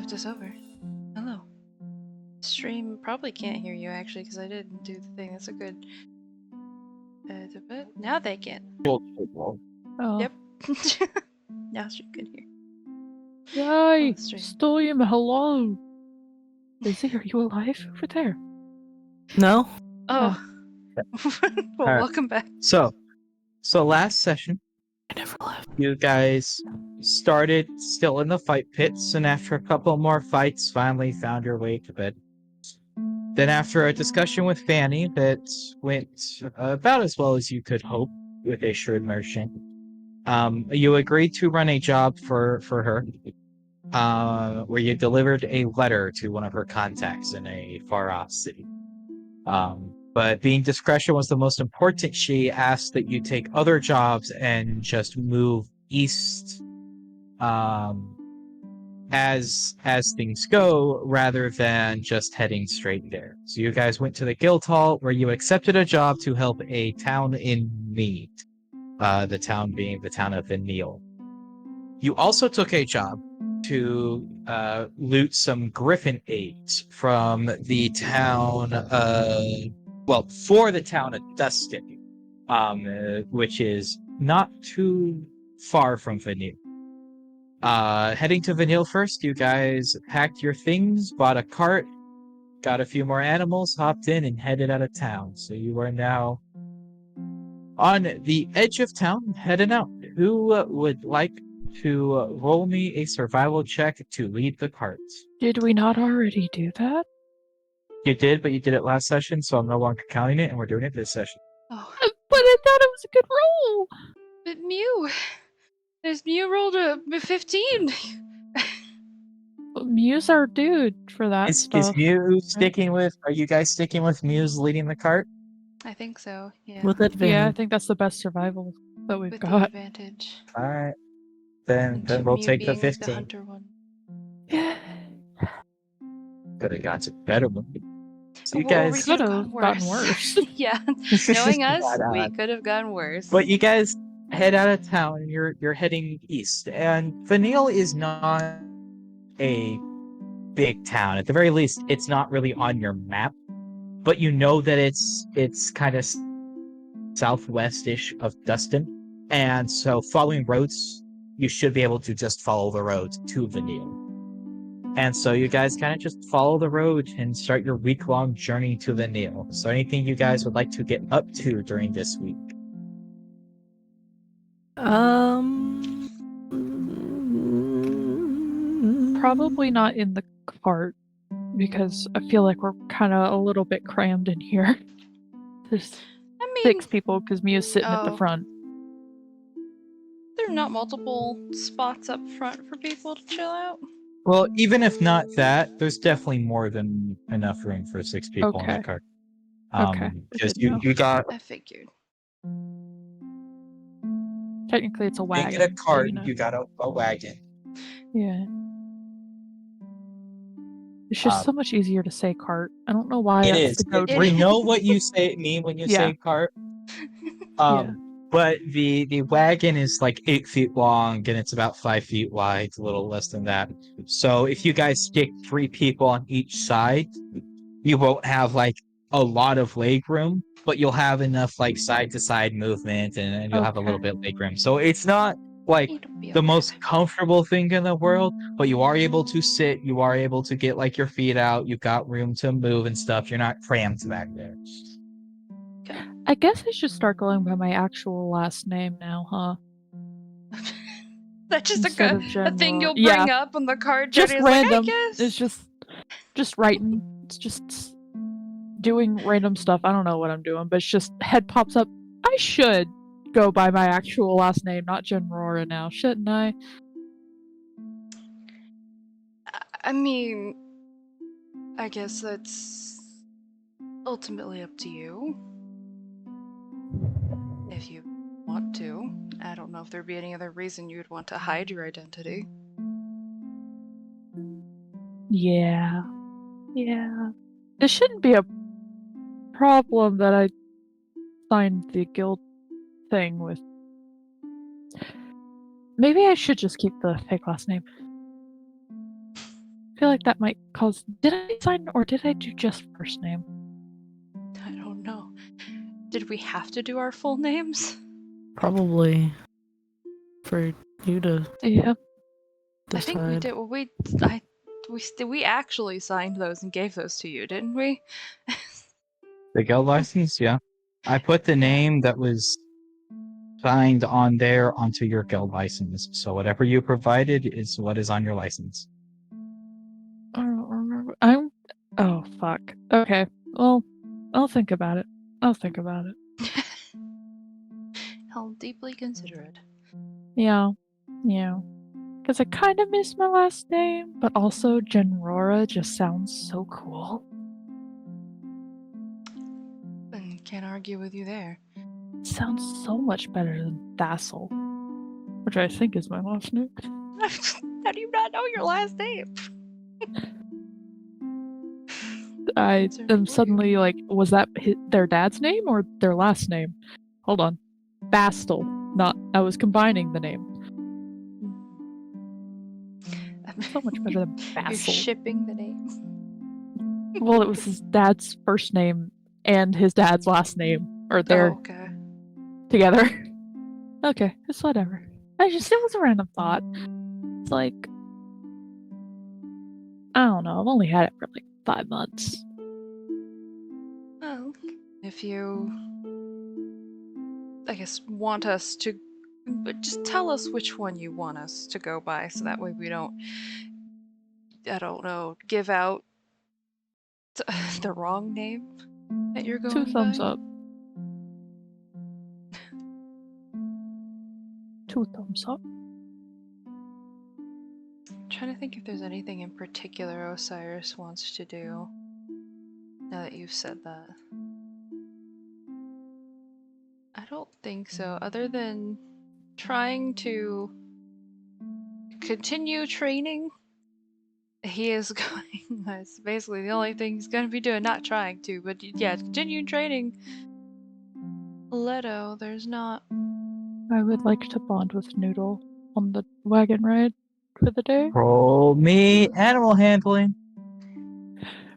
moved us over. Hello. Stream probably can't hear you actually because I didn't do the thing. That's a good. But now they can. Oh. Yep. Now stream can hear. Yay! Stream. Stillium, hello! Lizzie, are you alive over there? No. Oh. Well, Alright. welcome back. So last session, I never left. you guys started still in the fight pits, and after a couple more fights, finally found your way to bed. Then, after a discussion with Fanny that went about as well as you could hope with a shrewd merchant, you agreed to run a job for her, where you delivered a letter to one of her contacts in a far-off city. But being discretion was the most important, she asked that you take other jobs and just move east as things go, rather than just heading straight there. So you guys went to the guild hall, where you accepted a job to help a town in need. The town being the town of Vanille. You also took a job to loot some griffin eggs from the town for the town of Dustin, which is not too far from Vanille. Heading to Vanille first, you guys packed your things, bought a cart, got a few more animals, hopped in, and headed out of town. So you are now on the edge of town, heading out. Who would like to roll me a survival check to lead the cart? Did we not already do that? You did, but you did it last session, so I'm no longer counting it, and we're doing it this session. Oh. But I thought it was a good roll! But Mew. There's Mew rolled a 15. Mew's our dude for that Is stuff. Mew sticking with? Are you guys sticking with Mew's leading the cart? I think so. Yeah. With advantage. Yeah, I think that's the best survival that we've With the got. advantage. All right, then And we'll Mew take the being 15. hunter one. Could have got a better one. So you Or guys we could could've have gotten worse. Yeah. Knowing us, Got we on. could have gone worse. But you guys head out of town, and you're heading east. And Vanille is not a big town. At the very least, it's not really on your map. But you know that it's kind of southwest-ish of Dustin. And so following roads, you should be able to just follow the roads to Vanille. And so you guys kind of just follow the road and start your week-long journey to Vanille. So anything you guys would like to get up to during this week? Probably not in the cart, because I feel like we're kind of a little bit crammed in here. There's I mean, 6 people because Mia's sitting at the Oh. front. there are not multiple spots up front for people to chill out. Well, even if not that, there's definitely more than enough room for 6 people in Okay. the cart. Okay, Because good to know. you got I figured. Technically, it's a you wagon. get a so cart, you know. you got a wagon. Yeah. It's just so much easier to say cart. I don't know why It that's is. the go-to. It We know what you mean when you Yeah. say cart. Yeah. But the wagon is like 8 feet long, and it's about 5 feet wide, a little less than that. So if you guys stick 3 people on each side, you won't have like a lot of leg room, but you'll have enough like side to side movement, and you'll have a little bit of leg room. So it's not like It'll be the okay. most comfortable thing in the world, but you are able to sit, you are able to get like your feet out, you've got room to move and stuff. You're not cramped back there. I guess I should start going by my actual last name now, huh? That's just Instead of a thing General. you'll bring up on the card. Just Jenny's random. Like, I guess. It's just writing. It's just doing random stuff. I don't know what I'm doing, but it's just head pops up. I should go by my actual last name, not Genrora now, shouldn't I? I mean, I guess that's ultimately up to you. If you want to. I don't know if there'd be any other reason you'd want to hide your identity. Yeah. It shouldn't be a problem that I signed the guild thing with. Maybe I should just keep the fake last name. feel like that might cause. Did I sign or did I do just first name? I don't know. Did we have to do our full names? Probably for you to Yeah. I think we decide. did. Well, we actually signed those and gave those to you, didn't we? The guild license, yeah. I put the name that was signed on there onto your guild license. So whatever you provided is what is on your license. I don't remember. Oh, fuck. Okay. Well, I'll think about it. How deeply considerate. Yeah. Yeah. Because I kind of miss my last name, but also Genrora just sounds so cool. And can't argue with you there. It sounds so much better than Vassal, which I think is my last name. How do you not know your last name? I Answer am for you. suddenly like, was that their dad's name or their last name? Hold on. Bastel. Not, I was combining the name. So much better than You're Basil. shipping the name. Well, it was his dad's first name and his dad's last name, or they're okay. together. Okay, it's whatever. It was a random thought. It's like, I don't know, I've only had it for like 5 months. Well, if you, I guess, want us to, but just tell us which one you want us to go by, so that way we don't, I don't know, give out the wrong name that you're 2 going thumbs by. up. 2 thumbs up. I'm trying to think if there's anything in particular Osiris wants to do. Now that you've said that. I don't think so, other than trying to continue training. He is going, that's basically the only thing he's going to be doing, not trying to, but yeah, continue training. Leto, there's not. I would like to bond with Noodle on the wagon ride for the day. Roll me animal handling.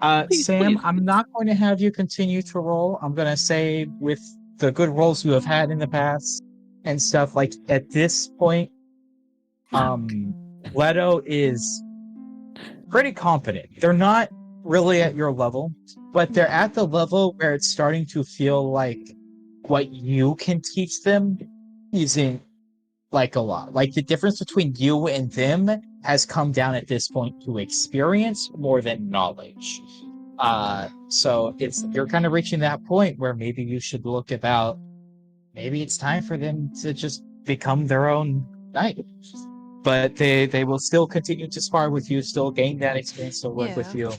Please, Sam, please. I'm not going to have you continue to roll. I'm going to say with the good rolls you have had in the past and stuff, like at this point, Leto is pretty confident. They're not really at your level, but they're at the level where it's starting to feel like what you can teach them isn't like a lot. Like the difference between you and them has come down at this point to experience more than knowledge. So you're kind of reaching that point where maybe you should look about maybe it's time for them to just become their own knight. But they will still continue to spar with you, still gain that experience, still work with you.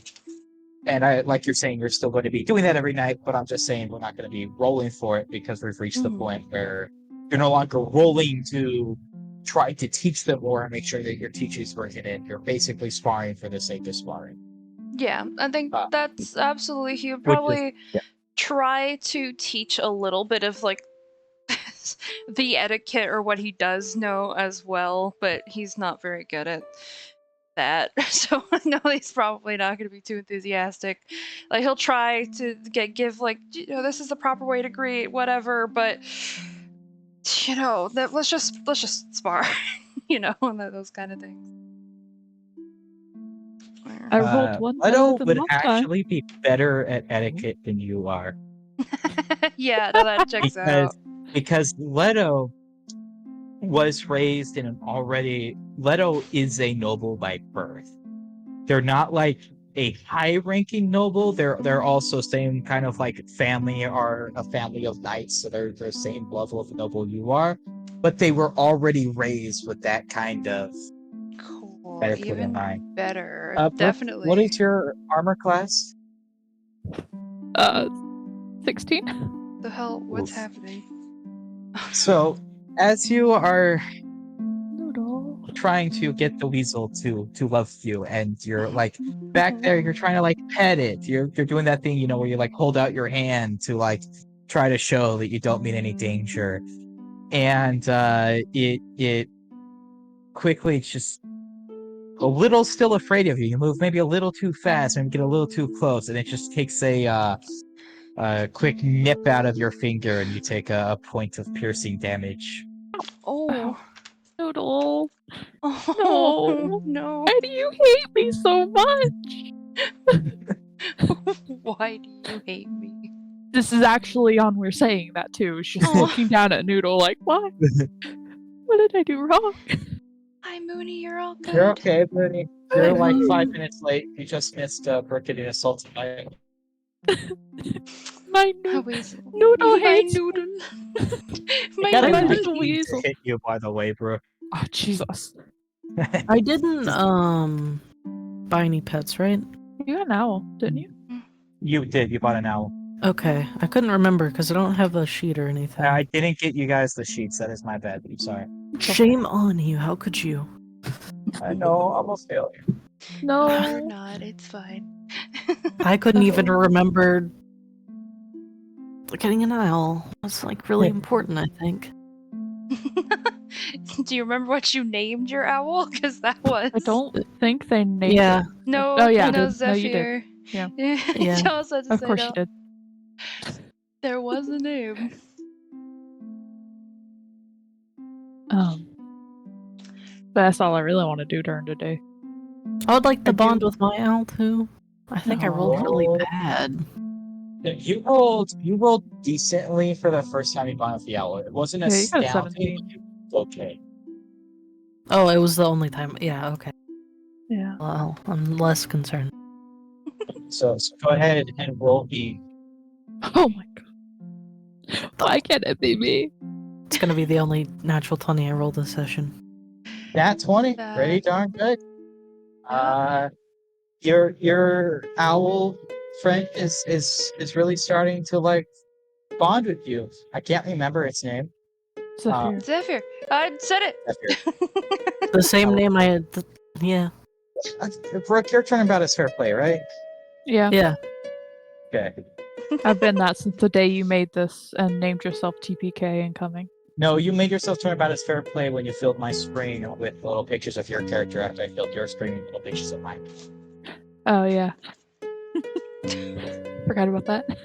And I like you're saying you're still going to be doing that every night, but I'm just saying we're not going to be rolling for it because we've reached the point where you're no longer rolling to try to teach them more and make sure that your teaching's working in. You're basically sparring for the sake of sparring. Yeah, I think that's absolutely. He would Which is probably try to teach a little bit of like the etiquette or what he does know as well, but he's not very good at that. So no, he's probably not going to be too enthusiastic. Like he'll try to give like, you know, this is the proper way to greet, whatever, but you know, that let's just spar, you know, and those kind of things. I rolled one better Leto than would last time. actually be better at etiquette than you are. Yeah, no, that checks out. Because Leto was raised in Leto is a noble by birth. They're not like a high-ranking noble. They're also same kind of like family or a family of knights, so they're the same level of noble you are. But they were already raised with that kind of Cool, etiquette in even mind. better, definitely. What is your armor class? 16. The hell, what's Oof. happening? So, as you are Noodle. trying to get the weasel to love you, and you're like back there, you're trying to like pet it. You're doing that thing, you know, where you like hold out your hand to like try to show that you don't mean any danger, and it quickly just a little still afraid of you. You move maybe a little too fast and get a little too close, and it just takes a quick nip out of your finger, and you take a point of piercing damage. Oh. Noodle. Oh, No. no. Why do you hate me so much? Why do you hate me? This is actually on we're saying that too. She's just Aw. looking down at Noodle like, why? What did I do wrong? Hi, Mooney, you're all good. You're okay, buddy. You're Hi, like Mooney. 5 minutes late. You just missed Brooke getting assaulted by My Hi, noodle, Weasel. noodle My hates noodle. My Got a My noodle. nice little team weasel. to hit you, by the way, Brooke. Oh Jesus! I didn't buy any pets, right? You got an owl, didn't you? You did. You bought an owl. Okay, I couldn't remember because I don't have a sheet or anything. I didn't get you guys the sheets. That is my bad. I'm sorry. Shame on you. How could you? I know. Almost failed. You're No. not. It's fine. I couldn't even remember getting an owl. That's like really important, I think. Do you remember what you named your owl? Because that was. I don't think they named Yeah, it. No, Oh, yeah. no, No, you did. Zephyr. Yeah. Yeah. Tell us what to Of say course now. you did. There was a name. But that's all I really want to do during the day. I would like I to do- bond with my owl too. I think I rolled really Oh. bad. You rolled decently for the first time you bought with the owl. It wasn't Yeah, you got a astounding. 17. Okay. Oh, it was the only time. Yeah, okay. Yeah. Well, I'm less concerned. So go ahead and roll the. Oh my god. Why can't it be me? It's gonna be the only natural 20 I rolled this session. Nat 20. That- Pretty darn good. Your owl friend is really starting to like bond with you. I can't remember its name. Zephyr. Zephyr. I said it. Zephyr. The same name I had. Yeah. Brooke, you're turning about as fair play, right? Yeah. Yeah. Okay. I've been that since the day you made this and named yourself TPK incoming. No, you made yourself turn about as fair play when you filled my screen with little pictures of your character after I filled your screen with little pictures of mine. Oh yeah. Forgot about that. It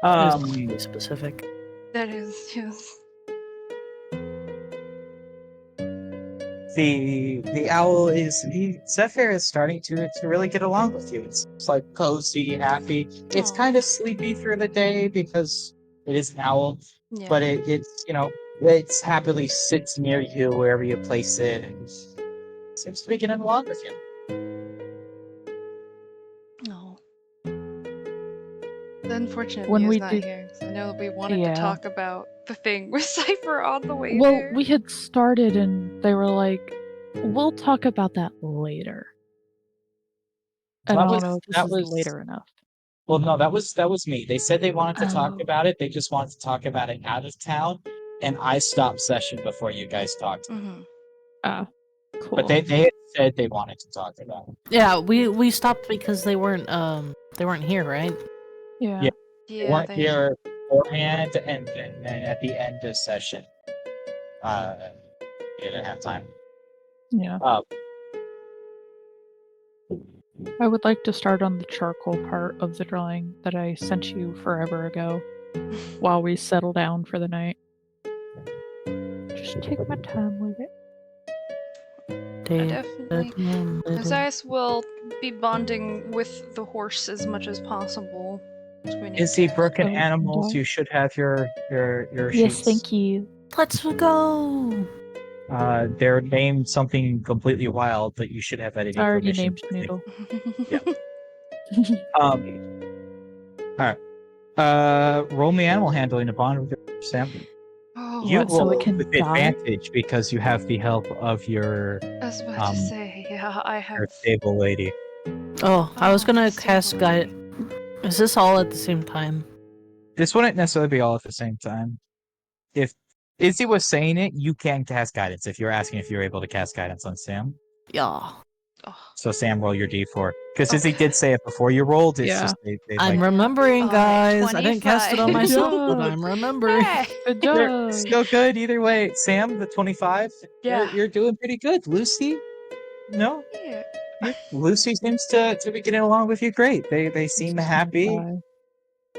was really specific. That is, yes. The owl Zephyr is starting to really get along with you. It's like cozy, happy. It's Aw. kind of sleepy through the day because it is an owl, Yeah. but it's happily sits near you wherever you place it and seems to be getting along with you. No. It's unfortunate When Mia's we not do- here, 'cause I know that we wanted Yeah. to talk about the thing with Cypher on the way Well, there. we had started and they were like, "We'll talk about that later." And I That don't was- know if this that is was- later enough. Well, no, that was me. They said they wanted to talk Oh. about it. They just wanted to talk about it out of town, and I stopped session before you guys talked. Mm-hmm. Ah, cool. But they had said they wanted to talk about it. Yeah, we stopped because they weren't here, right? yeah. Yeah. They Yeah, weren't here beforehand, and then at the end of session, you didn't have time. Yeah. I would like to start on the charcoal part of the drawing that I sent you forever ago while we settle down for the night. Just take my time with it. definitely. Osiris will be bonding with the horse as much as possible. as we need Is he to. broken Oh, animals? yeah. You should have your Yes, sheets. thank you. Let's go. They're named something completely wild, but you should have editing I already permission. named Noodle. All right. Roll me animal handling to bond with your Sam. Oh, You What, so roll it can with die? advantage because you have the help of your I was about to say, yeah, I have. stable lady. Oh, I was gonna Stable cast guide. lady. Is this all at the same time? This wouldn't necessarily be all at the same time. If Izzy was saying it, you can cast guidance. If you're asking if you're able to cast guidance on Sam, Yeah. Oh, so Sam, roll your d4. Because Okay. Izzy did say it before you rolled. It's Yeah. just they I'm like, remembering, Alright, guys. I didn't cast it on 25. myself, Good but job. I'm remembering. hey! Good You're job. still good either way. Sam, the 25. Yeah. You're doing pretty good. Lucy, No, Yeah. Lucy seems to be getting along with you great. They seem Just gonna happy, die.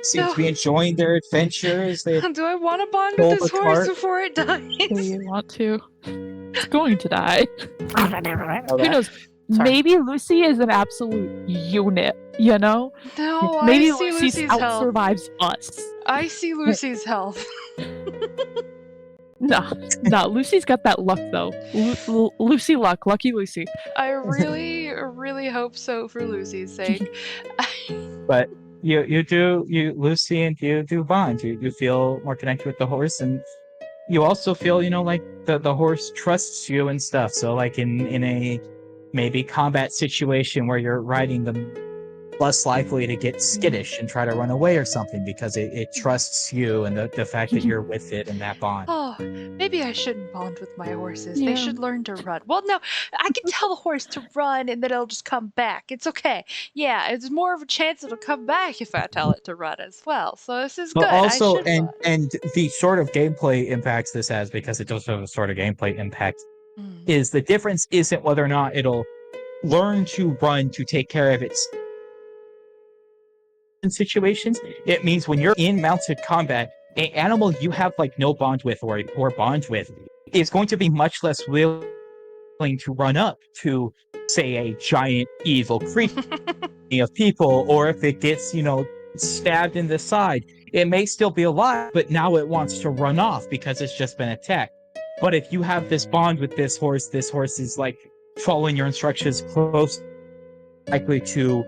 seem to No. be enjoying their adventures. They Do I want to bond with pulled this the horse cart. before it dies? Do you want to? It's going to die. Know Who that. knows? Sorry. Maybe Lucy is an absolute unit, you know? No, I Maybe see Lucy Lucy's out health. survives us. I see Lucy's health. Nah, Lucy's got that luck though. Lucy luck, lucky Lucy. I really, really hope so for Lucy's sake. But Lucy and you do bond. You feel more connected with the horse, and you also feel like the horse trusts you and stuff. So like in a maybe combat situation where you're riding them, less likely to get skittish and try to run away or something because it trusts you and the fact that you're with it and that bond. Oh, maybe I shouldn't bond with my horses. They Yeah. should learn to run. Well, no, I can tell the horse to run and then it'll just come back. It's okay. Yeah, it's more of a chance it'll come back if I tell it to run as well. So this is But good. I also, should run. and the sort of gameplay impacts this has, because it does have a sort of gameplay impact, Mm. is the difference isn't whether or not it'll learn to run to take care of its situations. It means when you're in mounted combat, an animal you have like no bond with or bond with is going to be much less willing to run up to, say, a giant evil creature of people, or if it gets stabbed in the side, it may still be alive, but now it wants to run off because it's just been attacked. But if you have this bond with this horse is like following your instructions close, likely to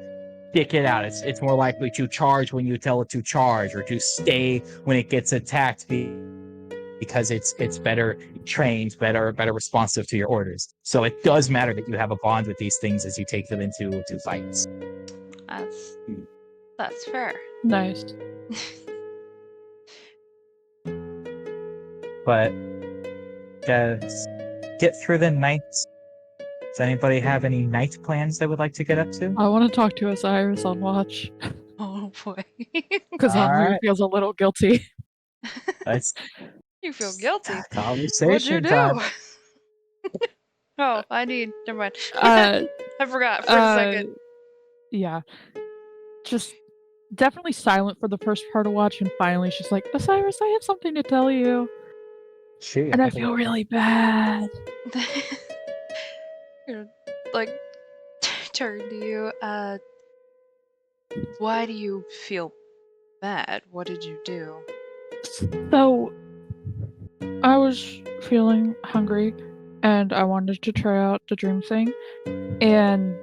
stick it out. It's more likely to charge when you tell it to charge, or to stay when it gets attacked, because it's better trained, better responsive to your orders. So it does matter that you have a bond with these things as you take them into fights. That's fair. Nice. But just get through the night. Does anybody have any night plans they would like to get up to? I want to talk to Osiris on watch Oh boy. because Henry Alright. feels a little guilty. That's You feel guilty. What'd you conversation do? time. Oh, never mind. Uh, I forgot for a second. Yeah. Just definitely silent for the first part of watch, and finally she's like, Osiris, I have something to tell you. Gee, And I feel really bad. You're, like, turn to you. Why do you feel bad? What did you do? So, I was feeling hungry, and I wanted to try out the dream thing, and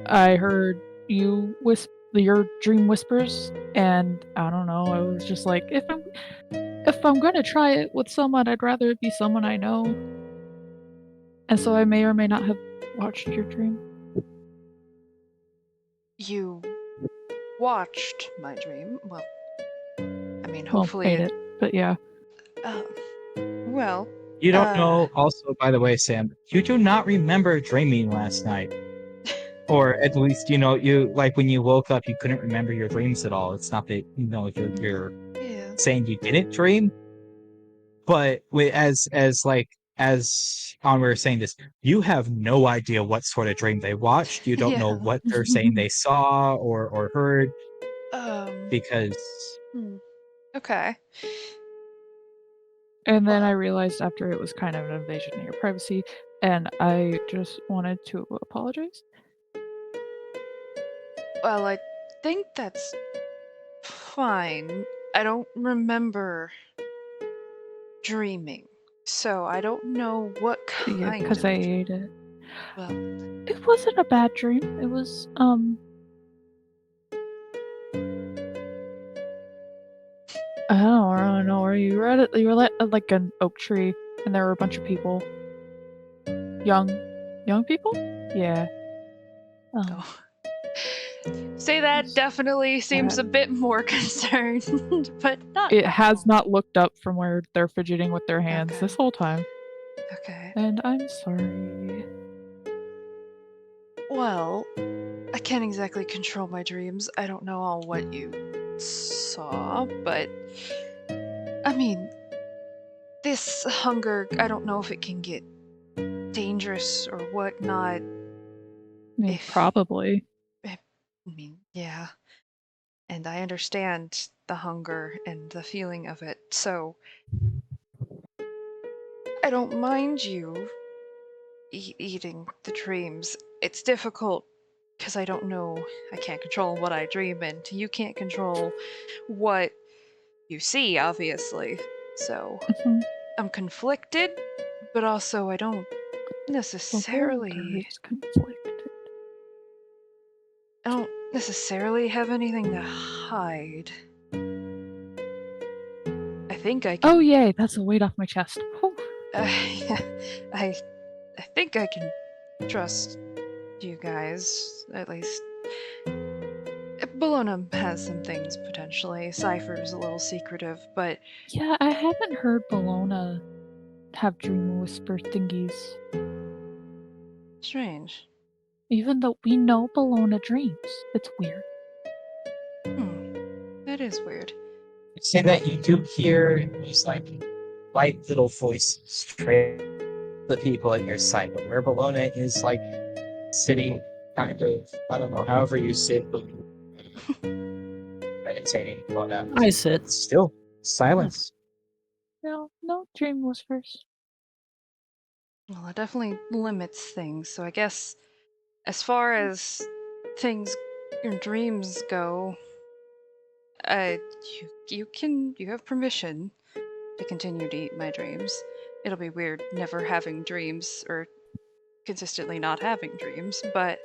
I heard your dream whispers, and I don't know, I was just like, if I'm gonna try it with someone, I'd rather it be someone I know. And so I may or may not have watched your dream. You watched my dream. Well, I mean, Well, hopefully made it, but yeah. Well, You don't know, also, by the way, Sam, you do not remember dreaming last night. Or at least, you like when you woke up, you couldn't remember your dreams at all. It's not that, you're yeah. saying you didn't dream, but as Onwe was saying this, you have no idea what sort of dream they watched. You don't know Yeah. what they're saying they saw or heard, because Okay. And then I realized after it was kind of an invasion of your privacy, and I just wanted to apologize. Well, I think that's fine. I don't remember dreaming, so I don't know what kind Yeah, because of I dream. ate it. Well, It wasn't a bad dream. It was, I don't really know where you were at. You were at like an oak tree, and there were a bunch of people. Young people? Yeah. oh. Say that definitely seems a bit more concerned, but not. It has not looked up from where they're fidgeting with their hands Okay. this whole time. Okay. And I'm sorry. Well, I can't exactly control my dreams. I don't know all what you saw, but I mean, this hunger, I don't know if it can get dangerous or whatnot. I mean, If probably. I mean, yeah. And I understand the hunger and the feeling of it, so I don't mind you eating the dreams. It's difficult because I don't know. I can't control what I dream, and you can't control what you see, obviously. So Mhm. I'm conflicted, but also I don't The necessarily. is conflicted. I don't necessarily have anything to hide. I think I can. Oh yay, that's a weight off my chest. Whew. I think I can trust you guys, at least. Bologna has some things potentially. Cypher's a little secretive, but Yeah, I haven't heard Bologna have dream whisper thingies. strange. Even though we know Bologna dreams. It's weird. That is weird. Say that you do hear these like light little voices straight the people in your sight, but where Bologna is like sitting kind of, I don't know, however you sit, meditating, whatnot. I sit. Still silence. No dream whispers. Well, it definitely limits things, so I guess as far as things your dreams go, uh, you have permission to continue to eat my dreams. It'll be weird never having dreams or consistently not having dreams, but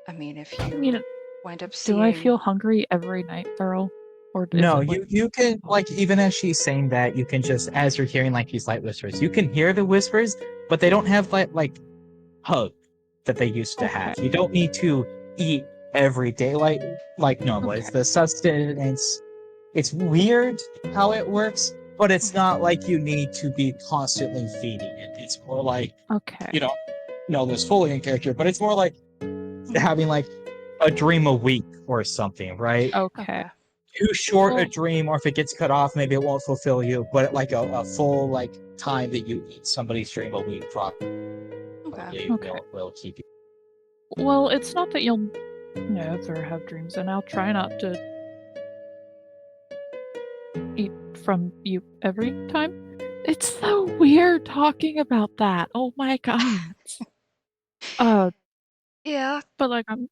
I mean, if I you mean, wind up do I seeing. feel hungry every night, Peril? Or is No, it like you can like even as she's saying that, you can just as you're hearing like these light whispers, you can hear the whispers, but they don't have like hug that they used to have. okay? You don't need to eat every day like normal. It's Okay. the sustenance. It's weird how it works, but it's not like you need to be constantly feeding it. It's more like Okay. you know this fully in character, but it's more like having like a dream a week or something, right? Okay. Okay. Too short a Well, dream, or if it gets cut off, maybe it won't fulfill you. But like a full like time that you eat somebody's dream a week Okay. probably okay. will keep you. Well, it's not that you'll never have dreams, and I'll try not to eat from you every time. It's so weird talking about that. Oh my god. Uh, Yeah, but like I'm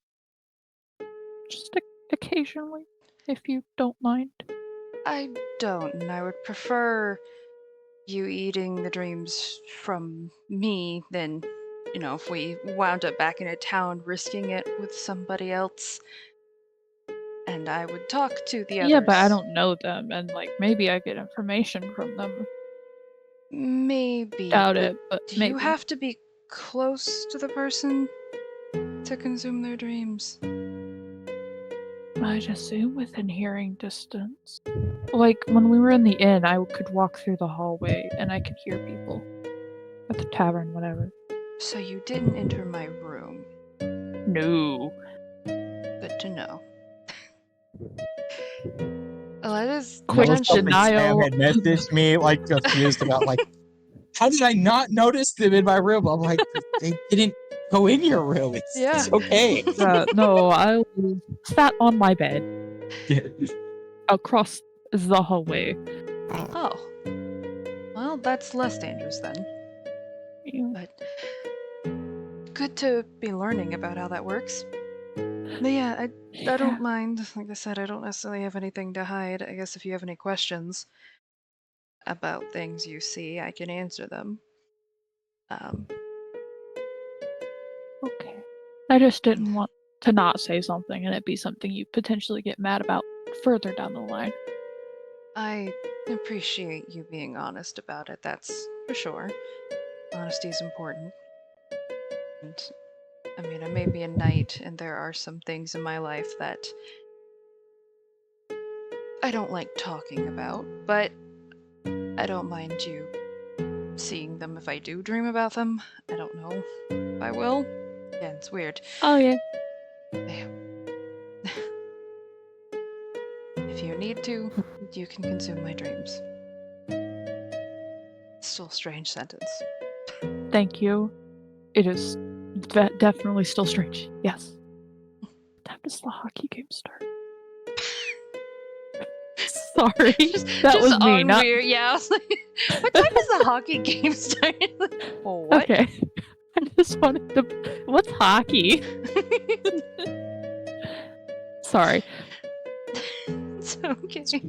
just occasionally, if you don't mind. I don't, and I would prefer you eating the dreams from me than, if we wound up back in a town risking it with somebody else. And I would talk to the Yeah, but I others. don't know them, and like maybe I get information from them. Maybe, Doubt but it, but do you maybe. have to be close to the person to consume their dreams? I'd assume within hearing distance. Like when we were in the inn, I could walk through the hallway and I could hear people at the tavern, whatever. So you didn't enter my room. No. Good to know. Well, that is Quick No, potentially. something Sam denial. had messaged me like confused about like how did I not notice them in my room? I'm like they didn't go in your room. Yeah. It's okay. No, I sat on my bed across the hallway. Oh. Well, that's less dangerous then. Yeah. But good to be learning about how that works. But yeah, I Yeah. don't mind. Like I said, I don't necessarily have anything to hide. I guess if you have any questions about things you see, I can answer them. Um, Okay. I just didn't want to not say something and it be something you potentially get mad about further down the line. I appreciate you being honest about it, that's for sure. Honesty is important. And I mean, I may be a knight, and there are some things in my life that I don't like talking about, but I don't mind you seeing them if I do dream about them. I don't know if I will. Yeah, it's weird. Oh yeah. If you need to, you can consume my dreams. Still a strange sentence. Thank you. It is definitely still strange. Yes. What time does the hockey game start? Sorry, that just was me. on Not weird. Yeah, I was like, what time does the hockey game start? Oh, what? okay. I just wanted to. What's hockey? Sorry, It's okay.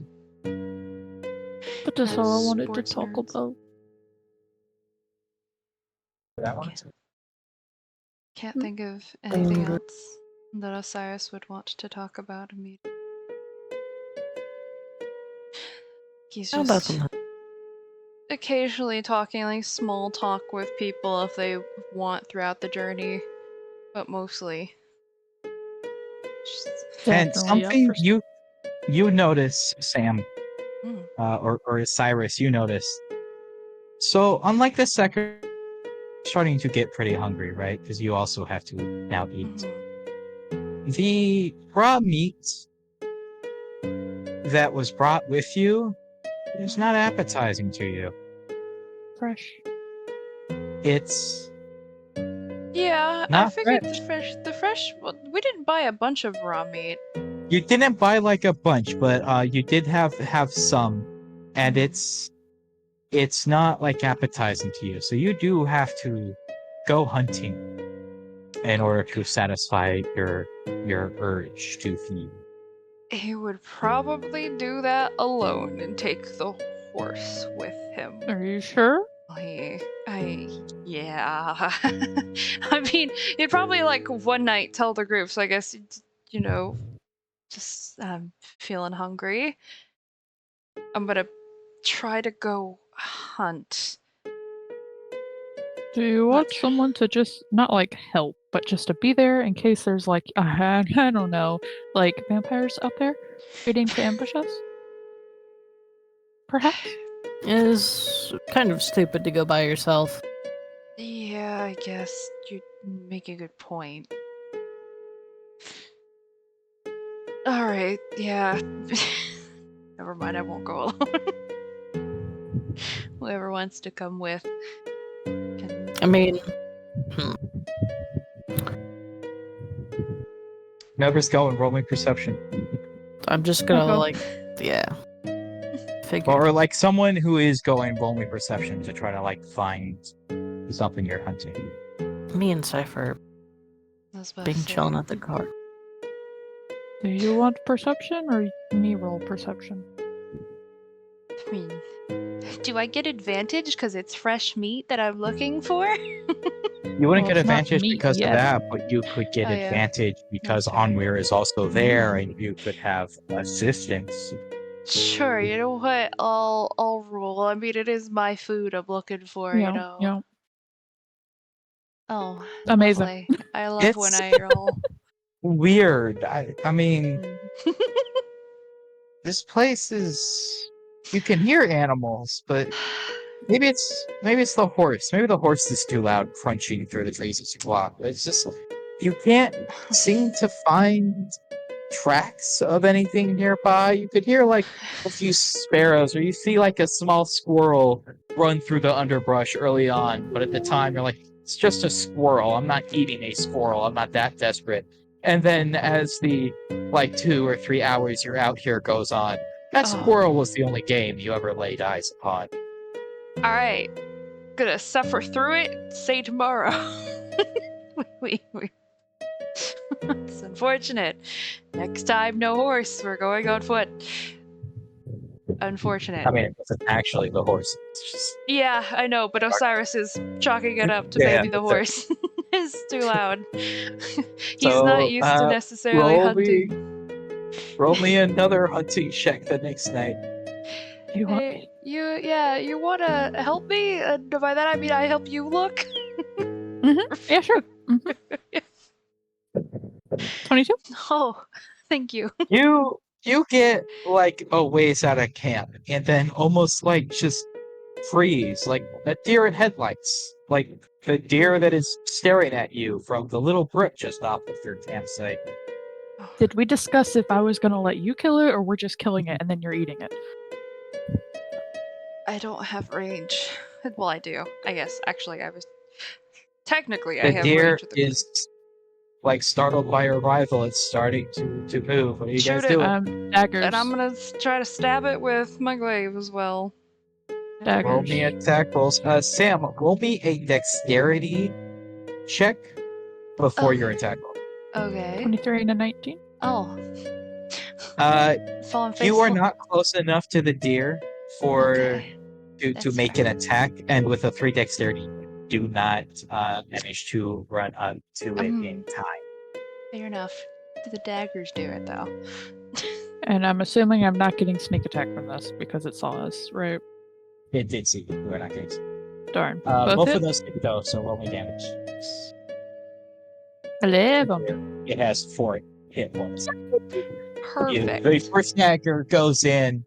but that's all I wanted to Sports talk nerds. about. That one? Can't Hmm. think of anything good. else that Osiris would want to talk about immediately. He's How about just some? occasionally talking like small talk with people if they want throughout the journey, but mostly just, And Definitely up something for. you notice, Sam, mm, or Cyrus, you notice. So unlike the second, starting to get pretty hungry, right? Because you also have to now eat. mhm. The raw meat that was brought with you is not appetizing to you. Fresh. It's Yeah, I not figured fresh. the fresh. Well, we didn't buy a bunch of raw meat. You didn't buy like a bunch, but you did have some, and Mhm. it's not like appetizing to you. So you do have to go hunting in order to satisfy your urge to feed. He would probably do that alone and take the horse with him. Are you sure? Yeah. I mean, you'd probably like one night tell the group, so I guess, you know, just feeling hungry. I'm gonna try to go hunt. Do you Not want sure. someone to just not like help, but just to be there in case there's like I don't know, like vampires out there waiting to ambush us? Perhaps. It is kind of stupid to go by yourself. Yeah, I guess you make a good point. Alright, yeah. Never mind, I won't go alone. Whoever wants to come with can. I mean, Whoever's going, roll me perception. I'm just I'll gonna go. like, yeah, figure. Or like someone who is going, roll me perception to try to like find something you're hunting. Me and Cypher I was about to being say. chilling at the car. Do you want perception or me roll perception? I mean, do I get advantage because it's fresh meat that I'm looking for? You wouldn't Well, get it's not advantage meat because of yet. that, but you could get Oh, yeah. advantage because That's right. Onweir is also there and you could have assistance. Sure, you know what? I'll roll. I mean, it is my food I'm looking for, you know. Yeah. Oh, Amazing. lovely. I love when It's I roll. weird. I mean, Mm. this place is. You can hear animals, but maybe it's the horse. Maybe the horse is too loud, crunching through the trees as you walk. It's just you can't seem to find tracks of anything nearby. You could hear like a few sparrows, or you see like a small squirrel run through the underbrush early on. But at the time, you're like, it's just a squirrel. I'm not eating a squirrel. I'm not that desperate. And then as the like 2 or 3 hours you're out here goes on, that Oh, squirrel was the only game you ever laid eyes upon. all right. Gonna suffer through it. Say tomorrow. Wait. It's unfortunate. Next time, no horse. We're going on foot. Unfortunate. I mean, it wasn't actually the horse. It's just Yeah, I know, but Osiris is chalking it up to yeah. maybe the That's it. horse. It's too loud. He's not So, used to necessarily hunting. roll me another hunting check the next night. Do you want Hey, you wanna help me? And by that I mean I help you look. Yeah, sure. 22? Oh, thank you. You get like a ways out of camp, and then almost like just freeze, like a deer in headlights, like the deer that is staring at you from the little brook just off of your campsite. Did we discuss if I was gonna let you kill it or we're just killing it and then you're eating it? I don't have range. Well, I do. I guess. Actually, I was. Technically, I The have deer range with the blade. is like startled by your arrival. It's starting to move. What are you guys Shoot it. doing? Daggers. And I'm gonna try to stab it with my glaive as well. Roll Daggers. me attack rolls. Sam, roll me a dexterity check before your attack roll. Okay. 23 and a 19. Oh. Fallen face. You are not close enough to the deer for Okay. to That's make fair. an attack, and with a 3 dexterity, you do not manage to run up to it in time. Fair enough. Do the daggers do it though? And I'm assuming I'm not getting sneak attack from this because it saw us, right? It did see you. We're not getting. Darn. Both hit? of those did go, so roll me damage. 11. It has 4 hit points. Perfect. The first dagger goes in,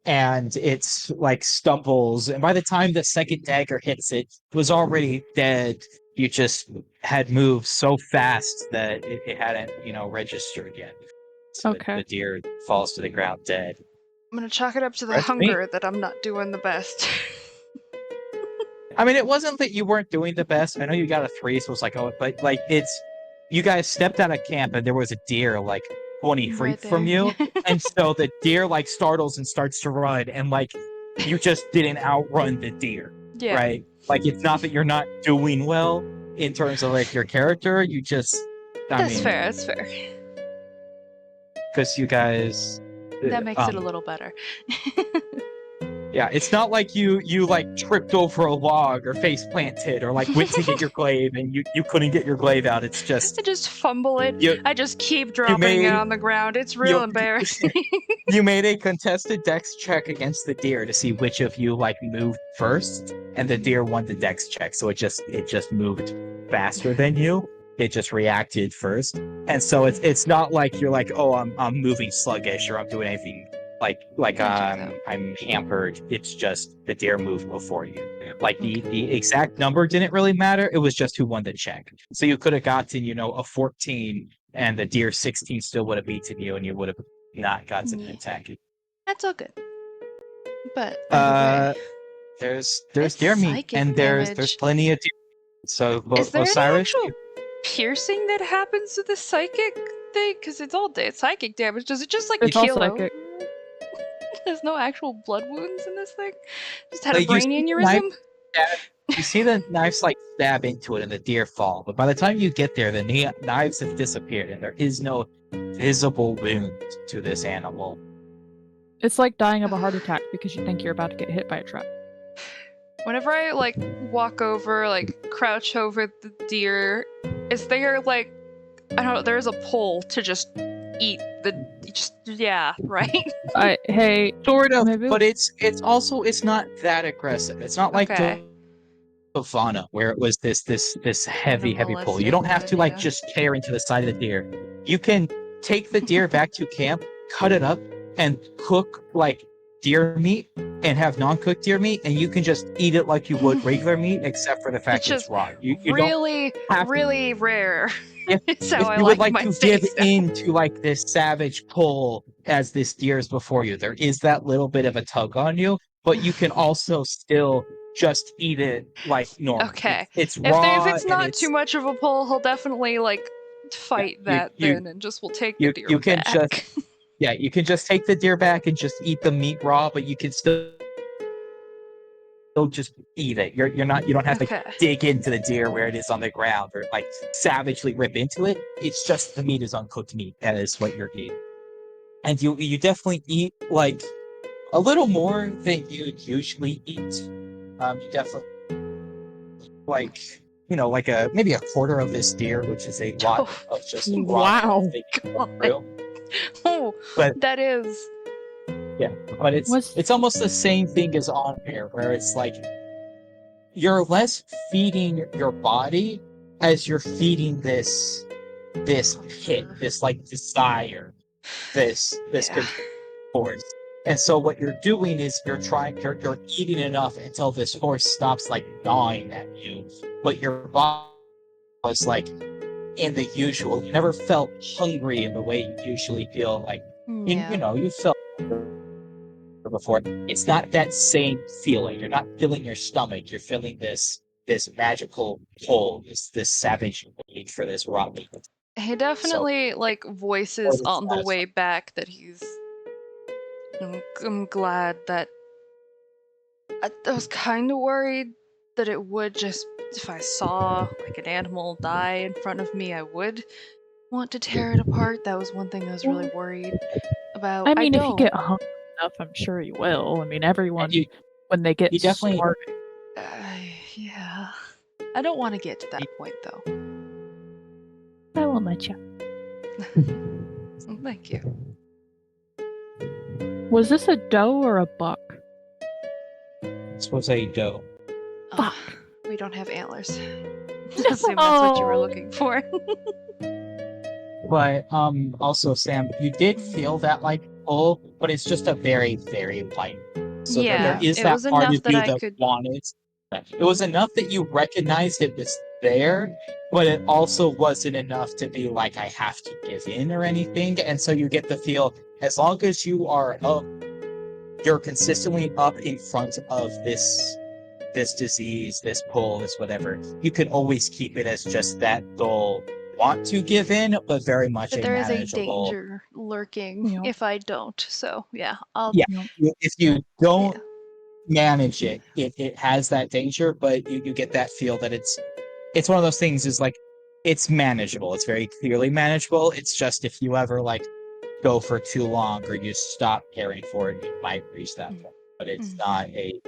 and it's like stumbles, and by the time the second dagger hits it, it was already dead. You just had moved so fast that it hadn't, registered yet. So Okay. the deer falls to the ground dead. I'm gonna chalk it up to the Rest me. hunger that I'm not doing the best. I mean, it wasn't that you weren't doing the best. I know you got a 3, so it's like, oh, but like you guys stepped out of camp and there was a deer like 20 feet Right from there. you, and so the deer like startles and starts to run, and like you just didn't outrun the deer, Yeah. right? Like it's not that you're not doing well in terms of like your character. You just, That's fair. That's fair. because you guys. That makes it a little better. Yeah, it's not like you like tripped over a log or face planted or like went to get your glaive and you couldn't get your glaive out. It's just I just fumble it. I just keep dropping made- it on the ground. It's real you- embarrassing. you made a contested dex check against the deer to see which of you like moved first, and the deer won the dex check, so it just moved faster than you. It just reacted first, and so it's not like you're like, oh, I'm moving sluggish or I'm doing anything like I'm hampered. It's just the deer moved before you. Like the exact number didn't really matter. It was just who won the check. So you could have gotten a 14, and the deer 16 still would have beaten you, and you would have not gotten an attack. That's all good. But either way, There's It's deer meat, psychic and there's damage. plenty of deer. So is there any Osiris, actual piercing that happens to the psychic thing? Because it's all psychic damage. Does it just like It's all kill out? psychic. There's no actual blood wounds in this thing. Just had a Like, you brain see the aneurysm. you see the knives like stab into it, and the deer fall. But by the time you get there, the knives have disappeared, and there is no visible wound to this animal. It's like dying of a heart attack because you think you're about to get hit by a trap. Whenever I like walk over, like crouch over the deer, is there like I don't know? There's a pull to just eat the right. Hey, Sort of, maybe- but it's not that aggressive. It's not like Okay. Savannah, where it was this heavy pull. You Animalistic don't have to like idea. just tear into the side of the deer. You can take the deer back to camp, cut it up, and cook like deer meat, and have non-cooked deer meat, and you can just eat it like you would regular meat, except for the fact It's that it's just raw. You don't really, have to- really rare. If- It's how if I you would like like my to give steaks. now. in to like this savage pull as this deer is before you, there is that little bit of a tug on you, but you can also still just eat it like normal. Okay. It's raw. If it's and not too much of a pull, he'll definitely like fight you- that you- then, and just will take you- the deer you can back. just- Yeah, you can just take the deer back and just eat the meat raw, but you can still just eat it. You don't have to Okay. dig into the deer where it is on the ground or like savagely rip into it. It's just the meat is uncooked meat. That is what you're eating. And you definitely eat like a little more than you'd usually eat. You definitely like maybe a quarter of this deer, which is a lot of just raw Wow. God. Oh, But- that is. But it's almost the same thing as on air, where it's like you're less feeding your body as you're feeding this pit, this like desire, this Yeah. force. And so what you're doing is you're eating enough until this horse stops like gnawing at you, but your body was like in the usual. You never felt hungry in the way you usually feel. Like Yeah. you felt before. It's not that same feeling. You're not feeling your stomach. You're feeling this magical pull, this savage need for this raw meat. He So definitely like voices totally on the way satisfying. back that I'm glad that I was kind of worried that it would just if I saw like an animal die in front of me, I would want to tear it apart. That was one thing I was really worried about. I I mean, if you don't. get hungry enough, I'm sure you will. I mean, And everyone, when they get you definitely starving. Yeah. I don't want to get to that point though. I won't let you. Well, thank you. Was this a doe or a buck? this was a doe. Ugh, we don't have antlers. I assume that's what you were looking for. But also, Sam, you did feel that like pull, but it's just a very, very light. So there Yeah, is it that was part of enough that you I that could. wanted. It was enough that you recognized it was there, but it also wasn't enough to be like I have to give in or anything. And so you get the feel as long as you are up, you're consistently up in front of this disease, this pull, this whatever, you can always keep it as just that dull want to give in, but very much But a there is a manageable. danger lurking Yep. if I don't. So yeah, I'll. Yeah, Yep. if you don't Yeah. manage it, it has that danger, but you get that feel that it's one of those things is like it's manageable. It's very clearly manageable. It's just if you ever like go for too long or you stop caring for it, you might reach that point. But it's not a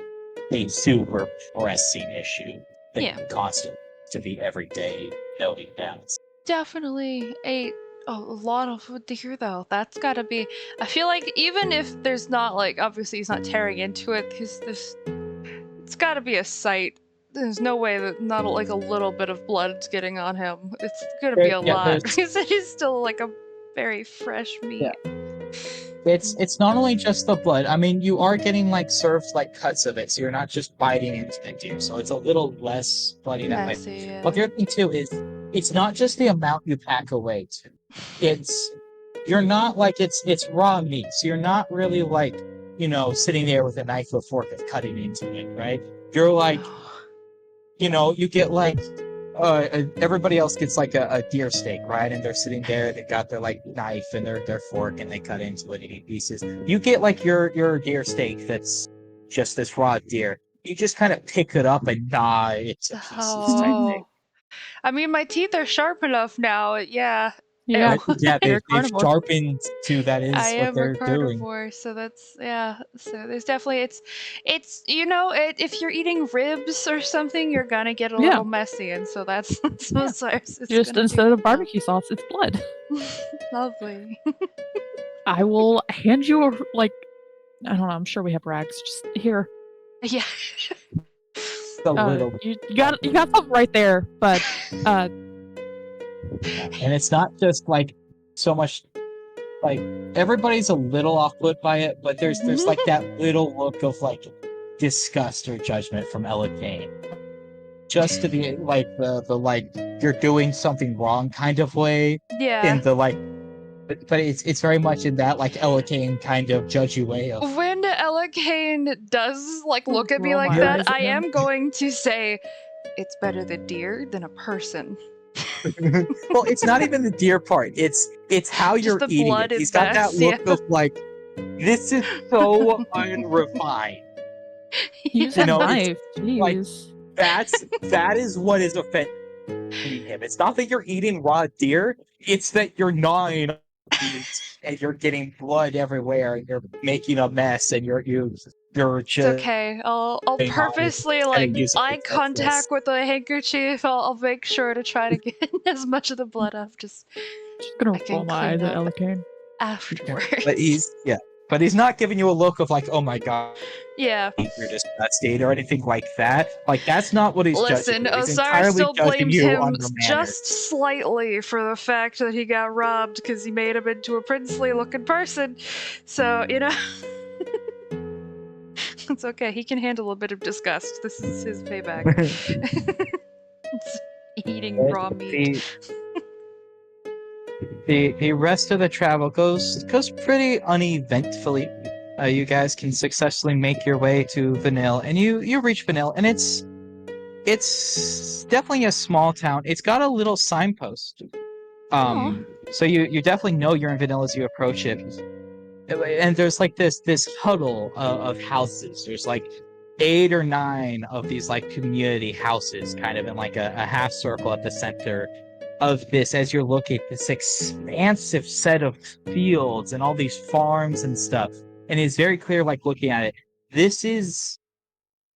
super pressing issue that Yeah. you constantly to be every day noting down. Definitely a lot of food to hear though. That's gotta be. I feel like even if there's not like obviously he's not tearing into it, because this it's gotta be a sight. There's no way that not like a little bit of blood's getting on him. It's gonna be a Yeah, lot there's because it is still like a very fresh meat. it's not only just the blood. I mean, you are getting like served like cuts of it, so you're not just biting into the deer. So it's a little less bloody that way. Messy. But the other thing too is it's not just the amount you pack away too. It's you're not like it's raw meat, so you're not really like sitting there with a knife or fork and cutting into it, right? You're like you get like everybody else gets like a deer steak, right? And they're sitting there, they got their like knife and their fork, and they cut into it and eat pieces. You get like your deer steak that's just this raw deer. You just kind of pick it up and gnaw it to pieces type thing. Oh. I mean, my teeth are sharp enough now. Yeah. Yeah. Yeah, You're a they've carnivore. sharpened to that I is what am a they're doing. carnivore, so that's yeah. So there's definitely it's if you're eating ribs or something, you're gonna get a Yeah. little messy, and so that's it's Just gonna instead be of barbecue sauce, it's blood. lovely. I will hand you a like. I don't know. I'm sure we have rags. Just here. Yeah. A little, You got something right there, but and it's not just like so much. Like everybody's a little off put by it, but there's like that little look of like disgust or judgment from Ella Kane. Just to be like the like you're doing something wrong kind of way. Yeah. In the like but it's very much in that like Ella Kane kind of judgy way of When Ella Kane does like look at me roll like my that, eyes at I him. am going to say it's better the deer than a person. well, it's not even the dear part. It's how Just you're the eating blood it. and He's got that mess, look yeah. of like this is so unrefined. use Yeah. a know, it's knife. like- Jeez. that is what is offending him. It's not that you're eating raw deer, it's that you're gnawing on meat and you're getting blood everywhere and you're making a mess and you're It's just okay. I'll purposely like use eye it contact with a handkerchief. I'll make sure to try to get as much of the blood off just Just gonna I can roll my eyes clean at up Ella Kane. afterwards. but he's not giving you a look of like, oh my god, Yeah. you're disgusted or anything like that. Like that's not what he's judging Listen, you. He's Osar entirely still judging blames you him on your manners. just slightly for the fact that he got robbed because he made him into a princely looking person. So, it's okay. He can handle a bit of disgust. This is his payback. It's eating raw meat. The rest of the travel goes pretty uneventfully. You guys can successfully make your way to Vanille, and you reach Vanille, and it's definitely a small town. It's got a little signpost. So you definitely know you're in Vanille as you approach it. And there's like this huddle of houses. There's like 8 or 9 of these like community houses, kind of in like a half circle at the center of this. As you're looking at this expansive set of fields and all these farms and stuff, and it's very clear, like looking at it, this is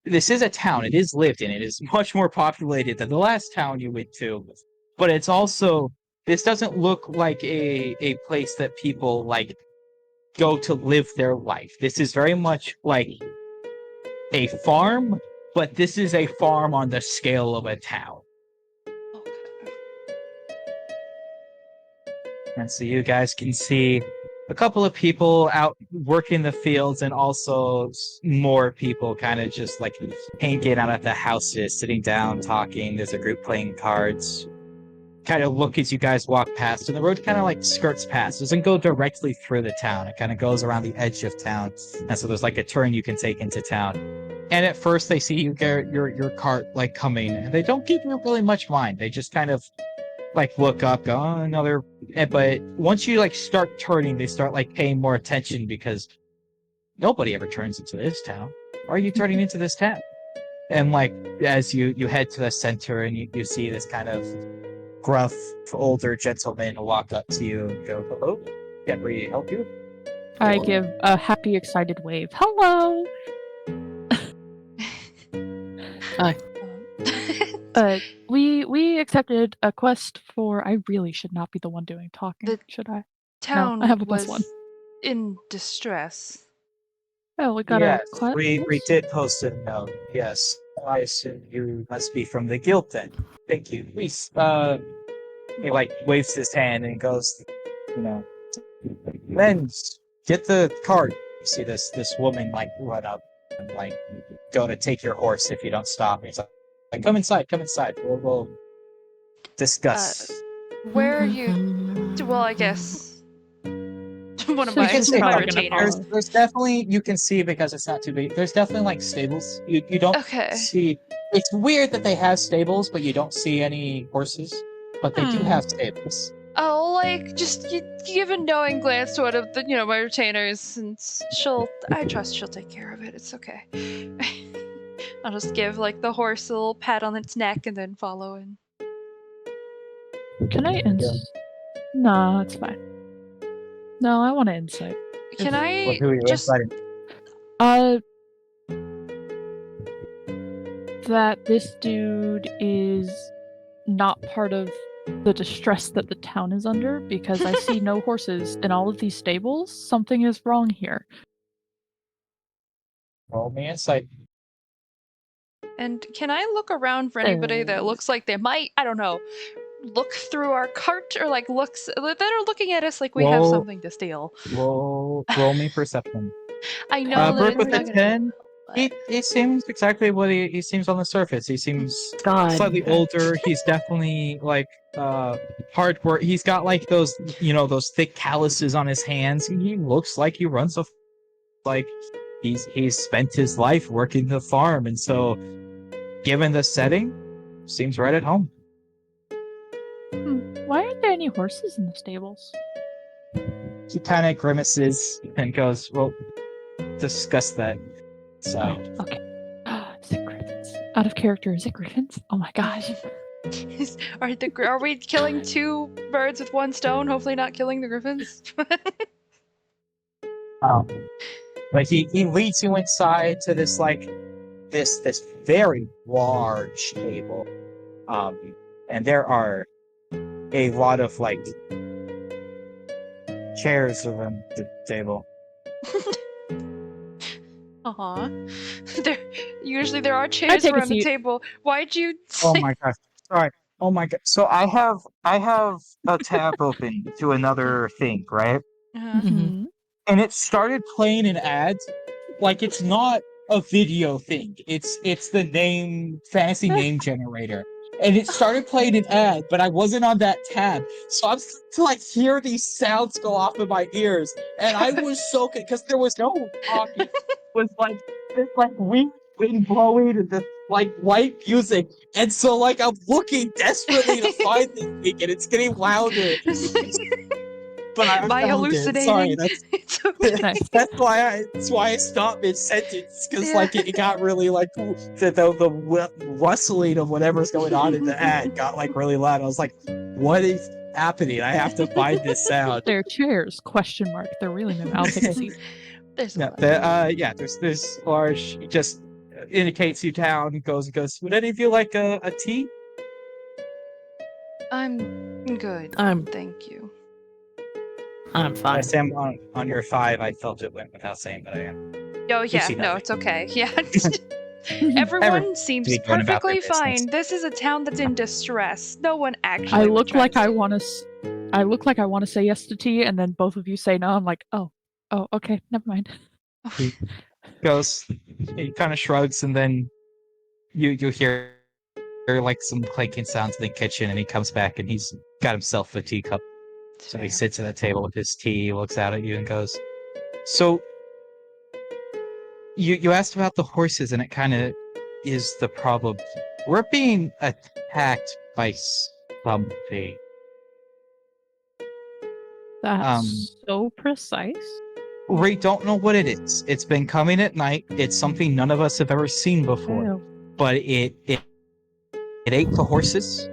a town. It is lived in. It is much more populated than the last town you went to, but it's also, this doesn't look like a place that people like go to live their life. This is very much like a farm, but this is a farm on the scale of a town. Okay. And so you guys can see a couple of people out working the fields, and also more people kind of just like hanging out at the houses, sitting down, talking. There's a group playing cards. Kind of look as you guys walk past, and the road kind of like skirts past. It doesn't go directly through the town. It kind of goes around the edge of town, and so there's like a turn you can take into town. And at first, they see you get your cart like coming, and they don't give you really much mind. They just kind of like look up, go, oh, another. But once you like start turning, they start like paying more attention, because nobody ever turns into this town. Why are you turning into this town? And like as you head to the center, and you see this kind of gruff older gentleman walk up to you and go, hello, can we help you? I give a happy, excited wave. Hello. Hi. We accepted a quest for. I really should not be the one doing talking, The should I? Town I have a was +1. in distress. Oh, we got Yes, a quest. we did post a note. Yes, I assume you must be from the guild then. Thank you. Please, he like waves his hand and goes, you know, men, get the cart. You see this woman like run up and like go to take your horse if you don't stop. He's like, come inside. We'll discuss. Where are you? Well, I guess one of So my, she's my probably gonna retainers. follow. There's definitely, you can see, because it's not too big, there's definitely like stables. You don't Okay. see, it's weird that they have stables, but you don't see any horses. But they do have stables. I'll like just give a knowing glance to one of the my retainers, and I trust she'll take care of it. It's okay. I'll just give like the horse a little pat on its neck and then follow in. Can I No, it's fine. No, I want to insight. Can I Well, who are you just inviting? That this dude is not part of the distress that the town is under, because I see no horses in all of these stables. Something is wrong here. Roll me insight. And can I look around for anybody that looks like they might, I don't know, look through our cart, or like that are looking at us like we have something to steal? Roll me perception. I know that Brooke it's with not a gonna 10. be, He seems exactly what he seems on the surface. He seems God. slightly older. He's definitely like hard work. He's got like those those thick calluses on his hands. He looks like he runs a like he's spent his life working the farm, and so given the setting, seems right at home. Why aren't there any horses in the stables? He kind of grimaces and goes, "Well, discuss that." So, Okay. Is it griffins? Out of character, is it griffins? Oh my gosh. are we killing 2 birds with 1 stone? Hopefully not killing the griffins. but he leads you inside to this like this very large table, and there are a lot of like chairs around the table. There are chairs take a around the seat. table. Why'd you Oh say- my gosh! Sorry. Oh my god. So I have a tab open to another thing, right? Mm-hmm. And it started playing an ad. Like, it's not a video thing. It's the fantasy name generator. and it started playing an ad, but I wasn't on that tab. So I'm starting to like hear these sounds go off in my ears, and I was so because there was no talking. It was like this like wind blowing and this like white music, and so like I'm looking desperately to find this thing, and it's getting louder. But I Am I found it. Sorry, hallucinating? that's It's okay. Nice. that's why I stopped mid sentence because Yeah. like it got really like the rustling of whatever's going on in the ad got like really loud. I was like, what is happening? I have to find this sound. They're chairs? Question mark. They're reeling them. I'll take a seat. There's a Yeah, lot. there's large. It just indicates you down. Goes. Would any of you like a tea? I'm good. I'm Thank you. I'm I fine. Sam on your 5. I felt it went without saying, but I am. Oh yeah, see no, nothing. it's okay. Yeah. Everyone Everyone seems be going about their perfectly fine. business. This is a town that's in distress. No one actually I would look try like to I say- want to. I look like I want to say yes to tea, and then both of you say no. I'm like, oh, okay, never mind. He goes, he kind of shrugs, and then you hear like some clanking sounds in the kitchen, and he comes back, and he's got himself a teacup. It's So he fair. sits at the table with his tea, looks out at you, and goes, "So you asked about the horses, and it kind of is the problem. We're being attacked by something. That's so precise. We don't know what it is. It's been coming at night. It's something none of us have ever seen before. Ew. But it ate the horses,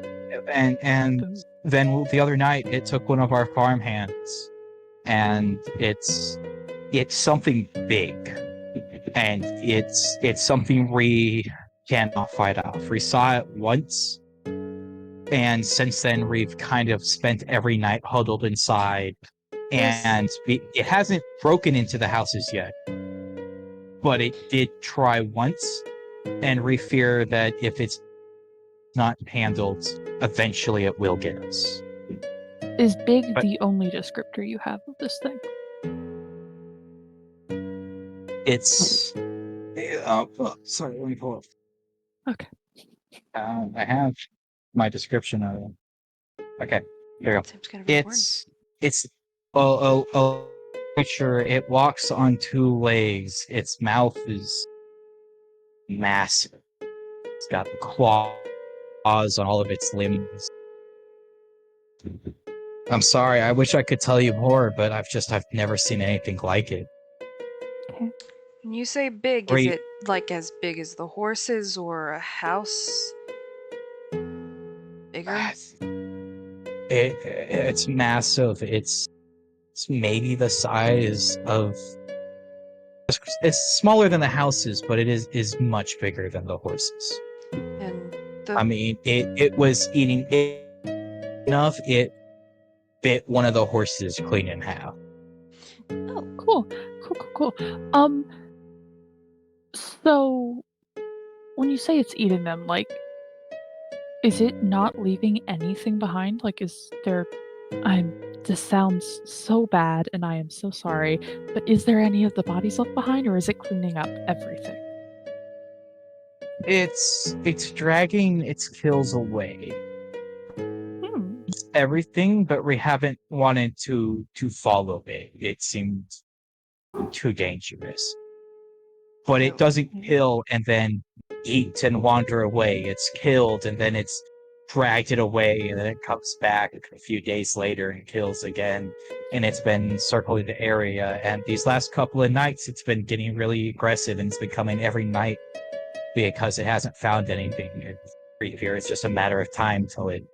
and Ooh. then the other night it took one of our farm hands, and it's something big, and it's something we cannot fight off. We saw it once, and since then we've kind of spent every night huddled inside, and it hasn't broken into the houses yet, but it did try once, and we fear that if it's not handled, eventually it will get us. Is big But- the only descriptor you have of this thing? It's sorry, let me pull up. Okay. I have my description of it. Okay, here we go. Seems kind of important. It's a creature. It walks on 2 legs. Its mouth is massive. It's got claws on all of its limbs. I'm sorry, I wish I could tell you more, but I've never seen anything like it. When you say big, Or is you- it like as big as the horses or a house? Bigger? It's massive. It's maybe the size of. It's smaller than the houses, but it is much bigger than the horses. And the I mean, it was eating enough. It bit one of the horses clean in half. Oh, cool. So when you say it's eating them, like, is it not leaving anything behind? Like, is there? This sounds so bad, and I am so sorry. But is there any of the bodies left behind, or is it cleaning up everything? It's dragging its kills away. Hmm. It's everything, but we haven't wanted to follow it. It seemed too dangerous. But it doesn't kill and then eat and wander away. It's killed and then it's dragged it away, and then it comes back a few days later and kills again. And it's been circling the area. And these last couple of nights, it's been getting really aggressive, and it's been coming every night because it hasn't found anything. We fear it's just a matter of time till it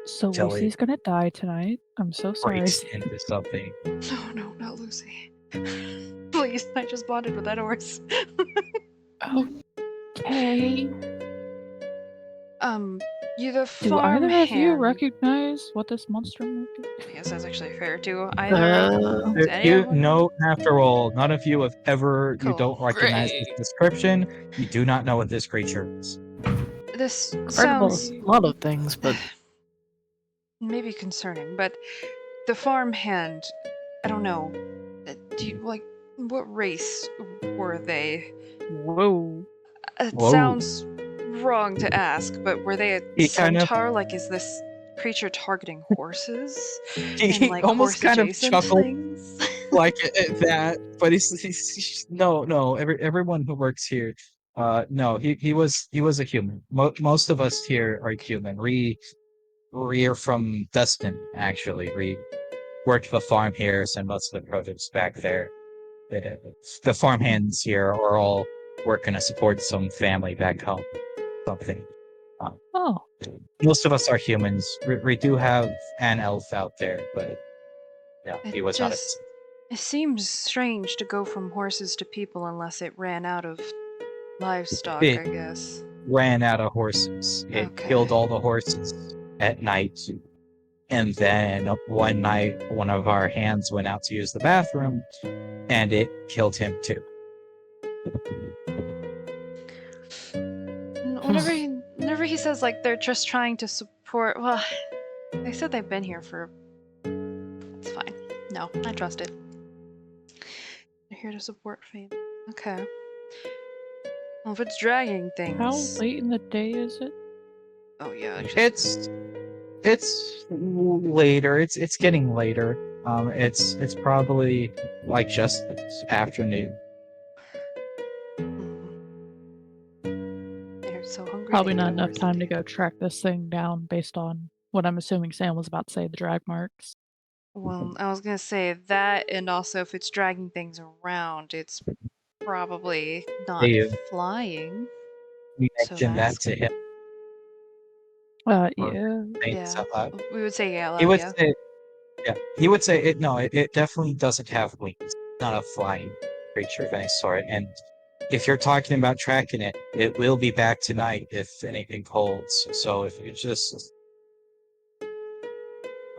So Tell me. Lucy's gonna die tonight. I'm so sorry. breaks into something. no, not Lucy. Please, I just bonded with that horse. Okay. You the Do farm either of you hand. recognize what this monster might be? Yes, that's actually fair too. Either. Does any You of them- know, after all, none of you have ever. You Cool. don't recognize this description. You do not know what this creature is. This Heard about sounds a lot of things, but maybe concerning, but the farm hand. I don't know. Do you like what race were they? Whoa. It Whoa. sounds wrong to ask, but were they a He kind of centaur? Like, is this creature targeting horses and he like almost horse kind of adjacent chuckled things? like that, but no. Everyone who works here, no, he was a human. Most of us here are human. We are from Dustin, actually. We worked the farm here, and most of the produce back there. The farm hands here are all working to support some family back home. Something. Um, Oh, most of us are humans. We do have an elf out there, but no, he It was not a. just it seems strange to go from horses to people unless it ran out of livestock, It I guess. ran out of horses. It killed Okay. all the horses at night. And then one night, one of our hands went out to use the bathroom, and it killed him too. Whenever he says like they're just trying to support, well, they said they've been here for. It's fine. No, I trust it. They're here to support family. Okay. Well, if it's dragging things. how late in the day is it? Oh yeah. It's later. It's getting later. It's probably like just afternoon. They're so hungry. Probably they not need a enough horse time to today. go track this thing down based on what I'm assuming Sam was about to say, the drag marks. Well, I was gonna say that, and also if it's dragging things around, it's probably not They flying. we So mentioned that that's to him. Or Yeah. saying yeah. stuff out. We would say yeah, He loud, would yeah. say, yeah, he would say it. No, it definitely doesn't have wings. It's not a flying creature of any sort. And if you're talking about tracking it, it will be back tonight if anything holds. So if you just,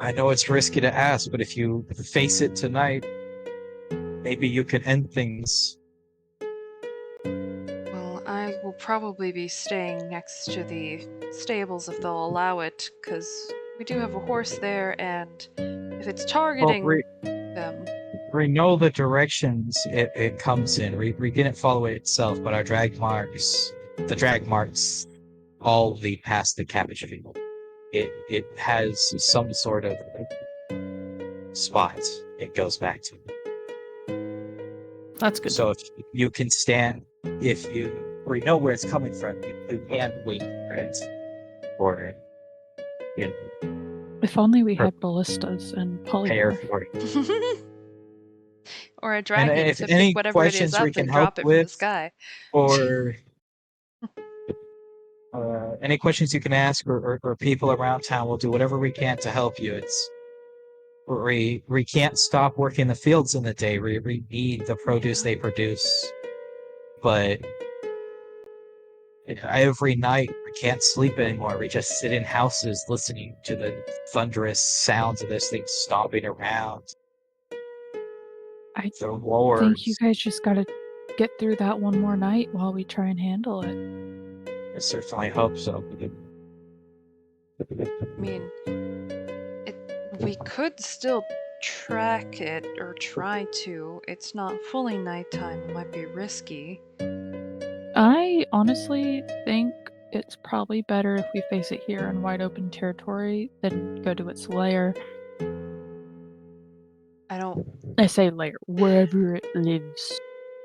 I know it's risky to ask, but if you face it tonight, maybe you can end things. Well, I will probably be staying next to the stables if they'll allow it, because we do have a horse there, and if it's Well, targeting them, we know the directions it comes in. We didn't follow it itself, but our the drag marks all lead past the cabbage field. It has some sort of spot it goes back to. That's good. So if you can stand, if you or you know where it's coming from, you can wait for it, or you know, If only we had ballistas and prepare polymorph. for it. or a And dragon if to pick any whatever it is questions we up can and help drop it from the with, sky. or any questions you can ask, or people around town, we'll do whatever we can to help you. We can't stop working the fields in the day. We need the produce Yeah. they produce, but every night we can't sleep anymore. We just sit in houses listening to the thunderous sounds of this thing stomping around. I The think roars. you guys just gotta get through that one more night while we try and handle it. I certainly hope so. I mean, we could still track it or try to. It's not fully nighttime. It might be risky. I honestly think it's probably better if we face it here in wide open territory than go to its lair. I say lair, wherever it lives.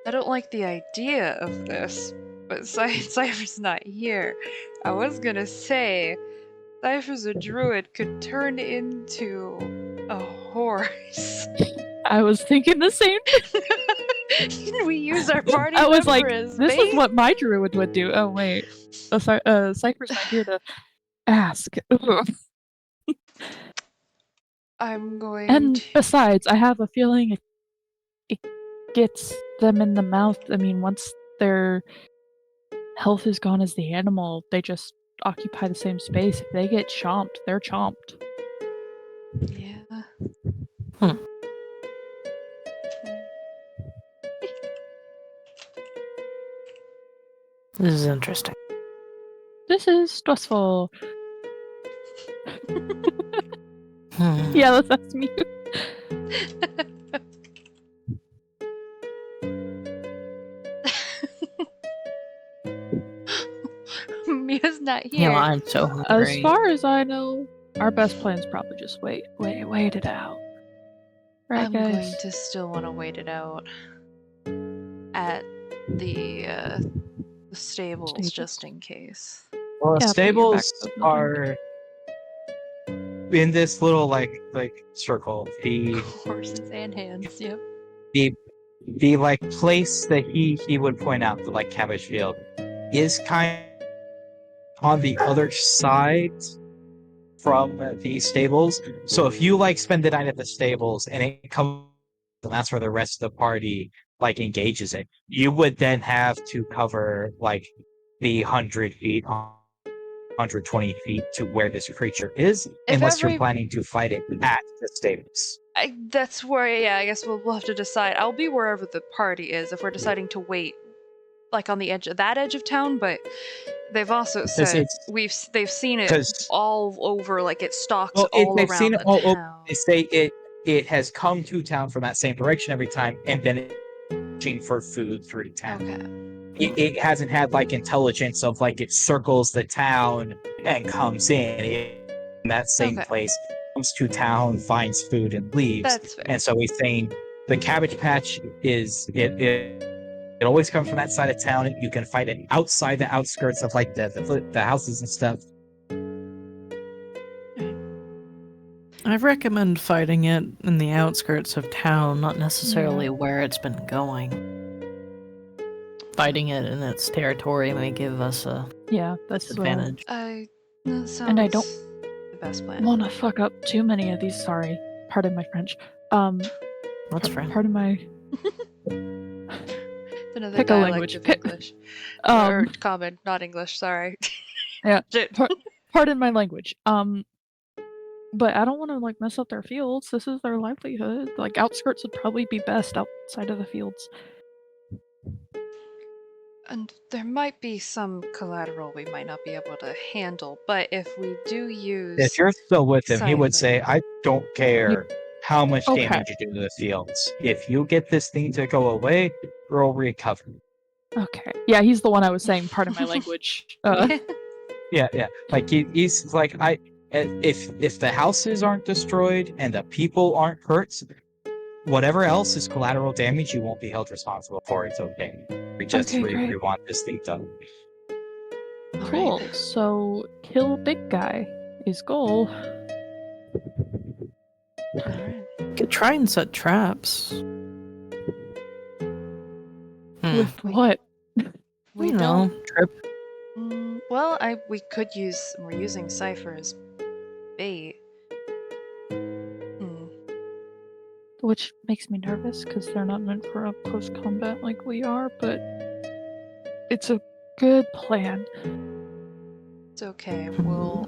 I don't like the idea of this, but Cypher's not here. I was gonna say, Cypher's a druid could turn into a horse. I was thinking the same. We use our party I was like, member as this bait. is what my druid would do. Oh wait, Cypher's not here to ask. I'm going And to. besides, I have a feeling it gets them in the mouth. I mean, once their health is gone as the animal, they just occupy the same space. If they get chomped, they're chomped. Yeah. This is interesting. This is stressful. Hmm. Yeah, that's me. Mia's not Yeah, here. I'm so As hungry. far as I know, our best plan's probably just wait it out. Right, I'm guys? going to still want to wait it out at the stables, Stables. just in case. Well, Yeah, put your back stables to the building. are in this little like circle. The Horses and hands. Yep. the like place that he would point out, the like cabbage field, is kind on the other side from the stables. So if you like spend the night at the stables and it comes, and that's where the rest of the party like engages it, you would then have to cover like the 100 feet, 120 feet to where this creature is, If unless you're every- planning to fight it at the stables. That's where, yeah, I guess we'll have to decide. I'll be wherever the party is if we're deciding to wait, like on the edge of that edge of town. But they've also said they've seen it 'Cause- all over, like it stalks Well, all they've around seen it the all over. town. They say it has come to town from that same direction every time, and then it's searching for food through town. Okay. It hasn't had like intelligence of like it circles the town and comes in that same Okay. place, comes to town, finds food, and leaves. That's fair. And so he's saying the cabbage patch is it always comes from that side of town. You can find it outside the outskirts of like the houses and stuff. I recommend fighting it in the outskirts of town, not necessarily where it's been going. Fighting it in its territory may give us a Yeah, that's disadvantage. That sounds And I don't the best plan. want to fuck up too many of these. Sorry, pardon my French. What's friend? Pardon my It's another pick a dialect language. of English. Or um, common, not English. Sorry. Yeah. Shit. Pardon my language. But I don't want to like mess up their fields. This is their livelihood. Like outskirts would probably be best outside of the fields. And there might be some collateral we might not be able to handle, but if we do use If you're still with him, he would Cipher. say, "I don't care how much Okay. damage you do to the fields. If you get this thing to go away, we'll recover." Okay. Yeah, he's the one I was saying. Pardon my language. Yeah. Like he's like if the houses aren't destroyed and the people aren't hurt, whatever else is collateral damage, you won't be held responsible for. It's okay. We great. want this thing done. Cool. So kill big guy is goal. Alright. Could try and set traps. With what? We You know, don't. trip. Well, we could use. We're using Cipher as bait. Which makes me nervous because they're not meant for up close combat like we are, but it's a good plan. It's okay. We'll.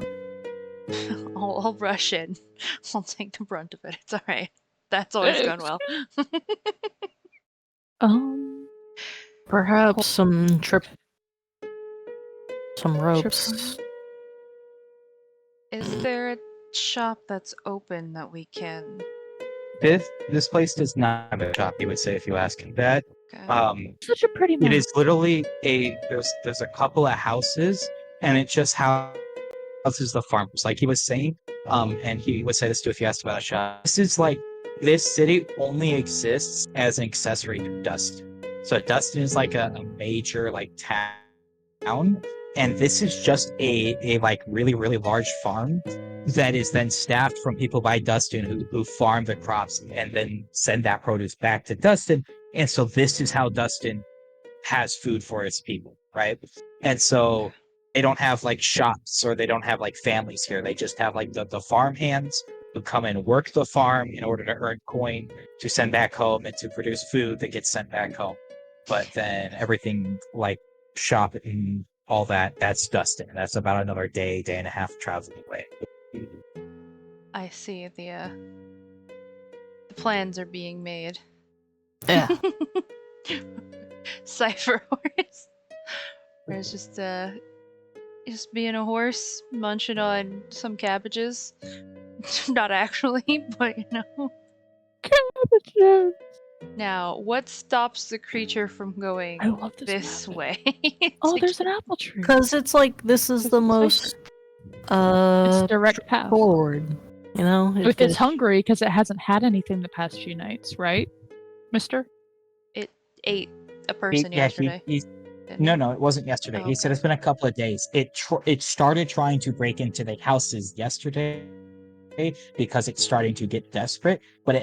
I'll rush in. I'll take the brunt of it. It's all right. That's always gone well. Perhaps some ropes. Is there a shop that's open that we can? This place does not have a shop. You would say if you ask him that. Okay. Such a pretty It map. is literally there's a couple of houses, and it just houses the farmers, like he was saying. And he would say this too if you asked about a shop. This is like this city only exists as an accessory to Dustin. So Dustin is like a major like town, and this is just a like really large farm that is then staffed from people by Dustin who farm the crops and then send that produce back to Dustin. And so this is how Dustin has food for its people, right? And so they don't have like shops or they don't have like families here. They just have like the farm hands who come and work the farm in order to earn coin to send back home and to produce food that gets sent back home. But then everything like shop and all that's Dustin. That's about another day and a half traveling away. I see the plans are being made. Yeah. Cipher horse. Where it's just being a horse, munching on some cabbages. Not actually, but you know. Cabbages. Now, what stops the creature from going I love this map. way? Oh, to there's an get- apple tree. Because it's like this is This the is most It's direct path. forward. You know? If it's hungry, because it hasn't had anything the past few nights, right, Mister? It ate a person Yeah, yesterday. didn't no, it? no, it wasn't yesterday. Oh, He said okay. it's been a couple of days. It started trying to break into the houses yesterday because it's starting to get desperate. But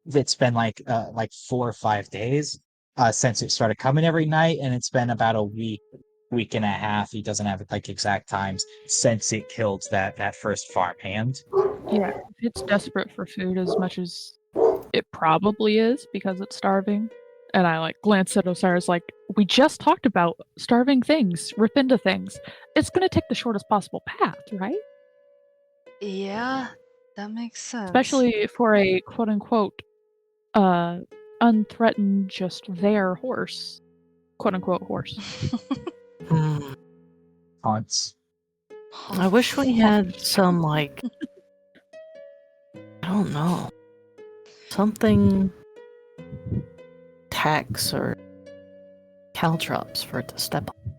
it's been like 4 or 5 days since it started coming every night, and it's been about a week and a half. He doesn't have like exact times since it killed that first farmhand. Yeah, if it's desperate for food as much as it probably is because it's starving. And I like glance at Osiris like, we just talked about starving things, rip into things. It's gonna take the shortest possible path, right? Yeah, that makes sense. Especially for a quote unquote unthreatened just there horse. Quote unquote horse. Hmm. Haunts. I wish we had some, like, I don't know, something tax or caltrops for it to step on.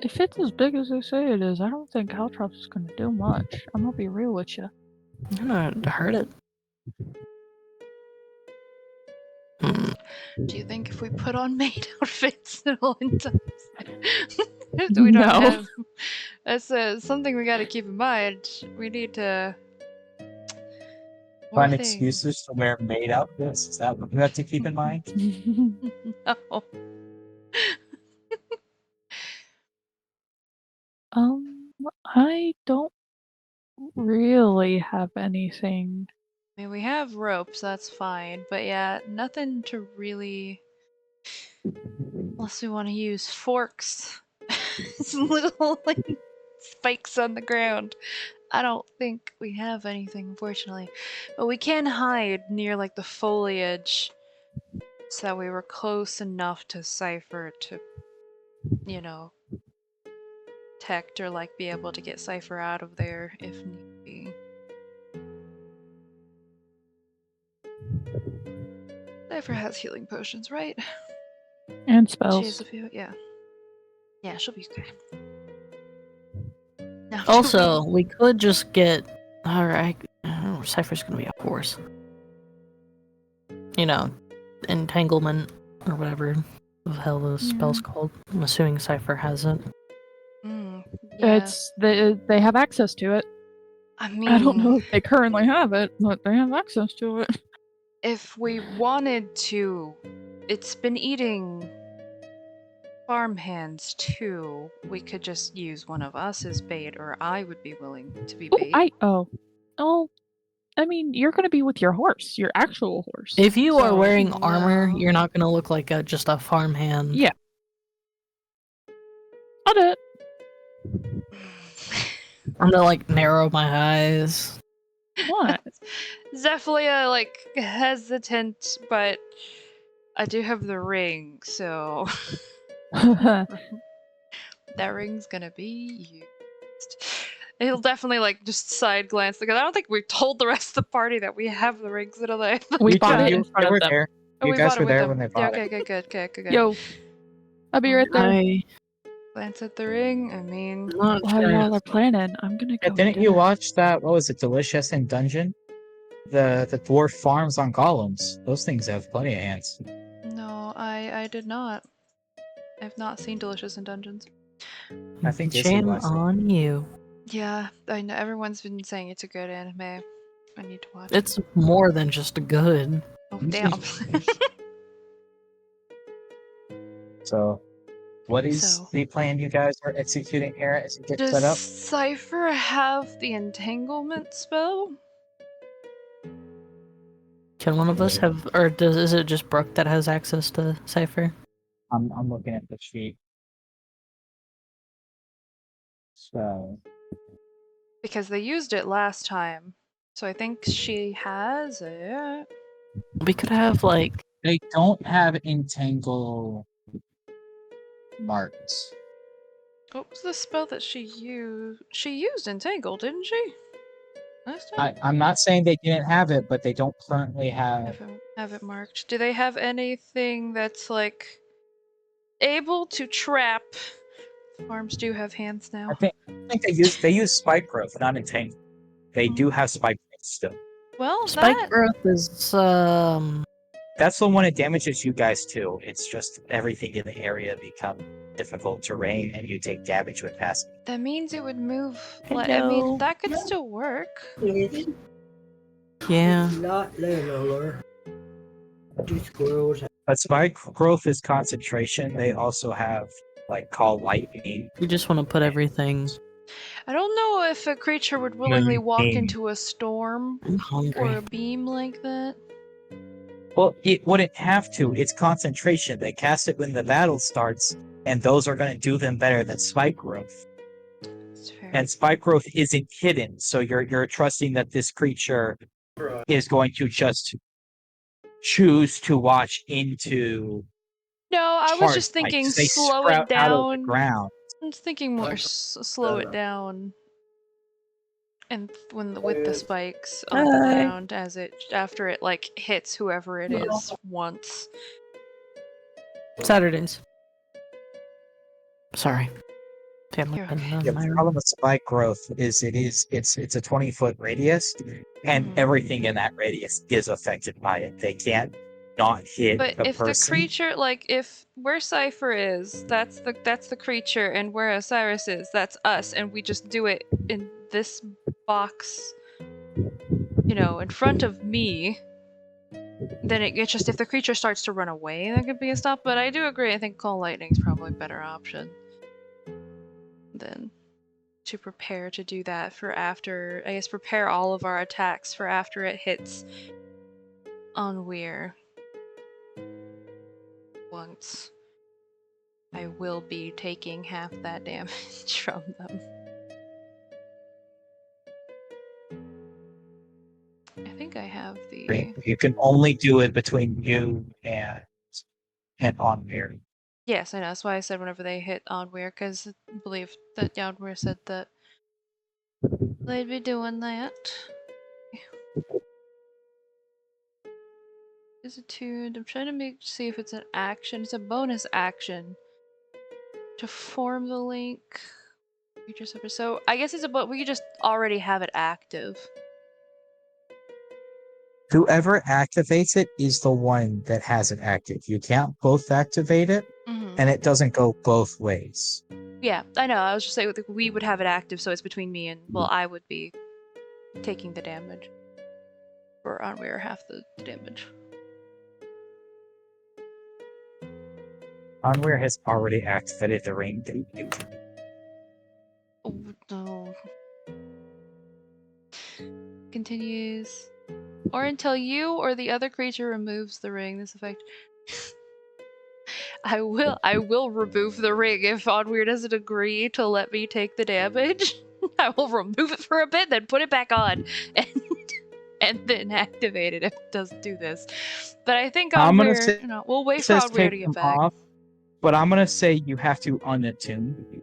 If it's as big as they say it is, I don't think Caltrops is gonna do much. I'm gonna be real with you. I'm gonna hurt it. Hmm. Do you think if we put on maid outfits, it'll end up? we don't No. have. That's something we got to keep in mind. We need to. Find More things. excuses to wear maid outfits. Is that what you have to keep in mind? No. I don't really have anything. I mean, we have ropes, that's fine. But yeah, nothing to really. Unless we want to use forks. Some little like, spikes on the ground. I don't think we have anything, unfortunately. But we can hide near like the foliage so that we were close enough to Cypher to, you know, detect or like be able to get Cypher out of there if need be. Cypher has healing potions, right? And She has spells. a few, yeah. Yeah, she'll be okay. Now, do Also, we could just get. Alright, Cypher's gonna be a horse. You know, entanglement or whatever the hell the spell's called. I'm assuming Cypher has it. yeah. It's they have access to it. I mean, I don't know if they currently have it, but they have access to it. if we wanted to, it's been eating farmhands too. We could just use one of us as bait, or I would be willing to be bait. I mean, you're gonna be with your horse, your actual horse. If you are So- wearing armor, No. you're not gonna look like just a farmhand. Yeah. I'll do it. I'm gonna like narrow my eyes. What? Zephalia like hesitant, but I do have the ring, so that ring's gonna be used. He'll definitely like just side glance because I don't think we've told the rest of the party that we have the rings in a We You bought did- it you- in front they of were them. there. Oh, You we guys bought it were with there them. when they Yeah, bought it. good. Yo, I'll be right there. Glance at the ring. I mean, Not While sure. y'all are planning, I'm gonna go. Yeah, didn't to you dinner. watch that? What was it? Delicious in Dungeon? The dwarf farms on golems. Those things have plenty of hands. no, I did not. I've not seen Delicious in Dungeons. I think Izzy Shame watched it. on you. Yeah, I know everyone's been saying it's a good anime. I need to watch it. It's more than just good. Oh damn. So, what is So- the plan you guys are executing here as you get Does set up? Cypher have the entanglement spell? Can one of us have, or is it just Brooke that has access to Cypher? I'm looking at the sheet. So, Because they used it last time. So I think she has it. We could have like they don't have entangle marks. What was the spell that she used? She used entangle, didn't she? Last time? I'm not saying they didn't have it, but they don't currently have If I'm- have it marked. Do they have anything that's like able to trap? Farms do have hands now. I think they use spike growth, not entangle. They do have spike growth still. Well, Spike that growth is That's the one that damages you guys too. It's just everything in the area become difficult terrain, and you take damage when passing. that means it would move. I Hello. mean, that could still work. yeah. But spike growth is concentration. They also have like call lightning. You just want to put everything. I don't know if a creature would willingly walk Moonbeam. into a storm I'm or hungry. a beam like that. Well, it wouldn't have to. It's concentration. They cast it when the battle starts, and those are going to do them better than spike growth. It's fair. And spike growth isn't hidden, so you're trusting that this creature is going to just choose to watch into. No, I was hard just thinking spikes. They slow sprout it out of the down. ground. I was thinking more slow it down, and with the spikes on the Hi. ground after it like hits whoever it is once. Saturdays. Sorry. Family You're been okay. in Yeah, my the room. problem with spike growth is it's a 20-foot radius, and Mhm. everything in that radius is affected by it. They can't not hit But the if person. the creature, like, if where Cypher is, that's the creature, and where Osiris is, that's us, and we just do it in this box, in front of me, then it's just if the creature starts to run away, that could be a stop. But I do agree. I think Call Lightning's probably a better option than to prepare to do that for after. I guess prepare all of our attacks for after it hits on Weir. Once I will be taking half that damage from them. I think I have the. You can only do it between you and Onmir. Yes, I know. That's why I said whenever they hit Onweir, because I believe that Onweir said that they'd be doing that. Is it tuned? I'm trying to see if it's an action. It's a bonus action to form the link. So I guess we could just already have it active. Whoever activates it is the one that has it active. You can't both activate it, and it doesn't go both ways. Yeah, I know. I was just saying we would have it active, so it's between me and I would be taking the damage, or Onweir half the damage. Onweir has already activated the ring. Oh no. Continues. Or until you or the other creature removes the ring. This effect. I will remove the ring if Onweir doesn't agree to let me take the damage. I will remove it for a bit, then put it back on, and then activate it if it doesn't do this. But I think I'm gonna Onweir, say we'll wait it for says Onweir to take get them back. off, but I'm gonna say you have to unattune.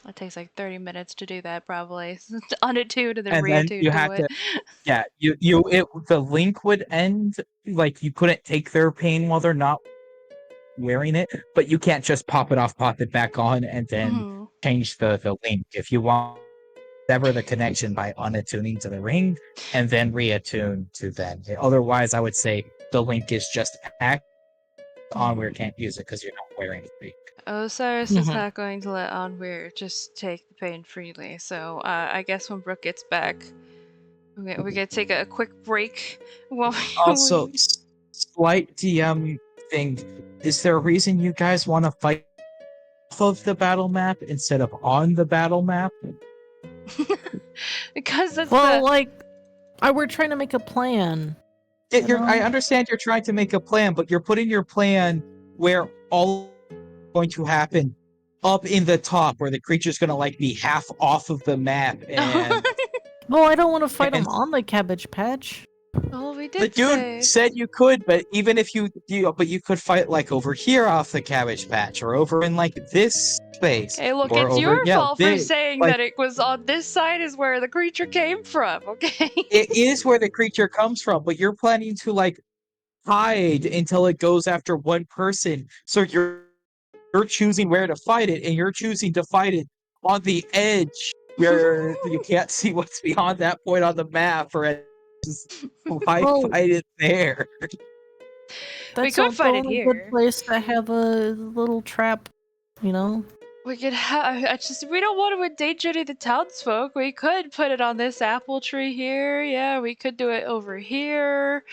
It takes like 30 minutes to do that, probably. Unattune and then And then reattune you to have it. Yeah, the link would end, like you couldn't take their pain while they're not wearing it, but you can't just pop it off, pop it back on, and then change the link. If you want, sever the connection by unattuning to the ring and then reattune to them. Otherwise, I would say the link is just act on where you can't use it because you're not wearing it. Osiris is not going to let Onweir just take the pain freely, so I guess when Brooke gets back, we're gonna take a quick break. Also, slight DM thing. Is there a reason you guys want to fight off of the battle map instead of on the battle map? Because that's we're trying to make a plan. I understand you're trying to make a plan, but you're putting your plan where all going to happen up in the top, where the creature's gonna like be half off of the map, and well, I don't want to fight them on the Cabbage Patch. Oh, we did. The dude said you could, but even if you could fight like over here off the Cabbage Patch, or over in like this space. Hey, look, or it's over, your fault for this, saying like, that it was on this side is where the creature came from. Okay. It is where the creature comes from, but you're planning to like hide until it goes after one person. So you're choosing where to fight it, and you're choosing to fight it on the edge where you can't see what's beyond that point on the map, or just why Well, fight it there? We that's could the fight it only good here. place to have a little trap, you know? We could have. I just we don't want to endanger any of the townsfolk. We could put it on this apple tree here. Yeah, we could do it over here,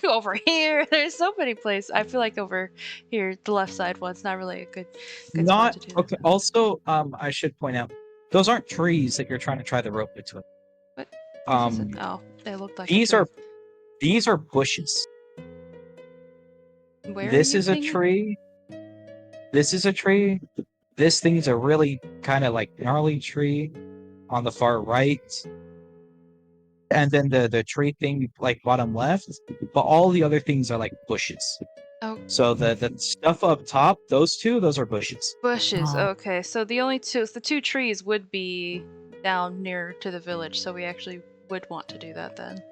over here. There's so many places. I feel like over here, the left side one's not really a good spot Not to do that. okay. Also, I should point out those aren't trees that you're trying to try the rope between. What? This Um, isn't. Oh, they look like these a are tree. these are bushes. Where are This you is a seeing it? tree. This is a tree. This thing's a really kind of like gnarly tree on the far right. And then the tree thing like bottom left, but all the other things are like bushes. Oh, So the stuff up top, those are bushes. bushes. Oh. Okay, so the two trees would be down near to the village, so we actually would want to do that then.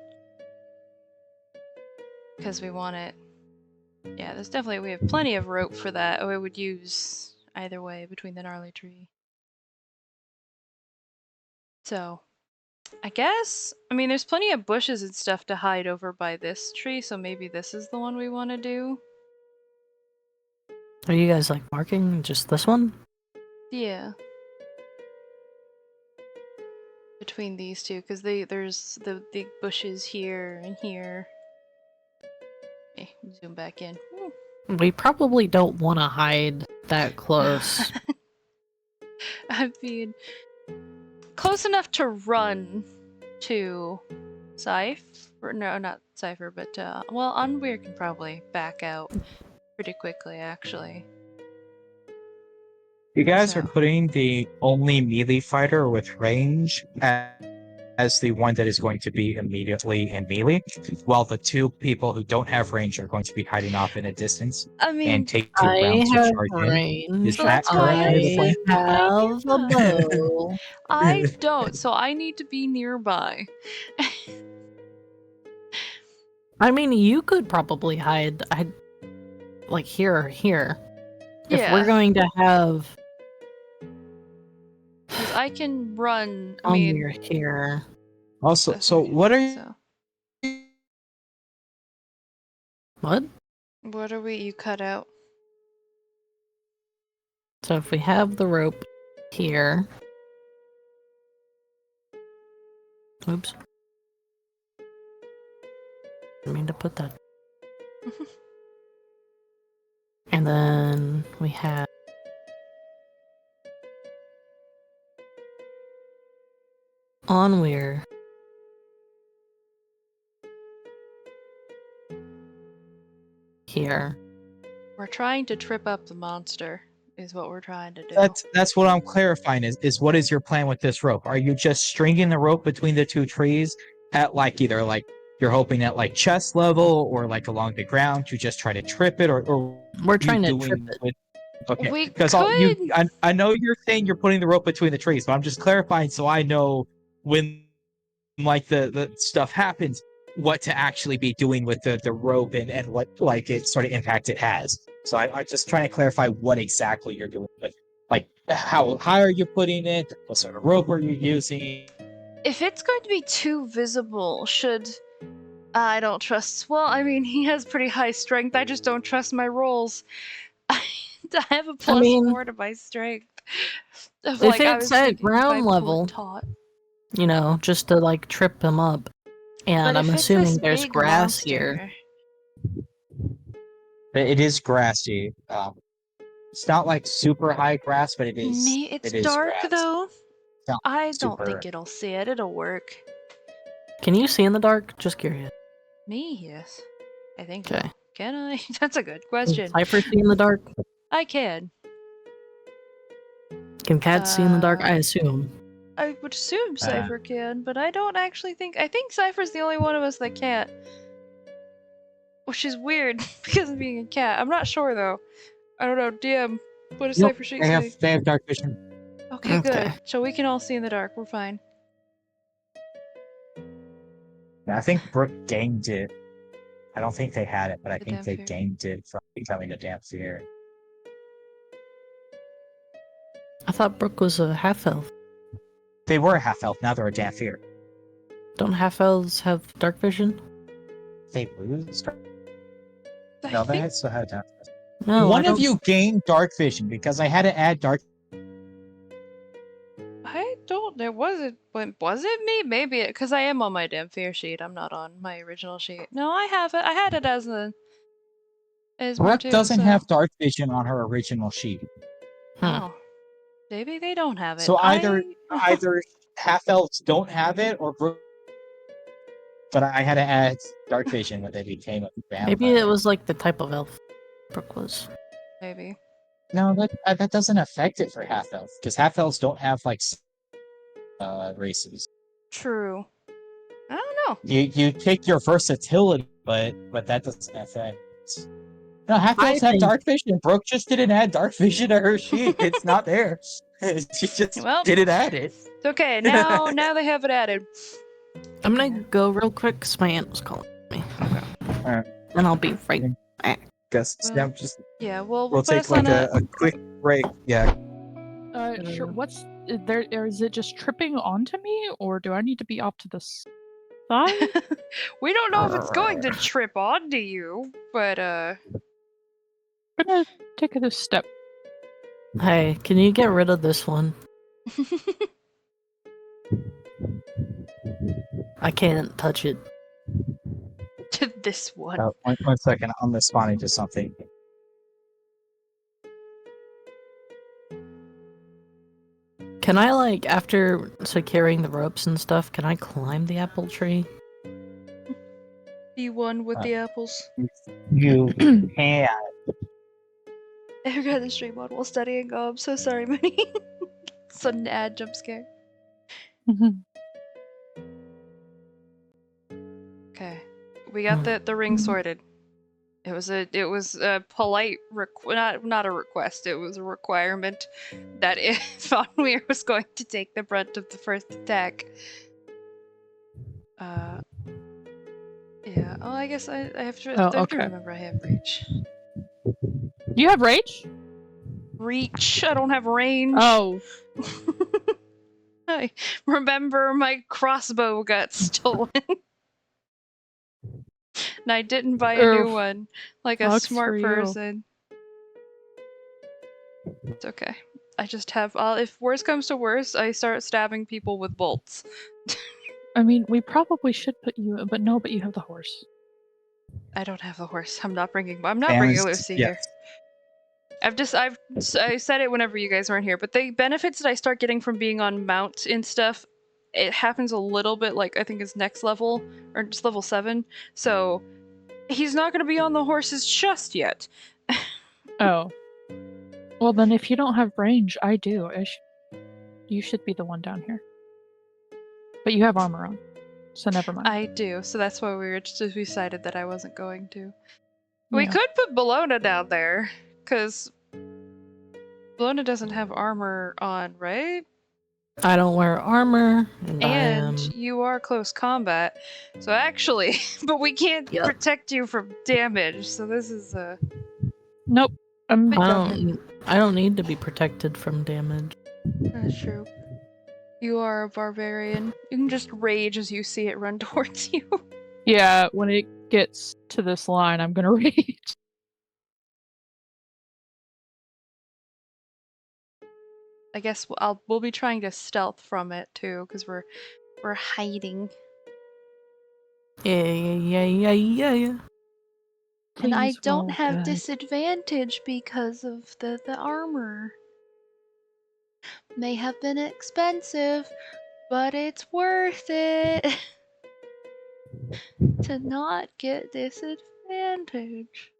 Because we want it. Yeah, we have plenty of rope for that. We would use either way between the gnarly tree. So, I guess, I mean, there's plenty of bushes and stuff to hide over by this tree, so maybe this is the one we want to do. Are you guys like marking just this one? Yeah. Between these two, because there's the big bushes here and here. Okay, zoom back in. Woo. We probably don't want to hide that close. I mean, close enough to run to Cypher. No, not Cypher, but well, Unweird can probably back out pretty quickly, actually. You guys are So. putting the only melee fighter with range as the one that is going to be immediately in melee, while the two people who don't have range are going to be hiding off in a distance I mean, and take 2 I rounds to have charge in. Is range. so that that's why I'm currently the I saying plan? have a kind of. bow. I don't, so I need to be nearby. I mean, you could probably hide. Like here or here. If we're Yeah, going to have because I can run. I Amir mean, here. Also, so okay, what are so What? what are we? You cut out. So if we have the rope here. Oops. I mean to put that. And then we have Onweir here. We're trying to trip up the monster. Is what we're trying to do. that's what I'm clarifying is what is your plan with this rope? Are you just stringing the rope between the two trees at like either like you're hoping at like chest level or like along the ground to just try to trip it, or We're you trying to trip doing it. with okay, We because could. I know you're saying you're putting the rope between the trees, but I'm just clarifying so I know when like the stuff happens what to actually be doing with the rope and what like it sort of impact it has. So I'm just trying to clarify what exactly you're doing, but like how high are you putting it? What sort of rope are you using? If it's going to be too visible, should I don't trust. Well, I mean, he has pretty high strength. I just don't trust my rolls. I have a mean, +4 to my strength. Of, if I it's was at thinking by ground level, taught. you know, just to like trip him up. And But I'm if it's this assuming there's big grass here. monster, It is grassy. It's not like super high grass, but it's it is dark grass. though. It's not I don't super. think it'll see it. It'll work. Can you see in the dark? Just curious. Me, yes. I think Okay. so. Can I? That's a good Can question. Cypher see in the dark? I can. Can cats see in the dark? I Uh, assume. I would assume Cypher can, but I don't actually think. I think Cypher's the only one of us that can't. Which is weird because of being a cat. I'm not sure though. I don't know. DM, what does Nope, Cypher Sheet say? they have dark vision. Okay, good. Okay. So we can all see in the dark. We're fine. Yeah, I think Brooke gained it I don't think they had it, but I The think they Dampier. gained it from becoming a Dampier. I thought Brooke was a half elf. They were a half elf, now they're a Dampier. Don't half elves have dark vision? They lose? I No, think they still had dark vision. No, One I of don't. you gained dark vision because I had to add dark. I don't. There wasn't. Was it me? Maybe because I am on my Dampier sheet. I'm not on my original sheet. No, I have it. I had it as more Brooke too. doesn't So have dark vision on her original sheet. oh, maybe they don't have it. So either I either half elves don't have it or Brooke. But I had to add dark vision when they became a vampire. Maybe it was like the type of elf Brooke was. maybe. No, that doesn't affect it for half elves because half elves don't have like races. True. I don't know. You take your versatility, but that doesn't affect. No, half I elves have think- dark vision. Brooke just didn't add dark vision to her sheet. It's not there. She just Well, didn't add it. It's okay. Now they have it added. I'm gonna go real quick because my aunt was calling me. Alright. And I'll be right. Guess Well, yeah, just Yeah. We'll we'll put take us on like a quick break. Yeah. Sure. What's there? Or is it just tripping onto me, or do I need to be off to the side? We don't know if it's going to trip onto you, but I'm gonna take this step. Hey, can you get rid of this one? I can't touch it. to this one. One second. I'm responding to something. Can I, like, after securing the ropes and stuff, can I climb the apple tree? You won with the apples. You can. I forgot the stream on while studying. Oh, I'm so sorry, Minnie. Sudden ad jump scare. Okay, we got the ring sorted. It was a polite not a request. It was a requirement that if Fonweir was going to take the brunt of the first attack. Yeah. Oh, I guess I have to. Oh, I have to okay. remember I have reach. You have rage? Reach. I don't have range. Oh, I remember my crossbow got stolen. And I didn't buy a new Oof. one, like a Sucks smart for you. person. It's okay. I just have. If worse comes to worse, I start stabbing people with bolts. I mean, we probably should put you, but no, but you have the horse. I don't have the horse. I'm not bringing Lucy here. I said it whenever you guys weren't here, but the benefits that I start getting from being on mount and stuff, it happens a little bit like I think it's next level or just level 7. So he's not going to be on the horses just yet. Oh. Well, then if you don't have range, I do. You should be the one down here. But you have armor on, so never mind. I do, so that's why we decided that I wasn't going to. We Yeah. could put Bologna down there, because Bologna doesn't have armor on, right? I don't wear armor, and I And am... you are close combat, so actually, but we can't Yep. protect you from damage, so this is Nope. I'm I don't need to be protected from damage. That's true. You are a barbarian. You can just rage as you see it run towards you. Yeah, when it gets to this line, I'm gonna rage. I guess we'll be trying to stealth from it too, because we're hiding. Yeah. And I Please don't roll have good. disadvantage because of the armor. May have been expensive, but it's worth it to not get disadvantage.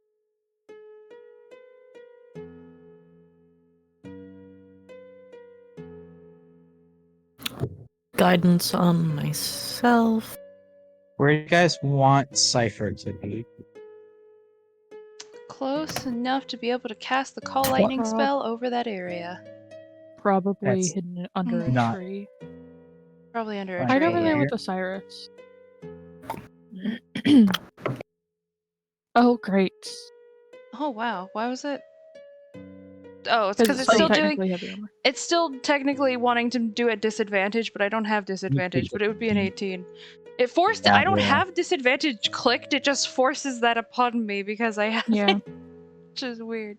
Guidance on myself. Where do you guys want Cypher to be? Close enough to be able to cast the call lightning Prob- spell over that area. Probably That's hidden under a not- tree. Probably under a Right Right tree. over there Yeah. with Osiris. Oh, great. Oh wow, why was it? Oh, it's Because because it's it's still still doing. technically heavy armor. It's still technically wanting to do a disadvantage, but I don't have disadvantage. But it would be an 18. It forced. I don't Yeah. have disadvantage clicked. It just forces that upon me because I have Yeah. it, which is weird.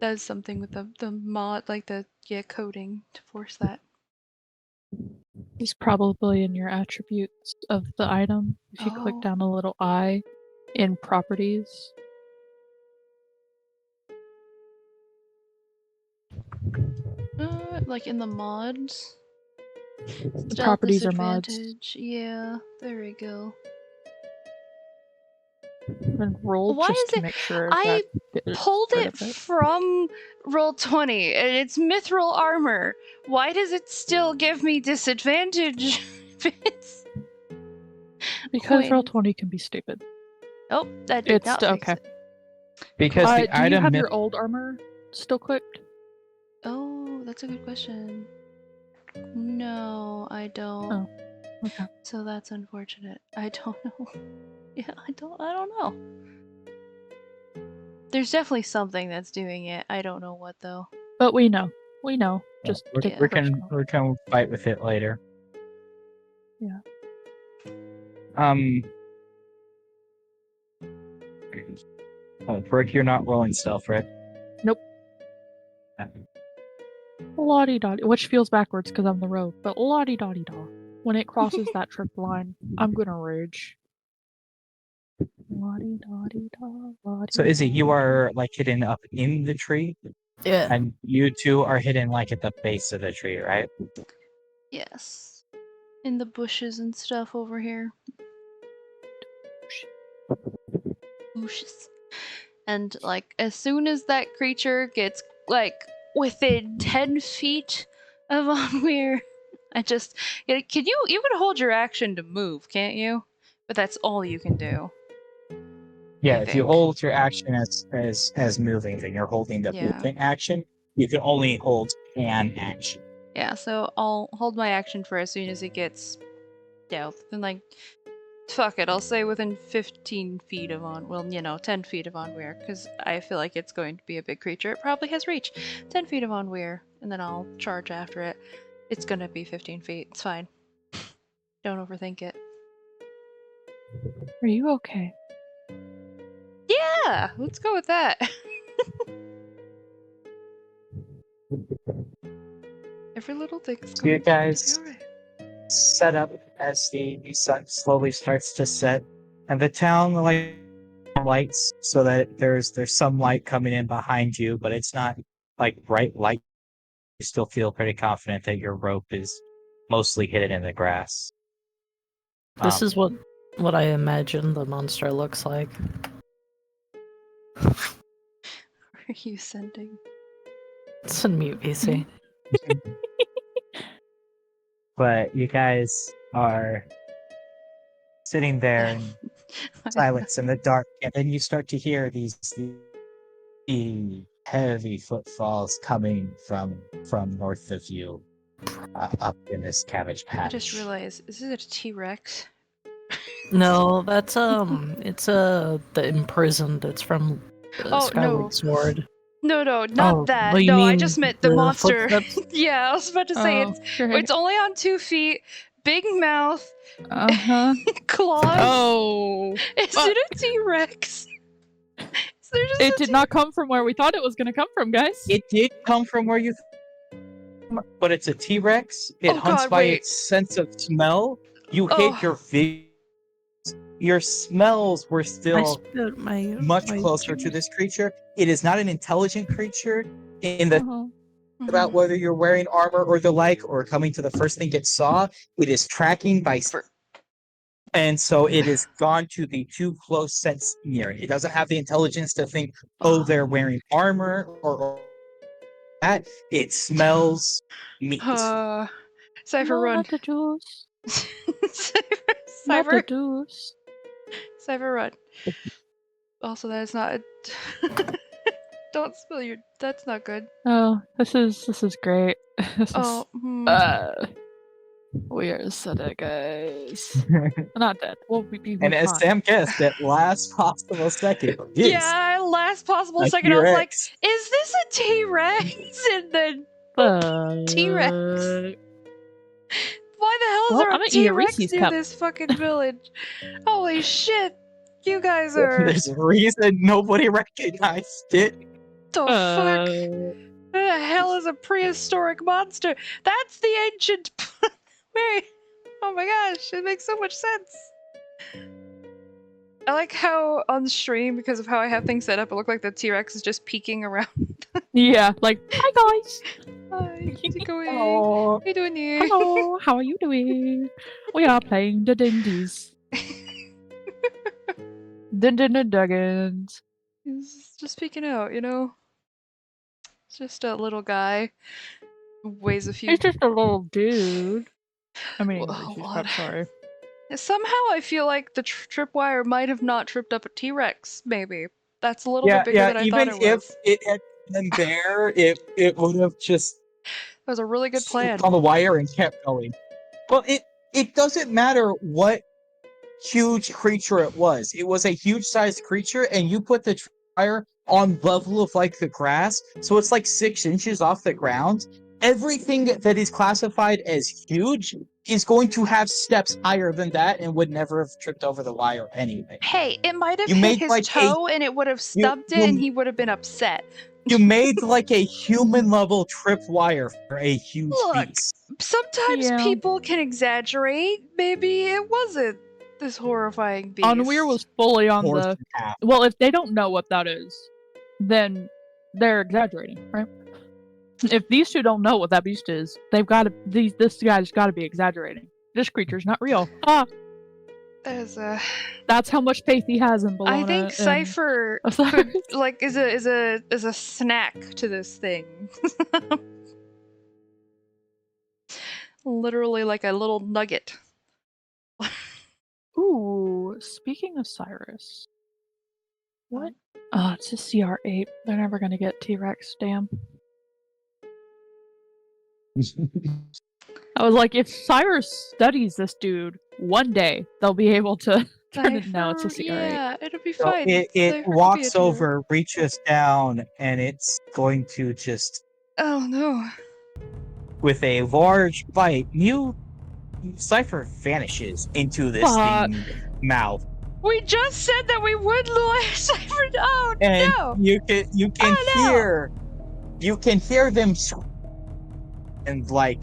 Does something with the mod, like the coding to force that. It's probably in your attributes of the item. If you click Oh. down a little eye in properties. Like in the mods. The Stealth properties are mods. disadvantage. Yeah, there we go. And roll Why just is to it? make sure I that it's pulled rid it of it. from Roll20, and it's Mithril armor. Why does it still give me disadvantage? It's Because when... Roll20 can be stupid. Oh, that did not fix okay. it. Because the Do you item have your old armor still clicked? Oh, that's a good question. No, I don't. Oh, okay. So that's unfortunate. I don't know. Yeah, I don't know. There's definitely something that's doing it. I don't know what though. But we know. We know. Just we take Yeah. personal. we can fight with it later. Yeah. Oh, Brick, you're not rolling stealth, right? Nope. La-di-da-di, which feels backwards because I'm the rogue, but la-di-da-di-da. When it crosses that trip line, I'm gonna rage. La-di-da-di-da, la-di-da. So Izzy, you are like hidden up in the tree, Yeah. and you two are hidden like at the base of the tree, right? Yes. In the bushes and stuff over here. Bushes. And like as soon as that creature gets like within 10 feet of Onweir, I just can you can hold your action to move, can't you? But that's all you can do. Yeah, I if you think. hold your action as moving, then you're holding the Yeah. movement action. You can only hold an action. Yeah, so I'll hold my action for as soon as it gets stealth. And like fuck it, I'll say within 15 feet of 10 feet of Onweir, because I feel like it's going to be a big creature. It probably has reach. 10 feet of Onweir, and then I'll charge after it. It's gonna be 15 feet. It's fine. Don't overthink it. Are you okay? Yeah! Let's go with that. Every little thing's So you going to guys be alright. set up as the sun slowly starts to set, and the town like lights so that there's some light coming in behind you, but it's not like bright light. You still feel pretty confident that your rope is mostly hidden in the grass. This is what I imagine the monster looks like. Where are you sending? It's in mute PC. But you guys are sitting there in silence in the dark, and then you start to hear these heavy footfalls coming from north of you, up in this cabbage patch. I just realized, is it a T-Rex? No, that's it's the imprisoned. It's from Oh, Skyward no. Sword. No, not Oh, that. well, you No, I mean just meant the monster. footsteps? Yeah, I was about to say great. it's only on 2 feet, big mouth, Uh-huh. claws. Oh. Is it a T-Rex? Is there just It did not come from where we thought it was gonna come from, guys. It did come from where you, but it's a T-Rex. It Oh, hunts God, by wait. its sense of smell. You Oh. hit your smells were I still spit my much my closer to juice. this creature. It is not an intelligent creature in the Uh-huh. about whether you're wearing armor or the like, or coming to the first thing it saw. It is tracking by, and so it has gone to the too close sense near it. It doesn't have the intelligence to think, oh, they're wearing armor or that. It smells meat. Cypher, run. Not the juice. Not Cypher, the juice. Cypher, run. Also, that is not. Don't spill your. That's not good. Oh, this is great. This is Oh, We are so dead, guys. Not dead. We'll be And as fine. Sam guessed, at last possible second, yes, Yeah, last possible a second, I was like, T-Rex. is this a T-Rex? And then, T-Rex. Why the hell is Well, there I'm a gonna eat a T-Rex Reese's near cup. this fucking village? Holy shit. You guys are... There's a reason nobody recognized it. the fuck? What the hell is a prehistoric monster? That's the ancient... Mary. Oh my gosh, it makes so much sense. I like how on stream, because of how I have things set up, it looked like the T-Rex is just peeking around. Yeah, like, hi guys! Hi, how's it going? Oh, What are you doing here? Hello, how are you doing? We are playing the Dindies. Din Din and Duggins. He's just peeking out, you know? It's just a little guy. Weighs a few... He's just a little dude. I mean, Whoa, Reese's what? cup, sorry. Somehow I feel like the tripwire might have not tripped up a T-Rex, maybe. That's a little yeah, bit bigger yeah. than I Even thought it if was. it had been there, it would have just That was a really good plan. on the wire and kept going. Well, it doesn't matter what huge creature it was. It was a huge sized creature, and you put the wire on level of like the grass, so it's like 6 inches off the ground. Everything that is classified as huge is going to have steps higher than that and would never have tripped over the wire anyway. Hey, it might have You hit made his like toe and it would have stubbed it and he would have been upset. you made like a human level trip wire for a huge Look, beast. sometimes Yeah. people can exaggerate. Maybe it wasn't this horrifying beast. Unweir was fully on Horse the... half. Well, if they don't know what that is, then they're exaggerating, right? If these two don't know what that beast is, they've got to... This guy's got to be exaggerating. This creature's not real. Ah! There's a... That's how much faith he has in Bologna. I think Cypher Osiris. could, like, is a snack to this thing. Literally like a little nugget. Ooh, speaking of Cyrus. What? Oh, it's a CR8. They're never gonna get T-Rex, damn. I was like, if Cyrus studies this dude, one day they'll be able to turn it. No, it's a Cypher, CR8. yeah, it'll be So fine. it Cypher could be a walks T-Rex. over, reaches down, and it's going to just Oh no. with a large bite. Cypher vanishes into this Fuck. thing mouth, We just said that we would let Cypher. Oh and no! you can Oh, no! hear them and like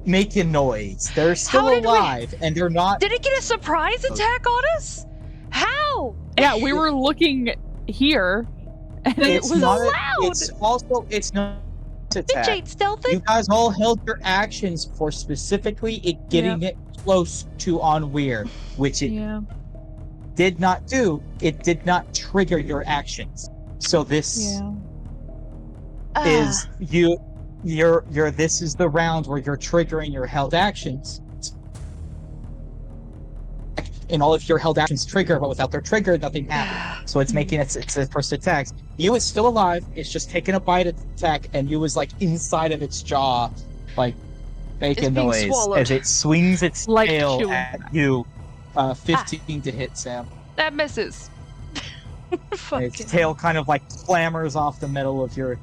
making noise. They're still How did we- alive, and they're not. Did it get a surprise attack on us? How? Yeah, we were looking here, and it It's was... not. loud! It's not an Bitch attack. ain't stealthy. You guys all held your actions for specifically it getting it close to Onweir, which it Yeah. did not do. It did not trigger your actions. So this Yeah. is you're this is the round where you're triggering your held actions. And all of your held actions trigger, but without their trigger, nothing happens. So it's making its first attacks. You is still alive. It's just taking a bite attack, and you is like inside of its jaw, like making It's being noise swallowed. as it swings its Like tail chewing. at you. 15 to hit, Sam. That misses. And its Fucking. tail kind of like clambers off the middle of your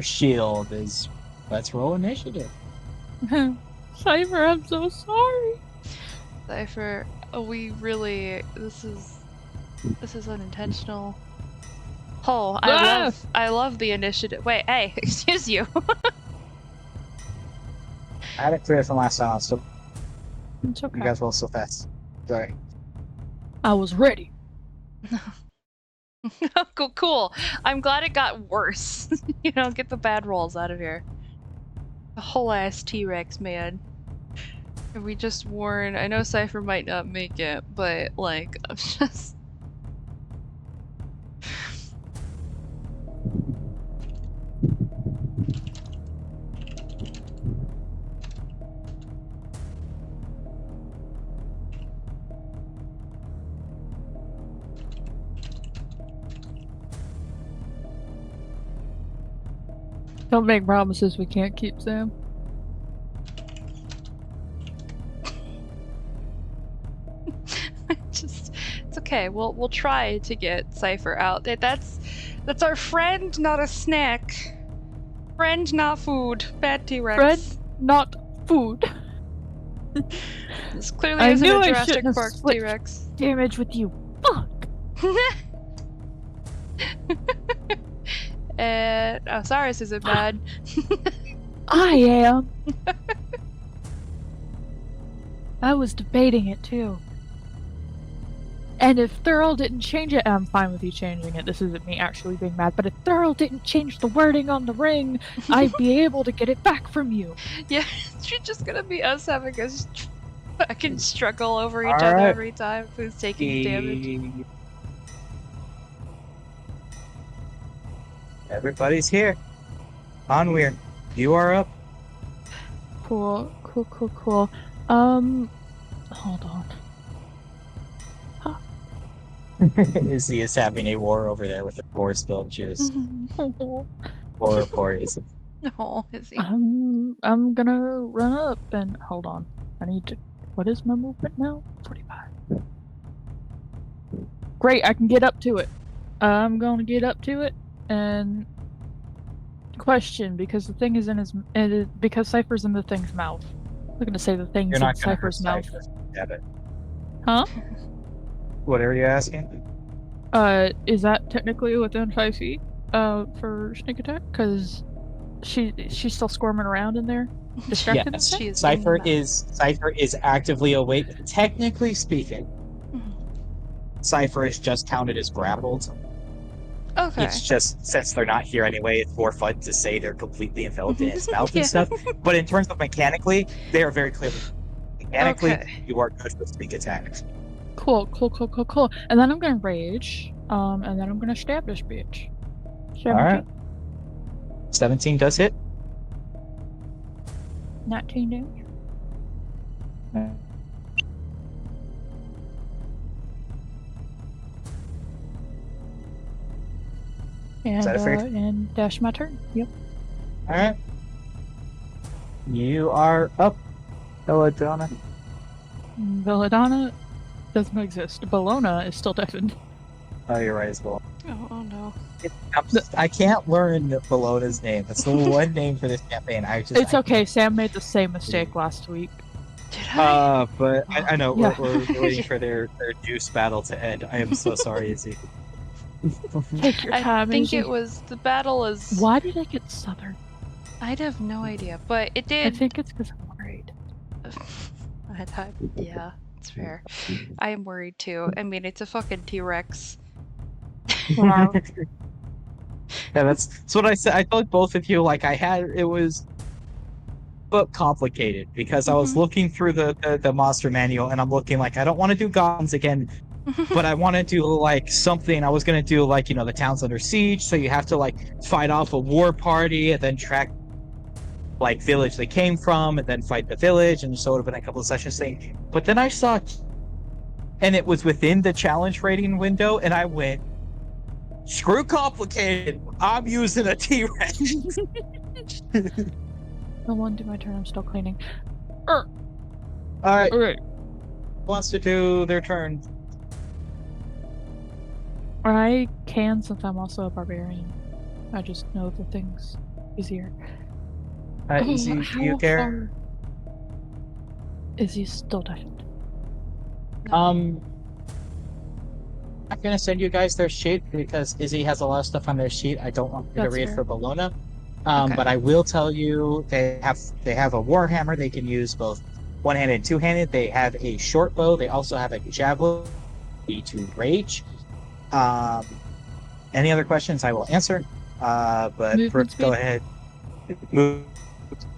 shield. Let's roll initiative. Cypher, I'm so sorry. Cypher, we really. This is unintentional. Oh, I love the initiative. Wait, hey, excuse you. I had it clear from last time, so It's okay. you guys roll so fast. Sorry. I was ready. Cool. I'm glad it got worse. Get the bad rolls out of here. A whole ass T-Rex, man. And we just warn. I know Cypher might not make it, but like, I'm just. Don't make promises we can't keep, Sam. okay. We'll try to get Cypher out. That's our friend, not a snack. Friend, not food. Bad T-Rex. Friend, not food. This clearly I isn't knew a I Jurassic shouldn't have Park switched T-Rex. damage with you. Fuck. Osiris isn't bad. I am. I was debating it too. And if Thurl didn't change it, I'm fine with you changing it. This isn't me actually being mad. But if Thurl didn't change the wording on the ring, I'd be able to get it back from you. Yeah, it's just gonna be us having a fucking struggle over each All other right. every time who's taking damage. Everybody's here. Onweir, you are up. Cool. Hold on. Izzy is having a war over there with the force build juice. Or is it? Oh, is he? I'm gonna run up and hold on. I need to. What is my movement now? 45. Great, I can get up to it. I'm gonna get up to it and question because the thing is in his because Cypher's in the thing's mouth. I'm gonna say the thing's You're in not gonna hurt Cypher's mouth. Cypher. Have it. Huh? What are you asking? Is that technically within 5 feet? For sneak attack? Because she's still squirming around in there, distracted. Yes. She is Cypher in the Cypher is actively awake. Technically speaking, Cypher is just counted as grappled. Okay. It's just since they're not here anyway, it's more fun to say they're completely enveloped in his mouth Yeah. and stuff. But in terms of mechanically, they are very clearly mechanically Okay. you are good with sneak attacks. Cool. And then I'm gonna rage. And then I'm gonna stab this bitch. 17, Alright. 17 does hit. 19 damage. And that it for you? and dash my turn. Yep. Alright. You are up, Belladonna. Belladonna doesn't exist. Bologna is still deafened. Oh, you're right as well. Oh no. I can't learn Bellona's name. That's the one name for this campaign. It's okay. Sam made the same mistake last week. Did I? But I know Yeah. we're waiting for their juice battle to end. I am so sorry, Izzy. Take your I time. think Izzy. it was the battle is. Why did I get southern? I'd have no idea, but it I did. think it's because I'm worried. Yeah, it's fair. I am worried too. I mean, it's a fucking T-Rex. Wow. Yeah, that's what I said. I told both of you like it was but complicated because I was Mhm. looking through the monster manual and I'm looking like I don't want to do goblins again, but I want to do like something. I was gonna do like the town's under siege, so you have to like fight off a war party and then track like village they came from and then fight the village, and so it would have been a couple of sessions thing. But then I saw, and it was within the challenge rating window, and I went, screw complicated. I'm using a T-Rex. No one do my turn. I'm still cleaning. All right, Okay. who wants to do their turn? I can since I'm also a barbarian. I just know the things easier. Izzy, do how you care? far is he still deafened? I'm gonna send you guys their sheet because Izzy has a lot of stuff on their sheet. I don't want you to That's read fair. for Bologna. Okay. But I will tell you they have a warhammer they can use both one-handed and two-handed. They have a short bow. They also have a javelin to rage. Any other questions I will answer. But Movement first, go speed? ahead. Move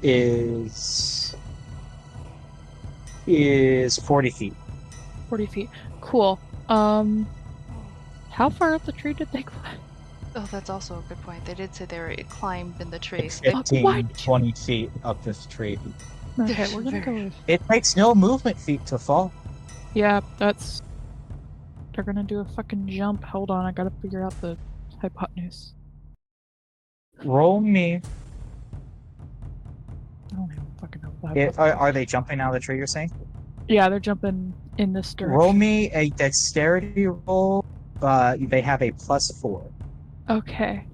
is 40 feet. 40 feet. Cool. How far up the tree did they climb? Oh, that's also a good point. They did say they were climbed in the tree. So 15, why did you- 20 feet up this tree. Okay, we're gonna go with. It takes no movement feet to fall. Yeah, that's. They're gonna do a fucking jump. Hold on, I gotta figure out the hypotenuse. Roll me. I don't even fucking know the hypotenuse. Are they jumping out of the tree, you're saying? Yeah, they're jumping in this direction? Roll me a dexterity roll. They have a +4. Okay.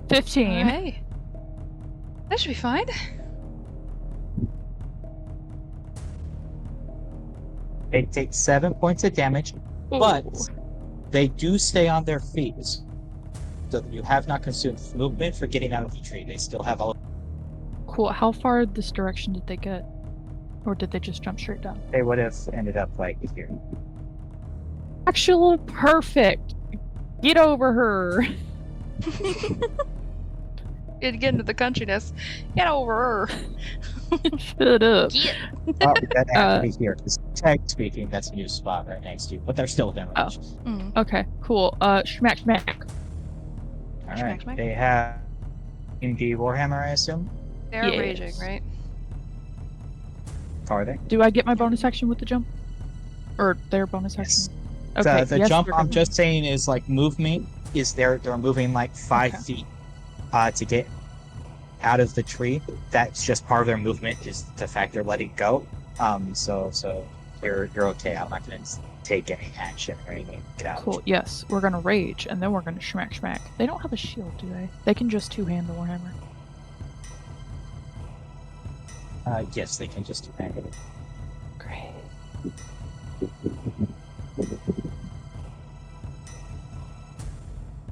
15. Alright. That should be fine. They take 7 points of damage, but they do stay on their feet. So you have not consumed movement for getting out of the tree. They still have all. Cool. How far this direction did they get? Or did they just jump straight down? They would have ended up like here. Actually, perfect. Get over her. Get into the countryness. Get over her. Shut up. Get. Oh, that has to be here. Because tech speaking, that's a new spot right next to you. But they're still within range. Mm. Okay, cool. Schmack schmack. All Smack, right. smack. They have in the Warhammer, I assume. They're Yes. raging, right? Are they? Do I get my bonus action with the jump? Or their bonus Yes. action? Okay, The yes, jump they're I'm gonna- just saying is like movement is they're moving like 5 Okay. feet to get out of the tree. That's just part of their movement, is the fact they're letting go. So you're okay. I'm not gonna take any action or anything. Get out. Cool, yes. We're gonna rage, and then we're gonna schmack schmack. They don't have a shield, do they? They can just two-hand the Warhammer. Yes, they can just do that. Great.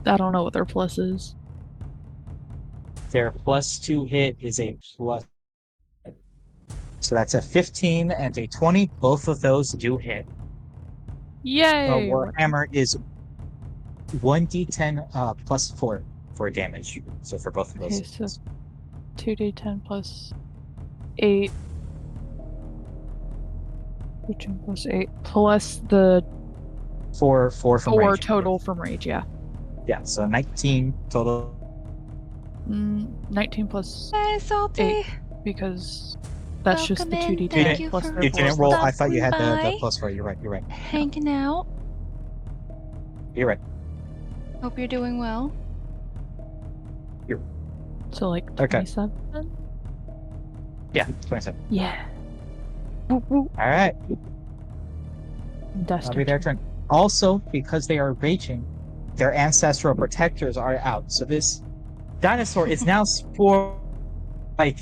I don't know what their plus is. Their +2 hit is a plus. So that's a 15 and a 20. Both of those do hit. Yay! Warhammer is 1d10 +4 for damage. So for both of those. Okay, so 2d10 plus 8. 2d10 plus 8. Plus the Four from 4 rage. total from rage, yeah. Yeah, so 19 total. 19 plus Hey, Salty. 8, because that's just the Welcome in. 2d10 Thank you plus for their You force. didn't roll. I Stopping thought you had the by. +4. You're right. You're right. Hanging out. You're right. Hope you're doing well. So like Okay. 27? Yeah, 27. Yeah. Woo woo. All right. That's That'll be their turn. Also, because they are raging, their ancestral protectors are out. So this dinosaur is now for like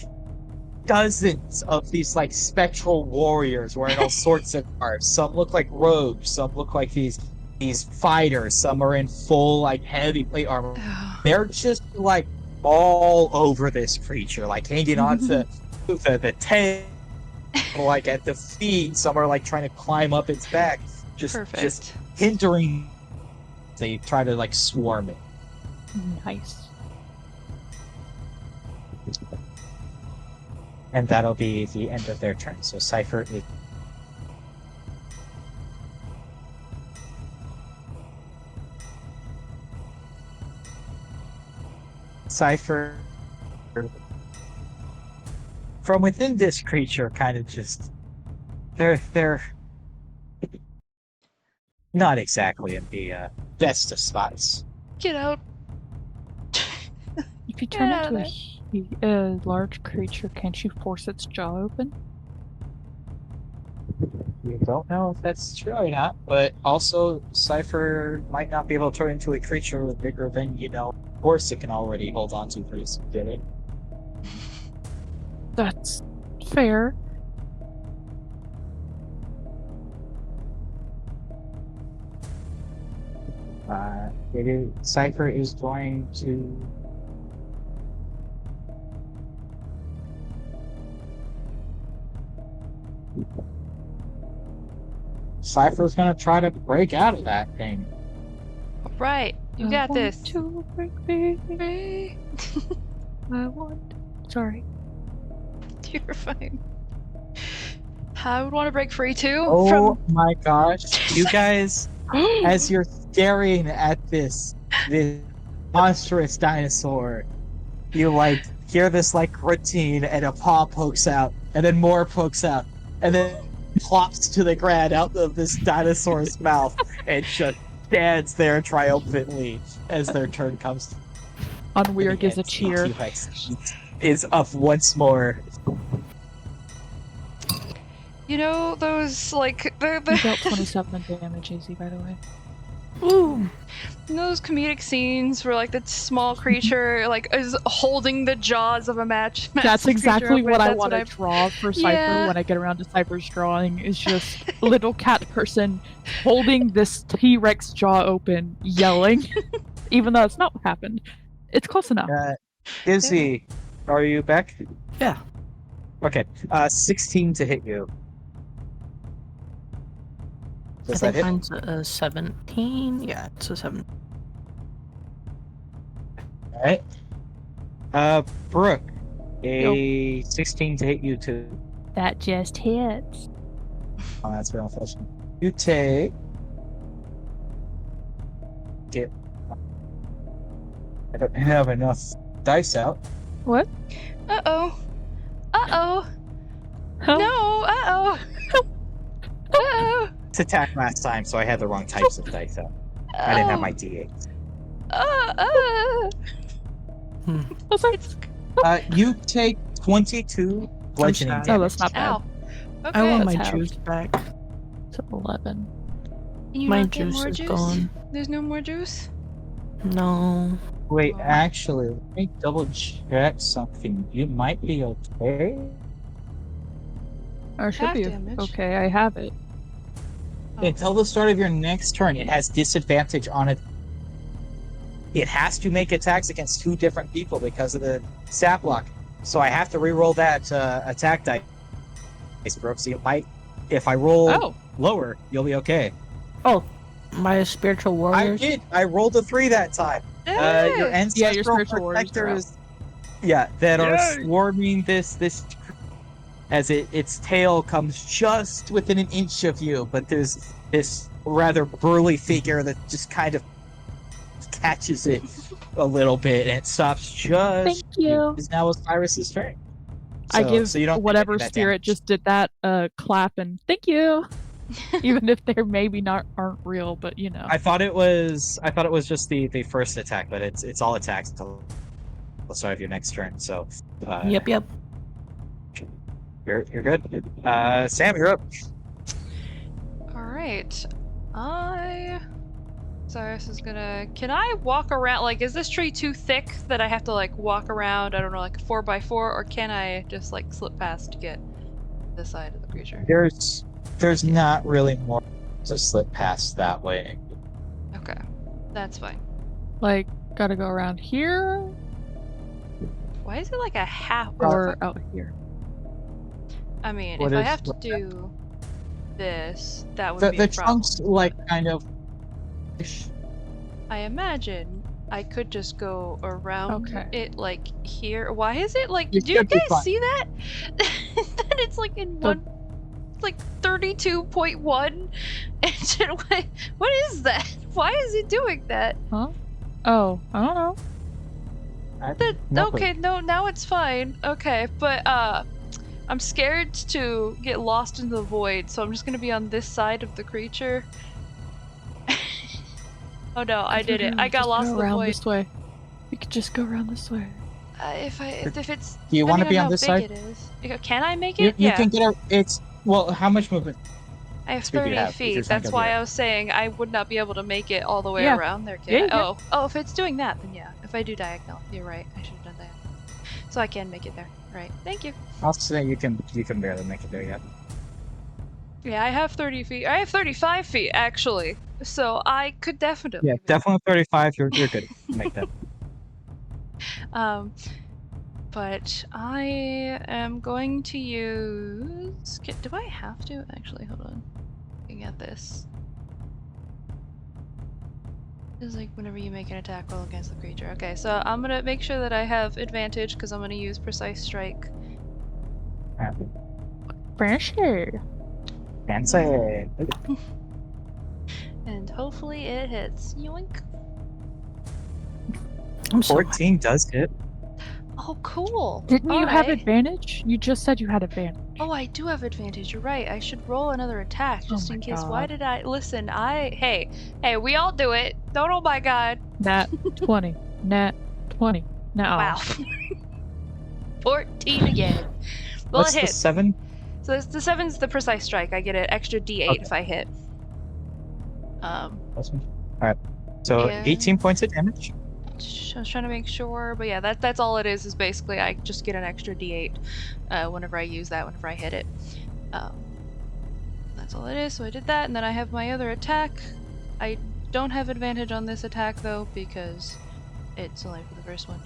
dozens of these like spectral warriors wearing all sorts of garb. Some look like rogues. Some look like these fighters. Some are in full like heavy plate armor. They're just like all over this creature, like hanging on to the tail, like at the feet. Some are like trying to climb up its back. Just hindering. They try to like swarm it. Nice. And that'll be the end of their turn. So Cypher is. Cypher. From within this creature, kind of just. They're not exactly in the best of spots. Get out. If you turn Get out into a large creature, can't you force its jaw open? You don't know if that's true or not, but also Cypher might not be able to turn into a creature bigger than, of course it can already hold on to pretty spinning. That's fair. Cypher is going to. Cypher's gonna try to break out of that thing. Right. You I got want this. to break free. I want. Sorry. You're fine. I would want to break free too. Oh my gosh. You guys, as you're staring at this monstrous dinosaur, you like hear this like routine and a paw pokes out and then more pokes out and then plops to the ground out of this dinosaur's mouth and just stands there triumphantly as their turn comes. Unweird gives a cheer. T-Rex is up once more. You know those like You dealt the 27 damage, easy, by the way. Ooh. you know those comedic scenes where like the small creature like is holding the jaws of a That's massive creature exactly open? what I That's want to I- draw for Cypher Yeah. when I get around to Cypher's drawing, is just a little cat person holding this T-Rex jaw open, yelling, even though it's not what happened. It's close enough. Izzy, are you back? Yeah. Okay. 16 to hit you. I Does think that hit? mine's a 17. Yeah, it's a 7. All right. Brooke, a 16 to hit you too. That just hits. Oh, that's real unfortunate. You take. Get. I don't have enough dice out. What? Uh-oh. Uh-oh. Huh? No, uh-oh. Uh-oh. It's attacked last time, so I had the wrong types of dice out. I didn't have my D8. What's that? You take 22 bludgeoning sad. Oh, damage. that's not bad. Ow. Okay. I want my That's how- juice back. It's 11. Can you My not get juice more is juice? gone. There's no more juice? No. Wait, Oh. actually, let me double check something. You might be okay. Or should Half be damage. okay. I have it. Oh. Until the start of your next turn, it has disadvantage on it. It has to make attacks against 2 different people because of the stat block. So I have to re-roll that attack dice, Brooke. So you might, if I roll Oh. lower, you'll be okay. Oh, my spiritual I warriors. did. I rolled a 3 that time. Your Hey! ancestral spiritual warriors are out. protectors, that are swarming this as its tail comes just within an inch of you, but there's this rather burly figure that just kind of catches it a little bit and it stops just. Thank you. Is now Osiris's turn. I give so you don't take whatever any of that spirit damage. just did that clap and thank you. Even if they're maybe aren't real, but you know. I thought it was just the first attack, but it's all attacks until the start of your next turn. So Yep. you're good. Sam, you're up. Alright. Cyrus is gonna... Can I walk around? Like, is this tree too thick that I have to, like, walk around, I don't know, like a 4x4? Or can I just, like, slip past to get this side of the creature? There's not really more to slip past that way. Okay. That's fine. Like, gotta go around here Why is it like a half... or out here. I mean, What if I is- have to do this, that would The be a problem. trunk's like kind of. I imagine I could just go around Okay. it like here. Why is it like? You Do you should be guys fine. see that? That it's like in The- one, like 32.1. And what is that? Why is it doing that? Oh, I don't know. Okay, no, now it's fine. Okay, but I'm scared to get lost in the void, so I'm just gonna be on this side of the creature. Oh no, I did it. I got Just lost go in the around void. this way. You could just go around this way. If it's Do you want to depending be on how this big side? it is. Can I make You, it? you Yeah, can get a. It's well. How much movement? I have speed do 30 you have if you're feet. trying to That's go why there? I was saying I would not be able to make it all the way Yeah. around there. Can Yeah, I? yeah. Oh, if it's doing that, then yeah. If I do diagonal, you're right. I should have done diagonal. So I can make it there. Right. Thank you. I'll say you can barely make it there yet. Yeah, I have 30 feet. I have 35 feet actually. So I could definitely. Yeah, make it. definitely 35. You're good. Make that. But I am going to use. Do I have to? Actually, hold on. Looking at this. It's like whenever you make an attack roll against the creature. Okay, so I'm gonna make sure that I have advantage because I'm gonna use precise strike. Pressure. Fancy. And hopefully it hits. Yoink. I'm so 14 does hit. Oh, cool. Didn't you have Alright. advantage? You just said you had advantage. Oh, I do have advantage. You're right. I should roll another attack just Oh in my case. Why God. did I listen? Hey, we all do it. Don't oh my god. Nat 20. Nat 20. Now. Wow. 14 again. Well, What's it the hits. 7? So the 7's the precise strike. I get an extra D8 Okay. if I hit. Awesome. All right. So Yeah. 18 points of damage. I was trying to make sure, but yeah, that's all it is basically I just get an extra D8 whenever I use that, whenever I hit it. That's all it is, so I did that, and then I have my other attack. I don't have advantage on this attack, though, because it's only for the first one.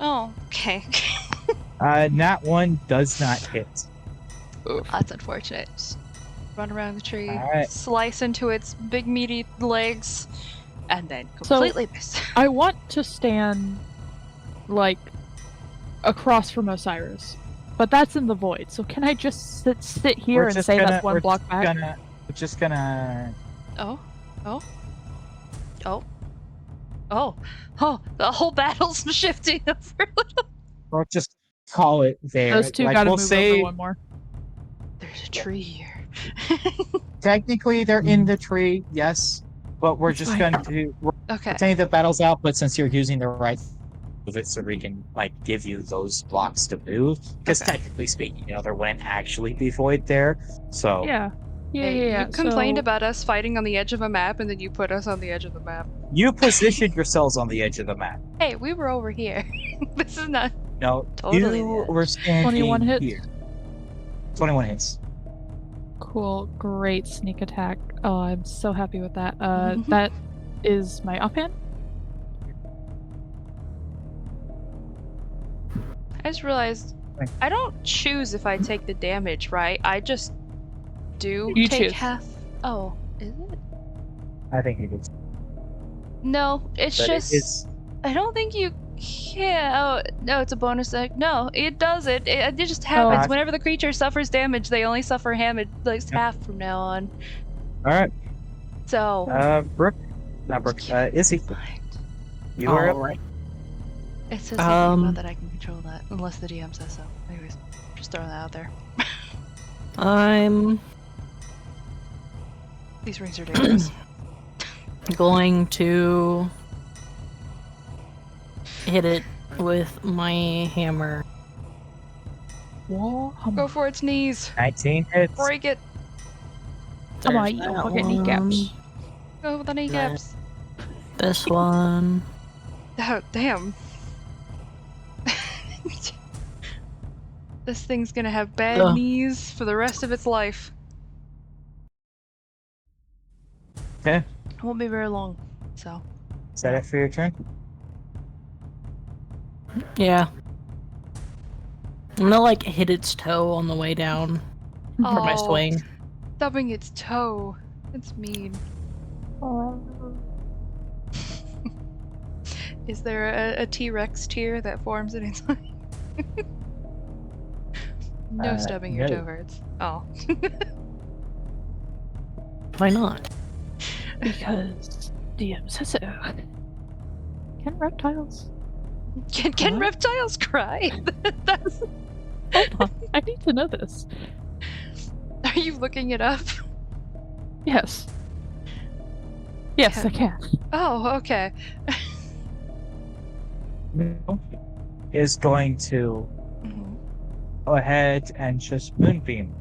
Oh, okay. Nat 1 does not hit. That's unfortunate. Just run around the tree, Alright. slice into its big meaty legs, and then completely miss. I want to stand, like, across from Osiris, but that's in the void. So can I just sit here We're and just say gonna- that's one we're block just back? gonna- We're just gonna. Oh. The whole battle's shifting over a little. We'll just call it there. Those two Like, gotta we'll move say over one more. There's a tree here. technically they're in the tree, yes, but we're just Fine. going to Okay. pretend the battle's out. But since you're using the right move it, so we can like give you those blocks to move, because Okay. technically speaking, there wouldn't actually be void there. So Yeah. Hey, Yeah. you complained So- about us fighting on the edge of a map, and then you put us on the edge of the map. you positioned yourselves on the edge of the map. Hey, we were over here. This is not. No, Totally you the edge. were standing 21 hits? here. 21 hits. Cool. Great sneak attack. Oh, I'm so happy with that. Mhm. That is my offhand. I just realized Thank I don't choose if I take the damage, right? I just do You take choose. half. Oh, is it? I think you did. No, it's But just. it is. I don't think you can. Oh, no, it's a bonus. No, it does it. It just happens. Oh. Whenever the creature suffers damage, they only suffer damage like Yep. half from now on. All right. So. Brooke. Not Brooke. Izzy. Fine. You are up. Alright. It says something about Um, that I can control that, unless the DM says so. Anyways, just throwing that out there. I'm These rings are dangerous. going to hit it with my hammer. Go for its knees. 19 hits. Break it. Come on, There's you that don't forget kneecaps. Go with the kneecaps. This one. Oh, damn. This thing's gonna have bad Ugh. knees for the rest of its life. Okay. It won't be very long, so. Is that it for your turn? Yeah. I'm gonna like hit its toe on the way down for my Oh. swing. Stubbing its toe. It's mean. Is there a T-Rex tear that forms in its eye? No stubbing your no. toe hurts. Oh. Why not? Because DM says so. Can reptiles? Can What? reptiles cry? That's... Hold on. I need to know this. Are you looking it up? Yes. Yes, I can. Oh, okay. Is going to Mhm. go ahead and just moonbeam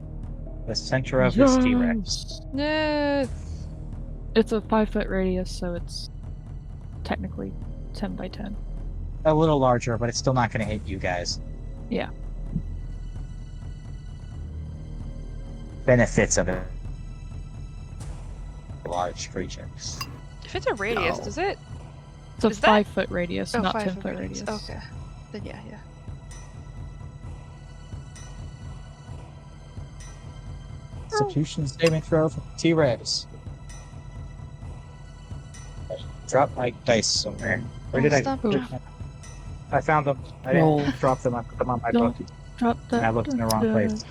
the center of this T-Rex. Yeah. It's a 5-foot radius, so it's technically 10 by 10. A little larger, but it's still not going to hit you guys. Yeah. Benefits of a large creature. If it's a radius, No. does it? It's a Is that- 5-foot radius, Oh, not 5 10-foot radius. Okay. Then yeah. Constitution saving throw for T-Rex. Drop my dice somewhere. Where Oh, did I stop put drop- them? I found them. I Roll. didn't drop them. I put them on my Don't book. Drop that. And I looked in the wrong place.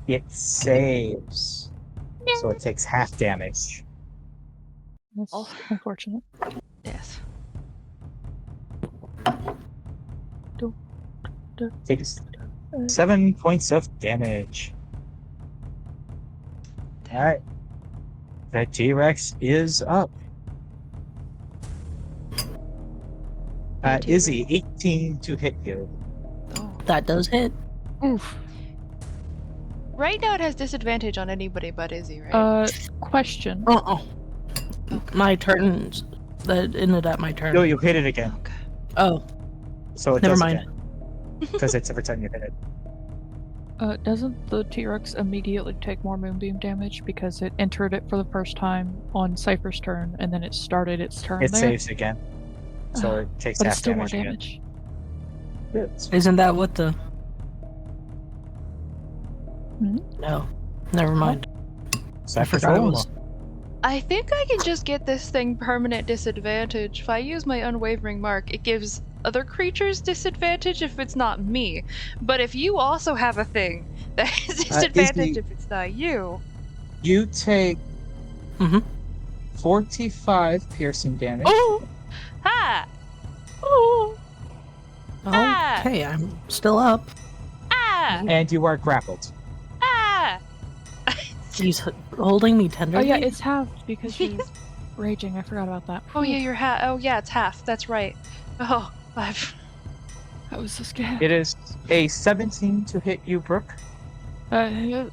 It saves. So it takes half damage. That's Oh. unfortunate. Yes. Takes 7 points of damage. Alright. The T-Rex is up. Hey, Izzy, 18 to hit you. That does hit. Oof. Right now it has disadvantage on anybody but Izzy, right? Question. Uh-oh. My turn. That ended at my turn. No, you hit it again. Okay. Oh, So it never does mind. again. Because it's every time you hit it. Doesn't the T-Rex immediately take more moonbeam damage because it entered it for the first time on Cypher's turn and then it started its turn It there? saves again. So it takes But half it's still more damage again. damage. Isn't that what the... Hmm? No. Never mind. I forgot it was... I think I can just get this thing permanent disadvantage. If I use my unwavering mark, it gives other creatures disadvantage if it's not me. But if you also have a thing that has disadvantage Izzy- if it's not you. You take Mhm. 45 piercing damage. Oh! Ha! Oh! Ah! Okay, I'm still up. Ah! And you are grappled. Ah! He's holding me Oh tenderly. yeah, it's halved because you're raging. I forgot about that. Oh yeah, you're Oh yeah, it's half. That's right. Oh, I've... I was so scared. It is a 17 to hit you, Brooke. Does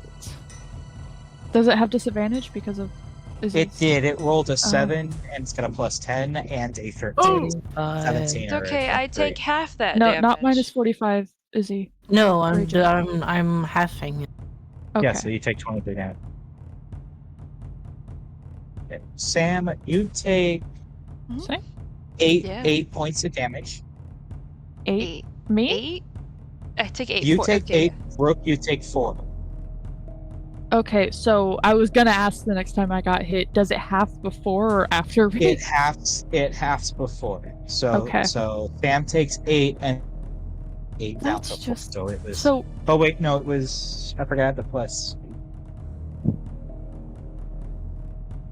it have disadvantage because of? It did. It rolled a 7, and it's got a plus 10 and a 13. 17 It's or okay. a I take 3. half that No, damage. not minus 45. Izzy. No, Raging. I'm halving it. Okay. Yeah, so you take 23 damage. Okay. Sam, you take Same. 8 points of damage. 8. Me? 8? I take 8. You 4. take Okay, 8, Brooke, you take 4. Okay, so I was gonna ask the next time I got hit, does it half before or after me? It halves before. So Okay. so Sam takes 8 and 8 down That's to 4. just So it was so. Oh wait, no, it was I forgot the plus.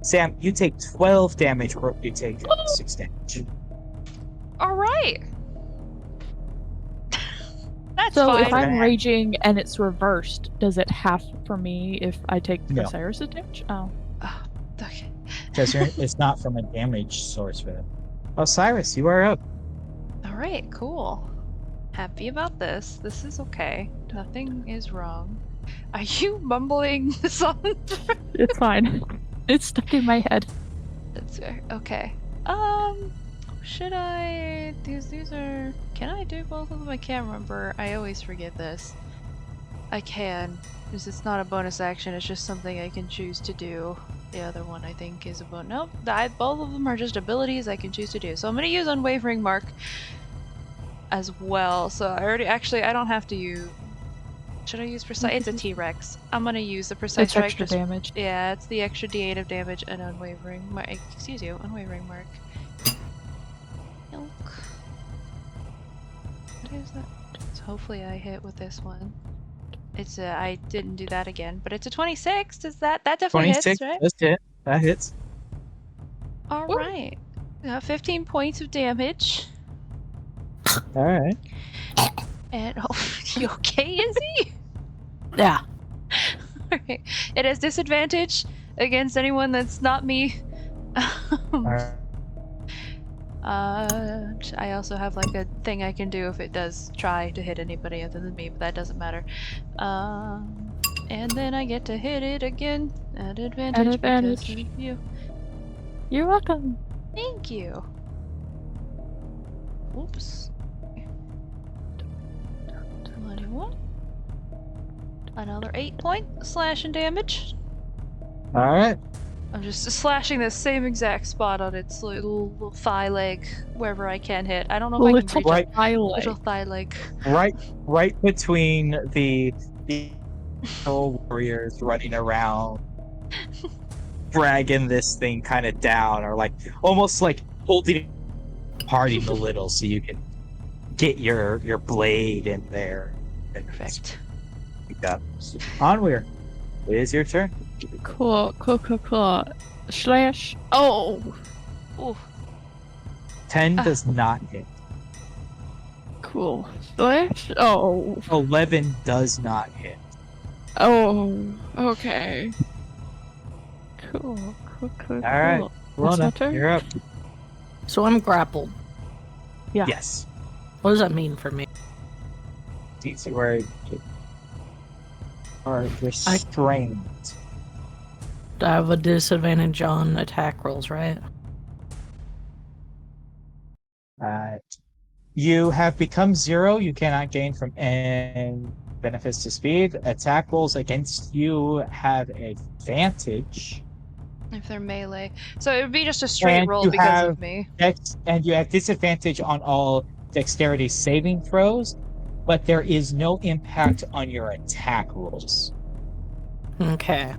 Sam, you take 12 damage, Brooke, you take 6 damage. All right. That's So fine. if I'm Fine. raging and it's reversed, does it half for me if I take No. Osiris' damage? Oh. Okay. Because it's not from a damage source for it. Osiris, you are up. All right. Cool. Happy about this. This is okay. Nothing is wrong. Are you mumbling the song? It's fine. It's stuck in my head. That's fair. Okay. Should I? These are. Can I do both of them? I can't remember. I always forget this. I can, because it's not a bonus action. It's just something I can choose to do. The other one I think is a bonus. Nope. Both of them are just abilities I can choose to do. So I'm gonna use Unwavering Mark as well. So I already I don't have to use. Should I use precise? It's a T-Rex. I'm gonna use the precise It's strike. extra just- damage. Yeah, it's the extra D8 of damage and Unwavering Mark. Excuse you, Unwavering Mark. Milk. What is that? So hopefully I hit with this one. It's a. I didn't do that again, but it's a 26. Does that definitely 26 hits, right? does hit. That hits. All right. 15 points of damage. Alright. And oh, you okay, Izzy? Yeah. Alright. It has disadvantage against anyone that's not me. I also have like a thing I can do if it does try to hit anybody other than me, but that doesn't matter. And then I get to hit it again at advantage. advantage. Because of you. You're welcome. Thank you. Oops. 21. Another 8 point slashing damage. Alright. I'm just slashing the same exact spot on its little thigh leg, wherever I can hit. I don't know if I can Little reach Right. highlight. little thigh leg. Right between the warriors running around dragging this thing kind of down, or like almost like holding parting a little so you can get your blade in there. Perfect. Onweir, it is your turn. Cool. Slash. Oh. Ooh. 10 does not hit. Cool. Slash. Oh. 11 does not hit. Oh. Okay. Cool. All right. That's my Lona, turn? you're up. So I'm grappled. Yeah. Yes. What does that mean for me? DC where are restrained. I have a disadvantage on attack rolls, right? You have become 0. You cannot gain from any benefits to speed. Attack rolls against you have advantage. If they're melee. So it would be just a straight And roll you because have of me. and you have disadvantage on all dexterity saving throws, but there is no impact on your attack rolls. Okay.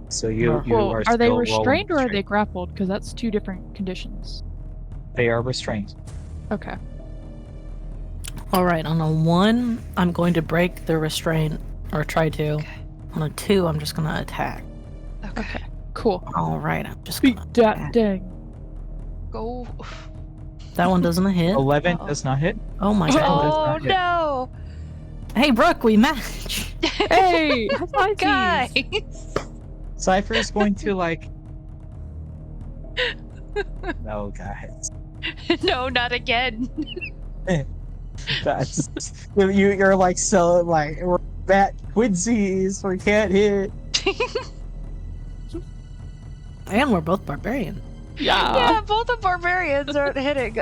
So you Well, are are they still restrained or are they rolling. grappled? Because that's two different conditions. They are restrained. Okay. Alright, on a 1, I'm going to break the restraint, or try to. Okay. On a 2, I'm just gonna attack. Okay. Cool. Alright, I'm just Beat gonna that attack. dang. Go. That one doesn't hit. 11 Uh-oh. does not hit. Oh my Oh, god. does Oh not hit. no! Hey, Brooke, we match! Hey, high five, Guys! Cypher is going to like. No, guys. No, not again. That's you're like so like we're bat twinsies. We can't hit. And we're both barbarian. Yeah, both the barbarians aren't hitting.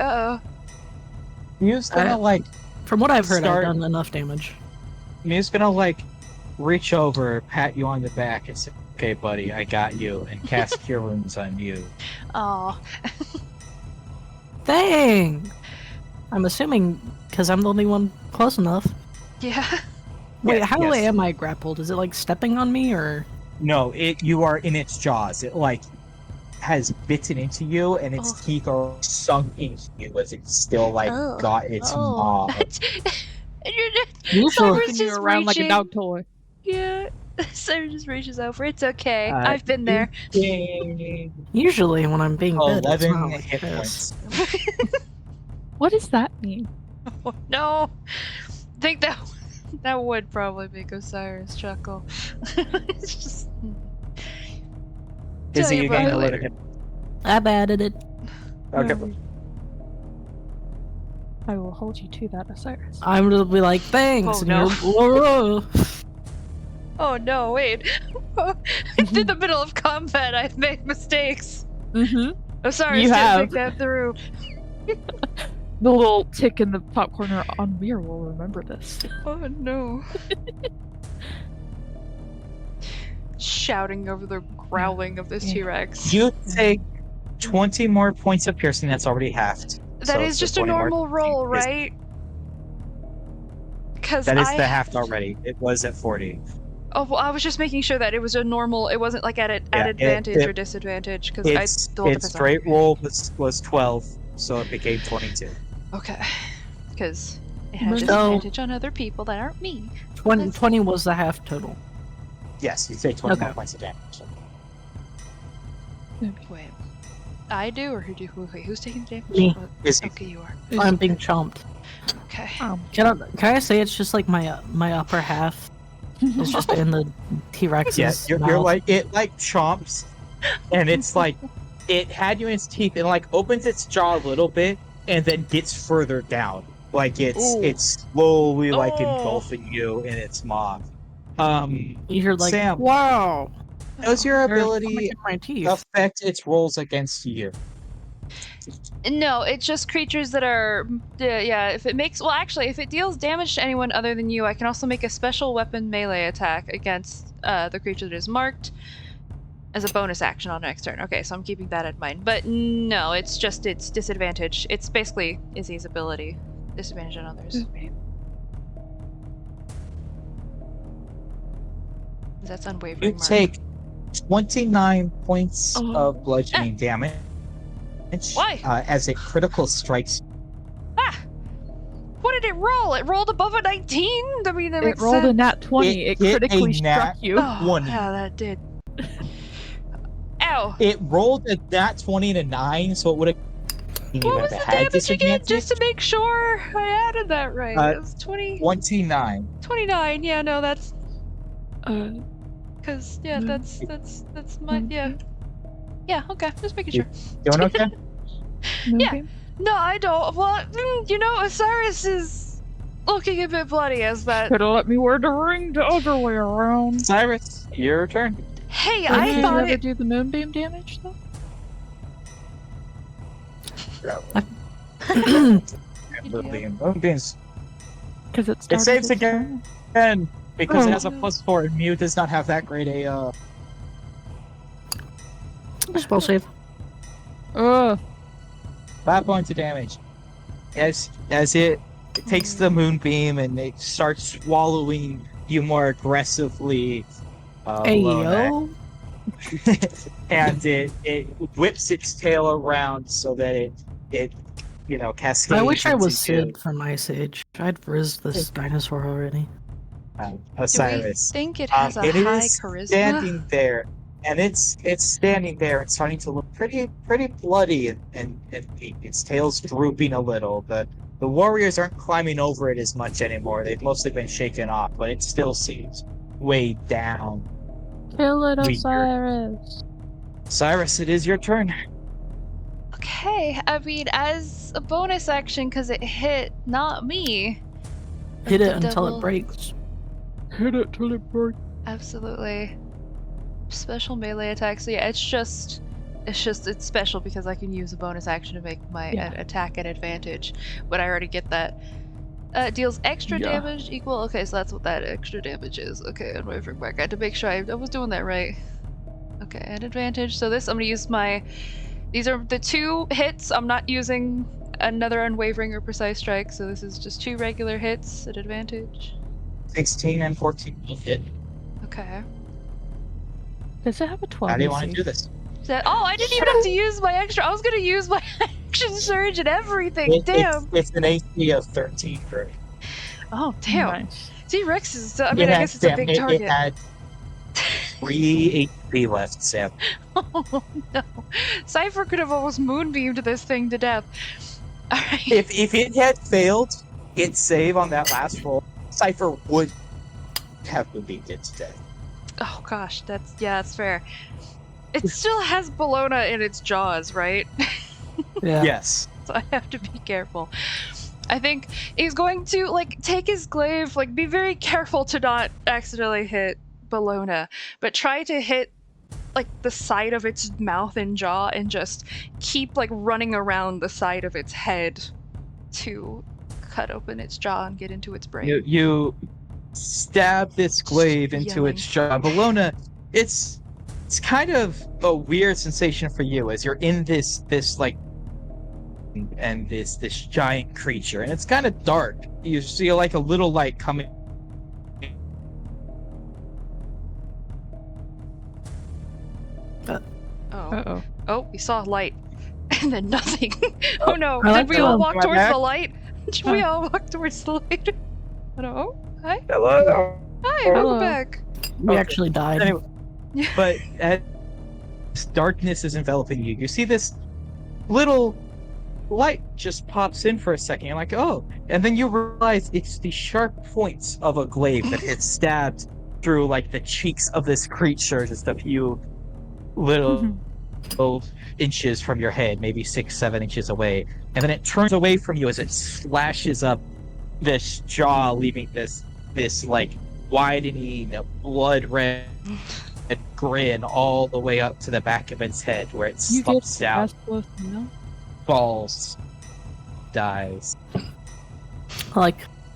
Mew's gonna like From what I've heard, Start- I've done enough damage. Mew's gonna like reach over, pat you on the back, and say, "Okay, buddy, I got you," and cast Cure Wounds on you. Oh. Dang! I'm assuming because I'm the only one close enough. Yeah. Wait, Yeah, how yes. am I grappled? Is it like stepping on me or? No, you are in its jaws. It like has bitten into you, and its Oh. teeth are sunk into you as it's still like Oh. got its Oh. maw. And you're just, Usually, Cyber's Whipping you just around like a reaching. dog toy. Yeah. Cyber just reaches over. It's okay. Uh, I've been there. usually when I'm being bit, it's 11 not like hit this. points. What does that mean? Oh, no. I think that would probably make Osiris chuckle. It's just. Tell Izzy, you you about gain it 11 later. hit points. I've added it. Okay. I will hold you to that, Osiris. I'm gonna be like, thanks. Oh, and no. you're, whoa. Oh no, wait. It's in the middle of combat. I've made mistakes. Mm-hmm. Osiris You didn't have. think that through. The little tick in the top corner on Weir will remember this. Oh no. Shouting over the growling of this Yeah. T-Rex. You take 20 more points of piercing. That's already halved. That So is it's just a 20 more. normal roll, Is- right? Because That is the halved already. It was at 40. Oh, well, I was just making sure that it was a normal. It wasn't like at Yeah, advantage or disadvantage. Because I Its still depends on. straight roll was 12, so it became 22. Okay. Because it has So- disadvantage on other people that aren't me. 20 was the half total. Yes, you take 20 more Okay. points of damage. Wait. I do, or who do? Wait, who's taking damage? Me. Oh, Izzy. okay, you are. I'm being chomped. Okay. Can I say it's just like my upper half is just in the T-Rex's Yes, you're mouth. like it like chomps, and it's like it had you in its teeth and like opens its jaw a little bit and then gets further down, like Ooh. it's slowly like Oh. engulfing you in its maw. You hear like, Sam. wow. Does your There's ability something in my teeth. affect its rolls against you? No, it's just creatures that are. Yeah, if it makes. Well, actually, if it deals damage to anyone other than you, I can also make a special weapon melee attack against the creature that is marked as a bonus action on next turn. Okay, so I'm keeping that in mind. But no, it's just its disadvantage. It's basically Izzy's ability. Disadvantage on others. That's unwavering. You Mark. take 29 points Oh. of bludgeoning damage. Why? As it critical strikes. Ah! What did it roll? It rolled above a 19? I mean, that It makes rolled a sense. nat 20. It It hit a critically nat struck you. Oh, 20. yeah, that did. Ow. It rolled a nat 20 to 9, so it would have. What was the damage again? Just to make sure I added that right. It was 20, 29. 29. Yeah, no, that's Uh, because yeah, Mm. that's my yeah. Yeah, okay. Just making sure. Doing okay? Yeah. okay. No, I don't. Well, you know, Osiris is looking a bit bloody as that. Could have let me wear the ring the other way around. Cyrus, your turn. Hey, Did I you thought ever it. do the moonbeam damage though? Moonbeams. Because it It started saves its again, turn. because it Oh. has a +4, and Mew does not have that great a. Spell save. Ugh. 5 points of damage. As it takes the moonbeam and it starts swallowing you more aggressively, Lona, Ayo. and it whips its tail around so that it cascades. I wish I was into Sid from Ice Age. I'd rizzed this dinosaur already. Do we Osiris. think it has a It high is charisma? standing there, and it's standing there. It's starting to look pretty bloody, and its tail's drooping a little. The warriors aren't climbing over it as much anymore. They've mostly been shaken off, but it still seems weighed down. Kill it, Weird. Osiris. Cyrus, it is your turn. Okay, I mean, as a bonus action, because it hit not me. Hit but it the until double- it breaks. Hit it till it breaks. Absolutely. Special melee attack. So yeah, it's special because I can use a bonus action to make my Yeah. attack at advantage. But I already get that. Deals extra Yeah. damage equal. Okay, so that's what that extra damage is. Okay, I'm wavering back. I had to make sure I was doing that right. Okay, at advantage. So this, I'm gonna use my. These are the 2 hits. I'm not using another unwavering or precise strike. So this is just 2 regular hits at advantage. 16 and 14 will hit. Okay. Does it have a 12? How do you want to do this? I didn't even have to use my extra. I was gonna use my action surge and everything. Damn. It's an AC of 13 for Oh damn. Nice. T-Rex is. I mean, I guess it's a big target. It had 3 HP left, Sam. Oh no. Cypher could have almost moonbeamed this thing to death. Alright. If it had failed its save on that last roll, Cypher would have moonbeamed it to death. Oh gosh, that's fair. It still has Bologna in its jaws, right? Yeah. Yes. So I have to be careful. I think he's going to take his glaive, be very careful to not accidentally hit Bologna, but try to hit the side of its mouth and jaw and just keep running around the side of its head to cut open its jaw and get into its brain. You stab this glaive into Yelling. its jaw. Bologna, it's kind of a weird sensation for you as you're in this and this giant creature, and it's kind of dark. You see a little light coming. Oh. Uh-oh. Oh, we saw light. And then nothing. Oh no. I Did like we all that. walk Am I towards back? the light? Did we all walk towards the light? Oh, hi. Hello. Hi, Hello. welcome back. We Okay. actually died. Anyway, but as darkness is enveloping you, you see this little light just pops in for a second. You're like, oh, and then you realize it's the sharp points of a glaive that had stabbed through the cheeks of this creature just a few little inches from your head, maybe 6-7 inches away, and then it turns away from you as it slashes up this jaw, leaving this widening blood red grin all the way up to the back of its head, where it You get slumps down, close enough. falls, dies.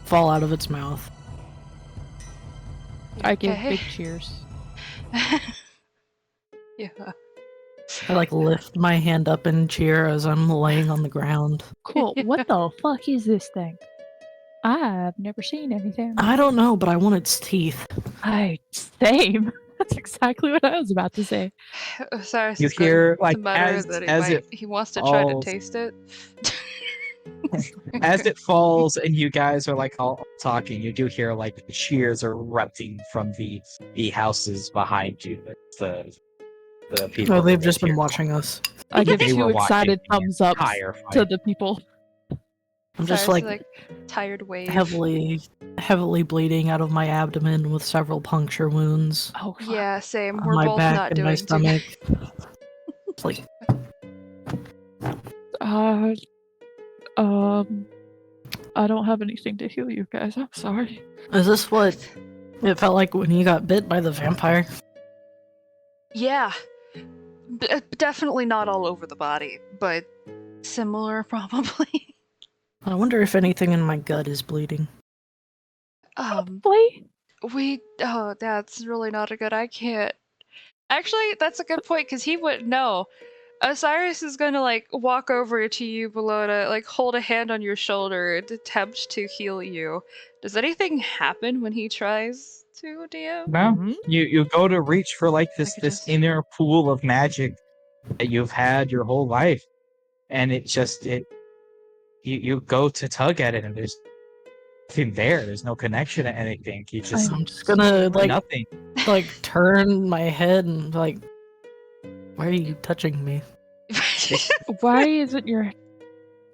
Fall out of its mouth. I give Okay. big cheers. Yeah. I lift my hand up and cheer as I'm laying on the ground. Cool. What the fuck is this thing? I've never seen anything. I don't know, but I want its teeth. Same. That's exactly what I was about to say. Sorry, You hear to mutter that he wants to try to falls. taste it. As it falls and you guys are all talking, you do hear cheers erupting from the houses behind you. The people. Oh, who they've live just been here. watching us. I give They were 2 excited watching thumbs up Entire to fight. the people. I'm just Sorry, tired wave. heavily bleeding out of my abdomen with several puncture wounds Oh, fuck. Yeah, same. on We're my both back not and doing my too stomach. It's I don't have anything to heal you guys. I'm sorry. Is this what it felt like when you got bit by the vampire? Yeah. Definitely not all over the body, but similar probably. I wonder if anything in my gut is bleeding. Probably. Oh, that's really not a good. I can't. Actually, that's a good point because he wouldn't know. Osiris is gonna like walk over to you, Belota, like hold a hand on your shoulder and attempt to heal you. Does anything happen when he tries to, DM? No, Mhm. you go to reach for like this could this just- inner pool of magic that you've had your whole life, and you go to tug at it, and there's nothing there. There's no connection to anything. You just I'm just gonna nothing. turn my head and like, why are you touching me? Why isn't your...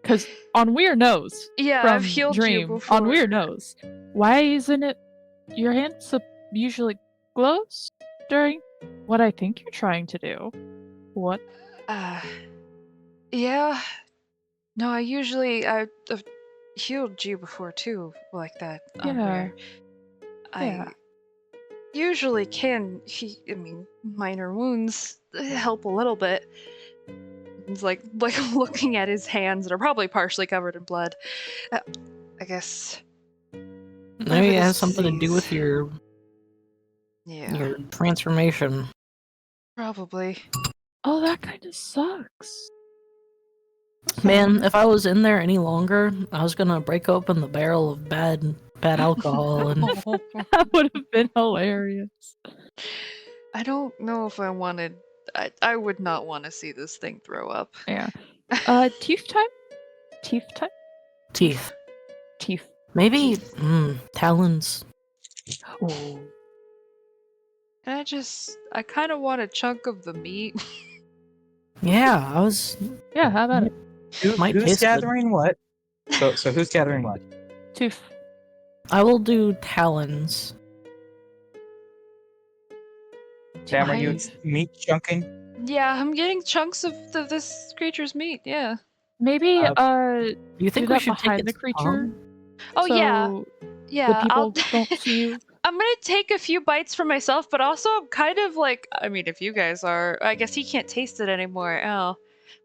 Because on Weir knows Yeah, from I've healed you Dream, before. on Weir knows, why isn't it your hand usually glows during what I think you're trying to do? What? Yeah. No, I've healed you before too, like that. Yeah. Where I Yeah. usually can. Minor wounds help a little bit. He's like looking at his hands that are probably partially covered in blood. I guess. Maybe it this has something to do with disease. your Yeah, transformation. probably. Oh, that kind of sucks. Man, if I was in there any longer, I was gonna break open the barrel of bad alcohol and That would have been hilarious. I don't know if I wanted. I would not want to see this thing throw up. Yeah. Teeth time? Teeth time? teeth. Teeth. Maybe talons. Oh. I kind of want a chunk of the meat. Yeah, I was. Yeah, how about it? Might Who's taste good. gathering what? So who's gathering what? Tooth. I will do talons. Sam, are you meat chunking? Yeah, I'm getting chunks of this creature's meat. Yeah. Maybe, Do you think do we that should behind take the its creature? tongue? Oh yeah, So yeah. the people don't see you. I'm gonna take a few bites for myself, but also I'm kind of like. I mean, if you guys are, I guess he can't taste it anymore. Oh,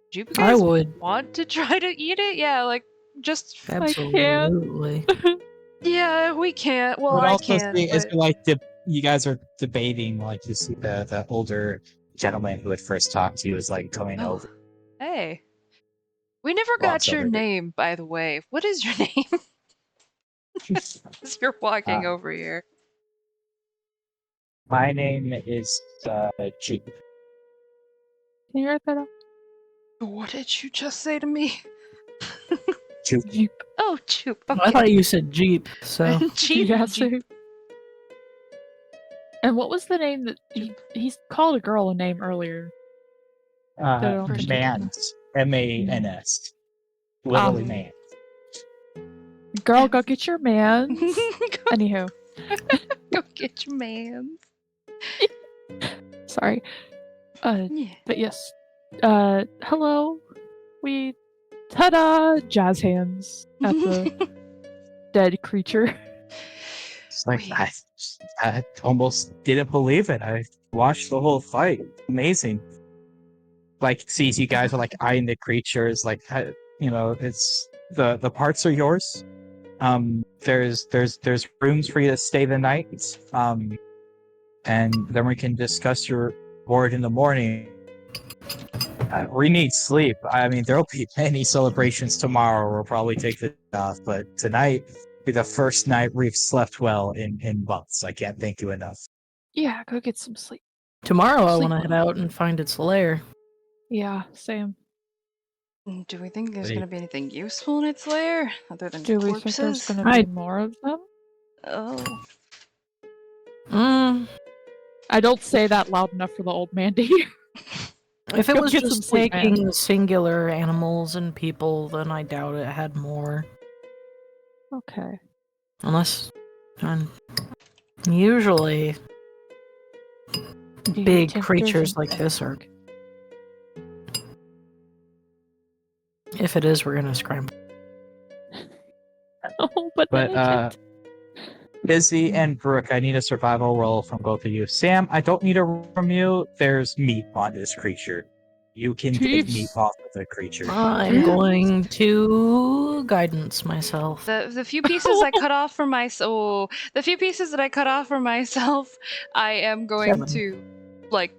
would you I guys would. want to try to eat it? Yeah, like just. I can't. Absolutely. Yeah, we can't. Well, But I also can. see, is But... it like you guys are debating, like you see the older gentleman who had first talked to you is like coming Oh, over. hey. We never Walks got your over to- name, by the way. What is your name? As you're walking over here. My name is Jupe. Can you write that up? What did you just say to me? Jupe. Jeep. Oh, Choop. I Okay. thought you said Jeep, so. Jeep. Yeah, Jeep. same. And what was the name that he's called a girl a name earlier? I don't think you can. Mans. Mans. Literally man. Girl, go get your man. Anywho, Go get your man. sorry. Yeah. But yes. Hello. We ta-da! Jazz hands at the dead creature. It's like Wait. I almost didn't believe it. I watched the whole fight. Amazing. Like sees you guys are like eyeing the creatures, like it's the parts are yours. There's rooms for you to stay the night. And then we can discuss your board in the morning. We need sleep. I mean, there'll be many celebrations tomorrow. We'll probably take the day off, but tonight will be the first night we've slept well in months. I can't thank you enough. Yeah, go get some sleep. Tomorrow I Sleep want to head well. out and find its lair. Yeah, same. Do we think there's Wait. going to be anything useful in its lair other than Do we think there's corpses? gonna be more of them? Oh. Mm, I don't say that loud enough for the old man to hear. if it Go was get some just sleep, man. taking singular animals and people, then I doubt it had more. Okay. Unless. Usually, Do you big think creatures there's like an this are. If it is, we're gonna scramble. Oh, but then But I can't. Izzy and Brooke, I need a survival roll from both of you. Sam, I don't need a roll from you. There's meat on this creature. You can get meat Chiefs. off of the creature. I'm going to guidance myself. The few pieces I cut off from the few pieces that I cut off from myself, I am going 7. to, like,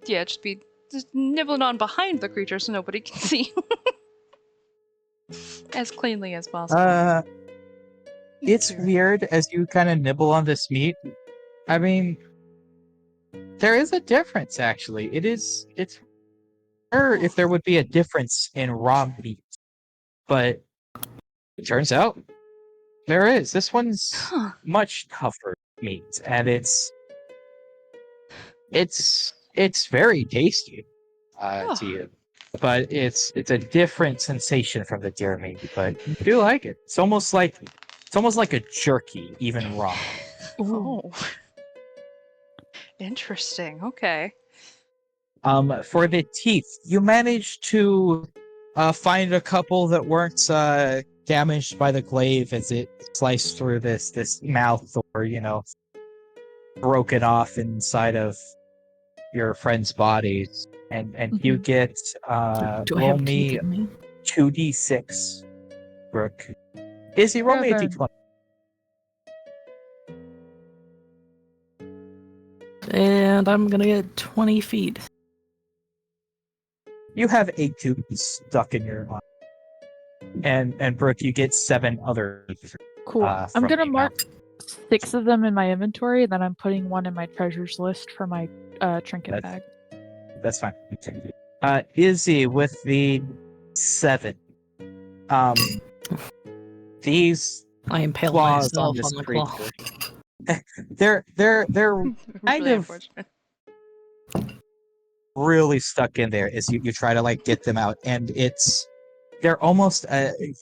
yeah, just nibbling on behind the creature so nobody can see, as cleanly as possible. It's Okay. weird as you kind of nibble on this meat. I mean, there is a difference actually. It's rare if there would be a difference in raw meat, but it turns out there is. This one's Huh. much tougher meat, and it's very tasty Oh. to you. But it's a different sensation from the deer meat, but you do like it. It's almost like a jerky, even raw. Oh. Interesting. Okay. For the teeth, you managed to find a couple that weren't damaged by the glaive as it sliced through this mouth, or broken off inside of your friend's bodies, and you Mhm. get Do I roll have teeth me in me? 2d6, Brooke. Izzy, roll Yeah, me a fair d20. And I'm gonna get 20 feet. You have 8 tooth stuck in your arm, and Brooke, you get 7 other Cool. I'm from gonna the mark 6 of them in my inventory, and then I'm putting one in my treasures list for my trinket That's- bag. That's fine. Izzy with the 7. These I impale claws on myself this on the claw. creature, they're kind Really of unfortunate. really stuck in there as you try to like get them out, and they're almost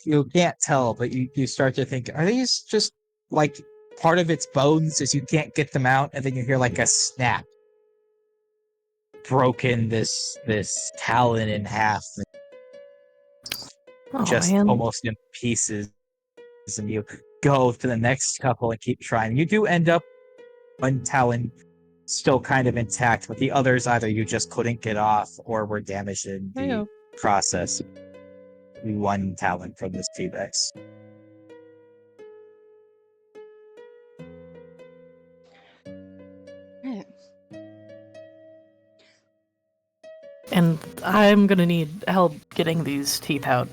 you can't tell, but you start to think, are these just like part of its bones as you can't get them out, and then you hear like a snap, broken this talon in half, Oh just man. almost in pieces, and you go to the next couple and keep trying. You do end up one talon still kind of intact, but the others either you just couldn't get off or were damaged in the Heyo. process. One talon from this T-Rex. Right. And I'm gonna need help getting these teeth out.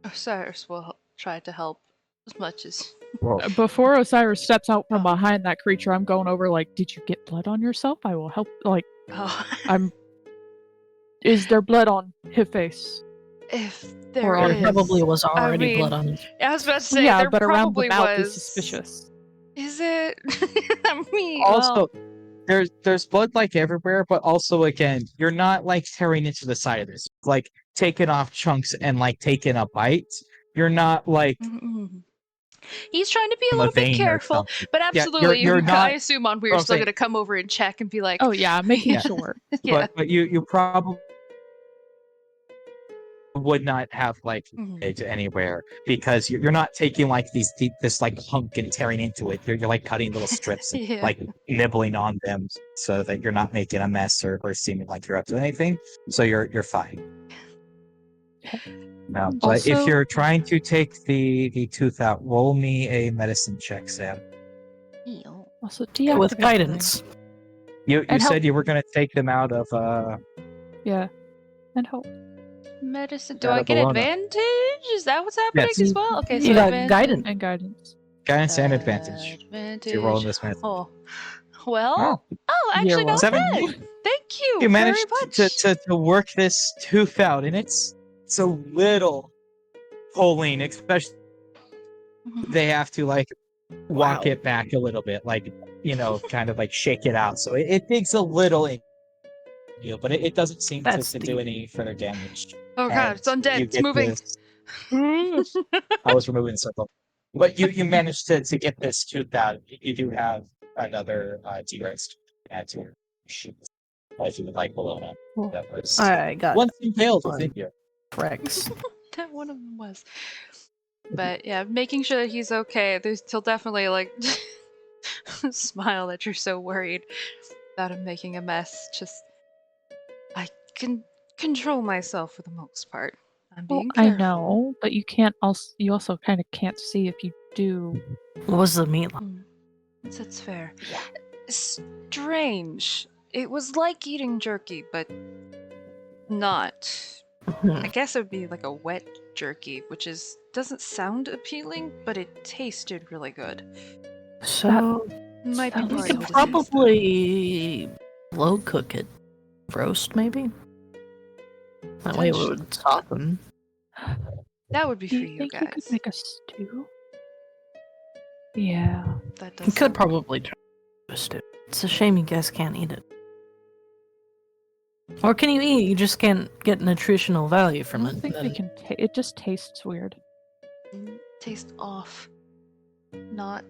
Osiris will try to help as much as. Well, Before Osiris steps out from Oh. behind that creature, I'm going over like, did you get blood on yourself? I will help. Like, Oh. is there blood on his face? If Or there on There him. probably was I already mean, blood on his. I was about to say Yeah, there but around the probably mouth was. is suspicious. Is it? I mean, also, well, there's blood like everywhere, but also again, you're not like tearing into the side of this, like taking off chunks and like taking a bite. You're not like mm-mm. He's trying to be a from a little bit vein or careful, something. but Yeah, absolutely, you're I not. assume on What we're I'm still saying, gonna come over and check and be like, Oh yeah, making Yeah. sure. yeah. but you probably would not have like Mhm. it anywhere because you're not taking like this like hunk and tearing into it. You're like cutting little strips and Yeah. like nibbling on them so that you're not making a mess or seeming like you're up to anything. So you're fine. No, but if Also- you're trying to take the tooth out, roll me a medicine check, Sam. Also, deactivate With the thing. guidance. You And said help. you were gonna take them out of Yeah, and help. Medicine. Do Out I of get Bologna. advantage? Is that what's happening Yes. as well? Okay, You so got advantage. guidance. And guidance. guidance and advantage. Advantage. You're rolling this medicine. Oh, well. Oh. Oh, actually, You're not Seven. bad. Thank you. You very managed much. to work this tooth out, and it's a little pulling, especially they have to like walk Wow. it back a little bit, like kind of like shake it out. So it digs a little in you, but it doesn't seem That's to the do any further damage. Oh god, it's And undead. you It's get moving. this. I was removing the circle, but you managed to get this tooth out. You do have another T-Rex to add to your sheet if you would like below that. Cool. That was I got one thing failed one. within you. Rex. That one of them was. But yeah, making sure that he's okay. He'll definitely like smile that you're so worried about him making a mess. Just I can control myself for the most part. I'm Well, being I careful. know, but you can't also. You also kind of can't see if you do. What was the meat like? That's fair. Yeah. Strange. It was like eating jerky, but not. I guess it would be like a wet jerky, which doesn't sound appealing, but it tasted really good. So Might be Sounds we part could of the probably low cook it, roast maybe. That way it would soften. That would be Do for you you think you could guys. make a stew? Yeah. That You does could sound probably try to stew. It's a shame you guys can't eat it. Or can you eat? You just can't get nutritional value I from don't it. think we then- can. It just tastes weird. taste off. Not.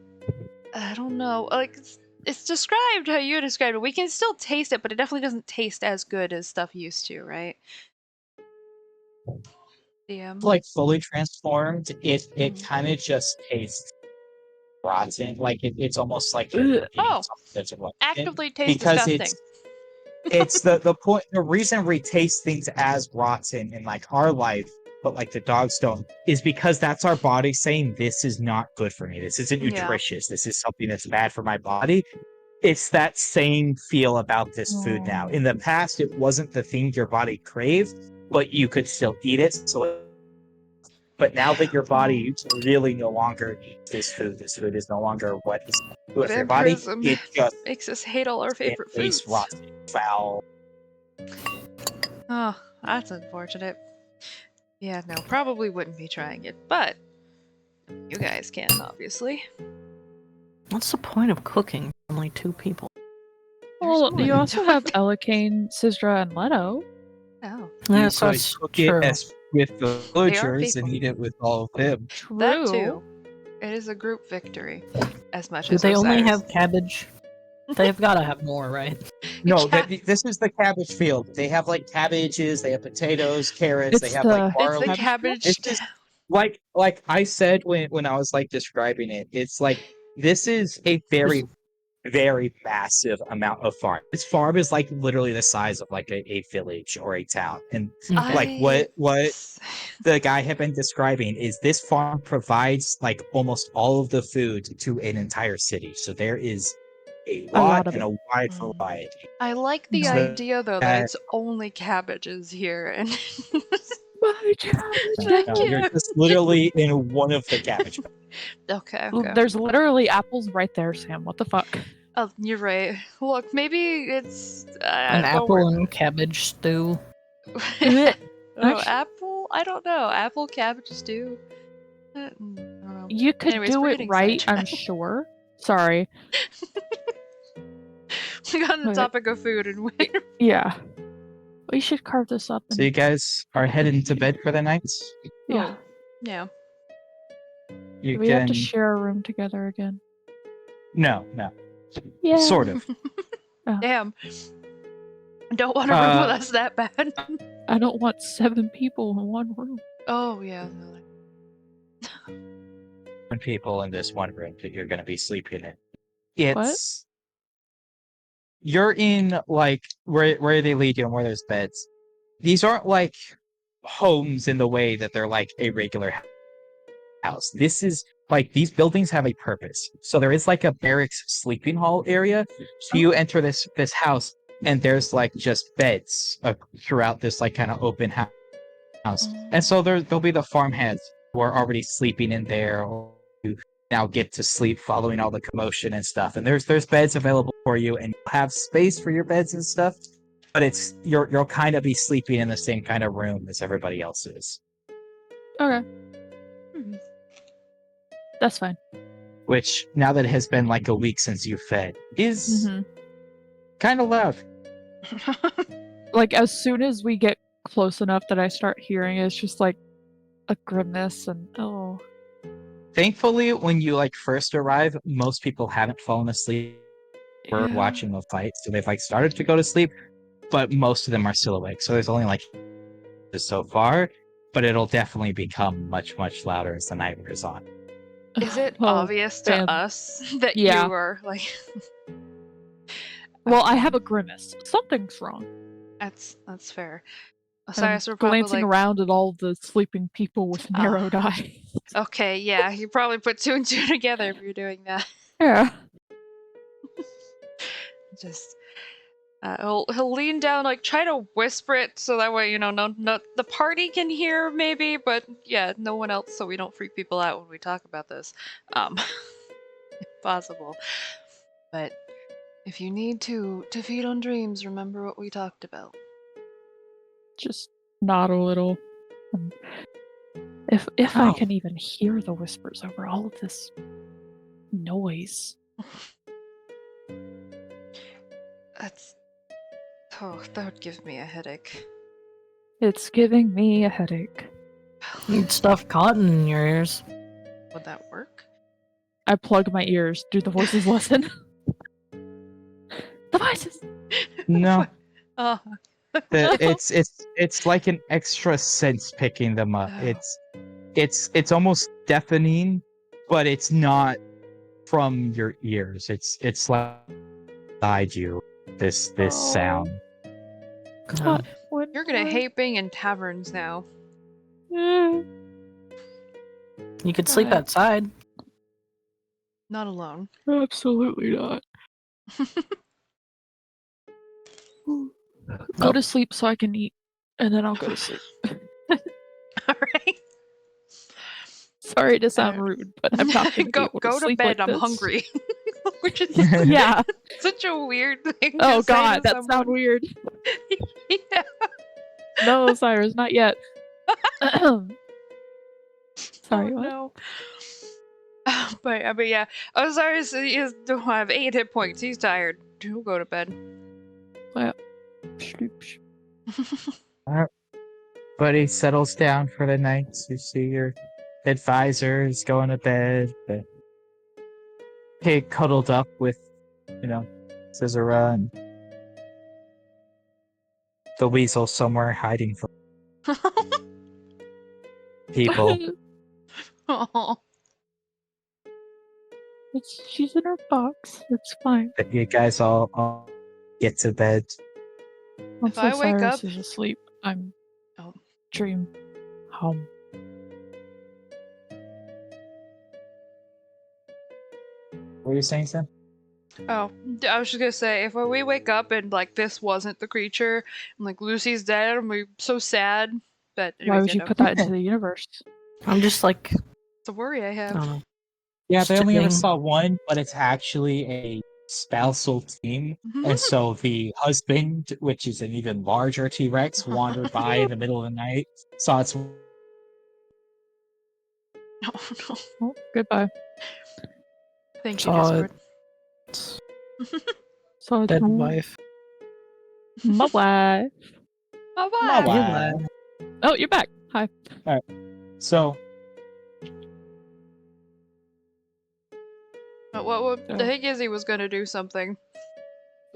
I don't know. Like it's described how you described it. We can still taste it, but it definitely doesn't taste as good as stuff used to, right? Yeah. Like fully transformed, it Mhm. kind of just tastes rotten. Like it's almost like you're Ugh. eating Oh, something that's rotten. actively taste Because disgusting. it's the point, the reason we taste things as rotten in like our life, but like the dogs don't, is because that's our body saying this is not good for me, this isn't Yeah. nutritious, this is something that's bad for my body. It's that same feel about this food now. In the past, it wasn't the thing your body craved, but you could still eat it. But now that your body really no longer eats this food is no longer what is good for your body. Vampirism It just makes us hate all our favorite tastes foods. rotten, foul. Oh, that's unfortunate. Yeah, no, probably wouldn't be trying it, but you guys can, obviously. What's the point of cooking for only 2 people? Well, more you than also two. have Elikane, Sizdra, and Leto. Oh, Yes, So that's cook true. it as with the villagers and people. eat it with all of them. True. that too. It is a group victory, as much Do as they only Osiris. have cabbage? They've gotta have more, right? No, Yeah. this is the cabbage field. They have like cabbages, they have potatoes, carrots, they It's have like the- It's the barley. cabbage. This is like I said when I was like describing it, it's like this is a very, very massive amount of farm. This farm is like literally the size of like a village or a town. And like what the guy had been describing is this farm provides like almost all of the food to an entire city. So there is a A lot lot of and it. a wide Mm. variety. I like the So idea though that that- it's only cabbages here, and My cabbage. Thank No, you're you. just literally in one of the cabbage. Okay. There's literally apples right there, Sam. What the fuck? Oh, you're right. Look, maybe it's An don't apple worry. and cabbage stew. Blech. Oh, Actu- apple? I don't know. Apple cabbage stew. I don't know. You could Anyways, do we're it getting right, I'm sidetracked. sure. Sorry. We got on the But- topic of food and we Yeah. We should carve this up. So you guys are heading to bed for the night? Yeah. yeah. You Do we can have to share a room together again? No. Yeah. sort of. Damn. Don't want to room with Uh, us that bad. I don't want 7 people in one room. Oh yeah. No. People in this one room that you're going to be sleeping in. It's you're in like where they lead you and where there's beds. These aren't like homes in the way that they're like a regular house. This is like these buildings have a purpose. So there is like a barracks sleeping hall area. So you enter this house and there's like just beds throughout this like kind of open house. And so there'll be the farmhands who are already sleeping in there or who now get to sleep following all the commotion and stuff. And there's beds available for you and you have space for your beds and stuff. But it's you'll kind of be sleeping in the same kind of room as everybody else is. Okay. Mhm. That's fine. Which now that it has been like a week since you fed is Mhm. kind of loud. Like, as soon as we get close enough that I start hearing it, it's just like a grimness and oh. Thankfully, when you like first arrive, most people haven't fallen asleep. We're Yeah. watching the fight, so they've like started to go to sleep, but most of them are still awake. So there's only like so far. but it'll definitely become much, much louder as the night wears on. Is it Oh, obvious to man. us that Yeah. you are like? Well, I have a grimace. Something's wrong. That's fair. I'm Osiris will probably glancing like, around at all the sleeping people with narrowed eyes. okay, yeah, you probably put two and two together if you're doing that. Yeah. Just he'll lean down, like try to whisper it so that way no the party can hear maybe, but yeah, no one else, so we don't freak people out when we talk about this, if possible. But if you need to feed on dreams, remember what we talked about. Just nod a little. If I Oh. can even hear the whispers over all of this noise. That would give me a headache. It's giving me a headache. You'd stuff cotton in your ears. Would that work? I plug my ears. Do the voices listen? The voices! No, Oh, it's like an extra sense picking them up. Oh. It's almost deafening, but it's not from your ears. It's like inside you. This sound. God, You're gonna hate being in taverns now. Yeah. You could sleep God. outside. Not alone. Absolutely not. Go Oh. to sleep so I can eat, and then I'll go to sleep. Alright. Sorry to sound rude, but I'm not gonna go be able go to to sleep bed, like I'm this. hungry. Which is Yeah. such a weird thing Oh to say God, to that sounds someone. weird. Yeah. No, Cyrus, not yet. Sorry, Oh, what? no. But yeah, Osiris don't have 8 hit points. He's tired. He'll go to bed. Buddy settles down for the night. You see your advisor is going to bed. The pig cuddled up with, Caesara, and the weasel somewhere hiding from people. Oh. She's in her box. It's fine. That you guys all get to bed. Once I wake Osiris up- is asleep, I'm Oh. dream home. What were you saying, Sam? Oh, I was just gonna say, if we wake up and like this wasn't the creature, and like Lucy's dead, I'm like, so sad. But Why anyways, would yeah, you no. put that into the universe? I'm just like, It's a worry I I have. don't know. Yeah, they only ever Sitting- saw one, but it's actually a spousal team. And so the husband, which is an even larger T-Rex, wandered by in the middle of the night, saw its Oh no! Oh, goodbye. Thank you, Saw Discord. So dead wife. My wife. Bye My bye. wife. Oh, you're back. Hi. So What? Oh. I think Izzy was gonna do something.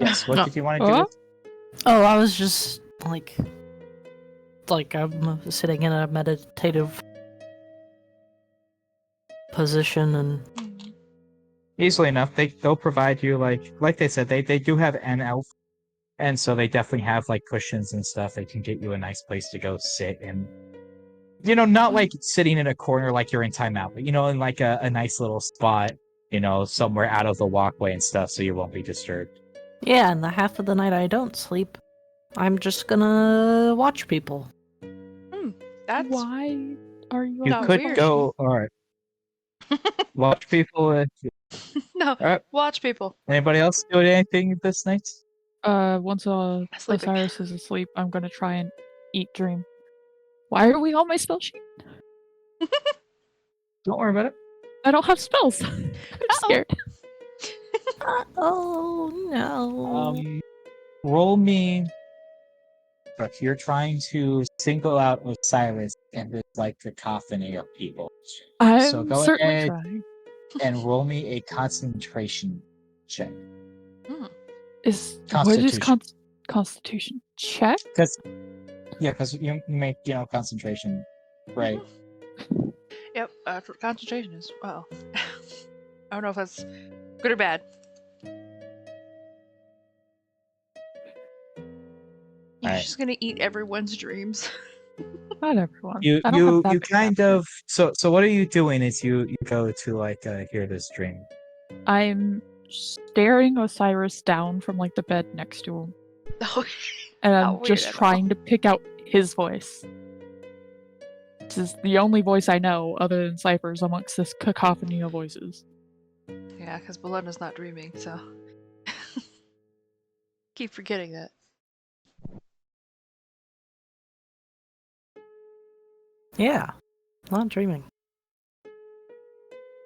yes, what No. did you want to do? Oh? With Oh, I was just like I'm sitting in a meditative position and Easily enough, they'll provide you like they said, they do have an elf, and so they definitely have like cushions and stuff. They can get you a nice place to go sit, and not like sitting in a corner like you're in timeout, but in like a nice little spot, somewhere out of the walkway and stuff, so you won't be disturbed. yeah, and the half of the night I don't sleep, I'm just gonna watch people. That's Why are you You Not on could weird. go, all right. Watch people. no. Alright. Watch people. Anybody else doing anything this night? Once Sleeping. Osiris is asleep, I'm gonna try and eat dream. Why are we on my spell sheet? Don't worry about it. I don't have spells. I'm scared. Oh no. roll me. But you're trying to single out Osiris and this like cacophony of people. So I'm go certainly ahead trying. and roll me a concentration check. Hmm. What is Constitution. constitution check? Because you make concentration Right. Yep, that's what concentration is. Wow. I don't know if that's good or bad. You're Alright. just gonna eat everyone's dreams. Not everyone. You I don't have you that you big kind appetite. of so what are you doing is you go to like hear this dream. I'm staring Osiris down from like the bed next to him, Oh, and not I'm weird just at all. trying to pick out his voice. This is the only voice I know other than Cypher's amongst this cacophony of voices. Yeah, because Belinda's not dreaming, so keep forgetting that. Yeah, not dreaming.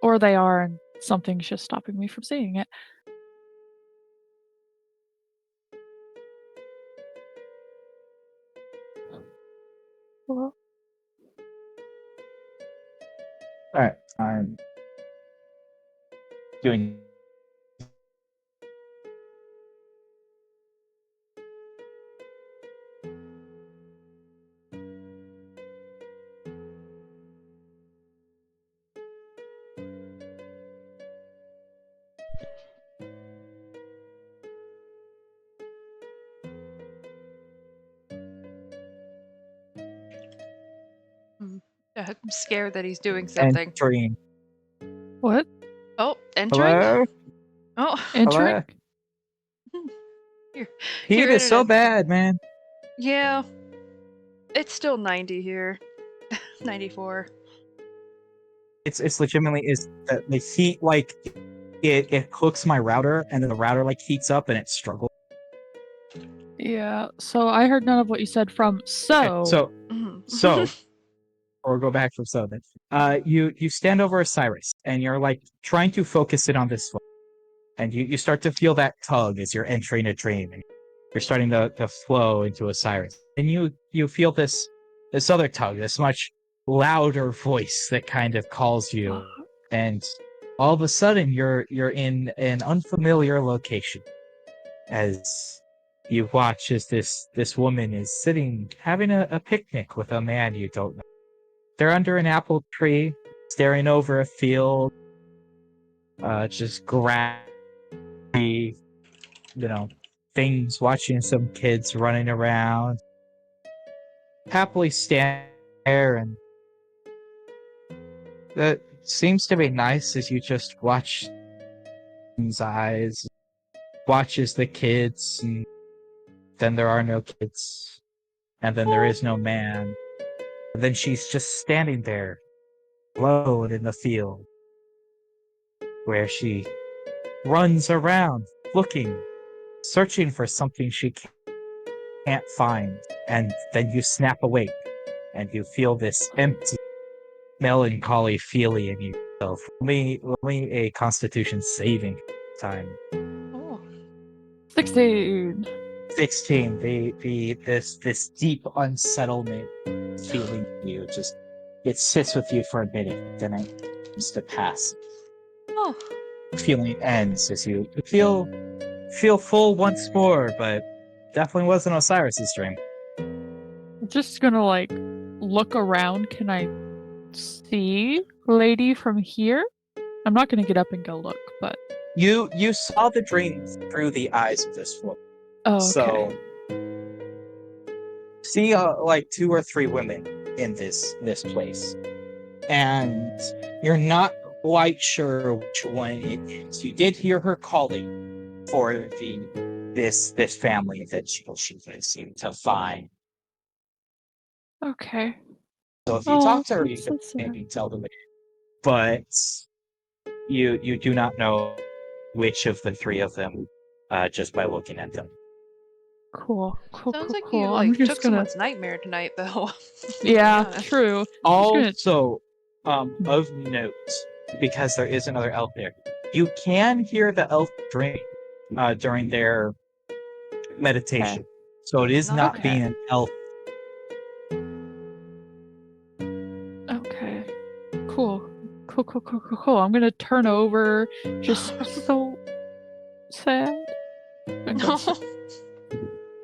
Or they are, and something's just stopping me from seeing it. Well, Alright. I'm doing I'm scared that he's doing something. entering. what? Oh, entering? Hello? Oh, Entering? your Heat is so internet. bad, man. Yeah, it's still 90 here. 94. It's legitimately is the heat like it cooks my router and then the router like heats up and it struggles. Yeah, so I heard none of what you said from Okay, so. so or go back from so then. You stand over Osiris and you're like trying to focus it on this one. And you start to feel that tug as you're entering a dream and you're starting to flow into Osiris. And you feel this other tug, this much louder voice that kind of calls you. And all of a sudden you're in an unfamiliar location as you watch as this woman is sitting having a picnic with a man you don't know. They're under an apple tree, staring over a field, just grass, things, watching some kids running around, happily stand there, and that seems to be nice as you just watch his eyes, watches the kids, and then there are no kids, and then there is no man. And then she's just standing there, alone in the field, where she runs around, looking, searching for something she can't find. And then you snap awake, and you feel this empty, melancholy feeling in yourself. Roll me a Constitution saving time. Oh. 16. 16. This deep unsettlement feeling you just it sits with you for a minute, then it seems to pass. Oh. Feeling ends as you feel full once more, but definitely wasn't Osiris's dream. I'm just gonna like look around. Can I see lady from here? I'm not gonna get up and go look, but You saw the dream through the eyes of this woman. oh, okay. So see like 2 or 3 women in this place. And you're not quite sure which one it is. You did hear her calling for this family that she seemed to find. Okay. So if you Oh, talk to her, you that's could so sad. maybe tell them. But you do not know which of the 3 of them just by looking at them. Cool. Sounds like Cool. you I'm like just took gonna. someone's nightmare tonight, though. To be Yeah, honest. true. I'm just gonna. Also, of note, because there is another elf there, you can hear the elf dream during their meditation. So it is not Okay. being an elf. Okay. Cool. I'm gonna turn over. Just so sad. And go sit.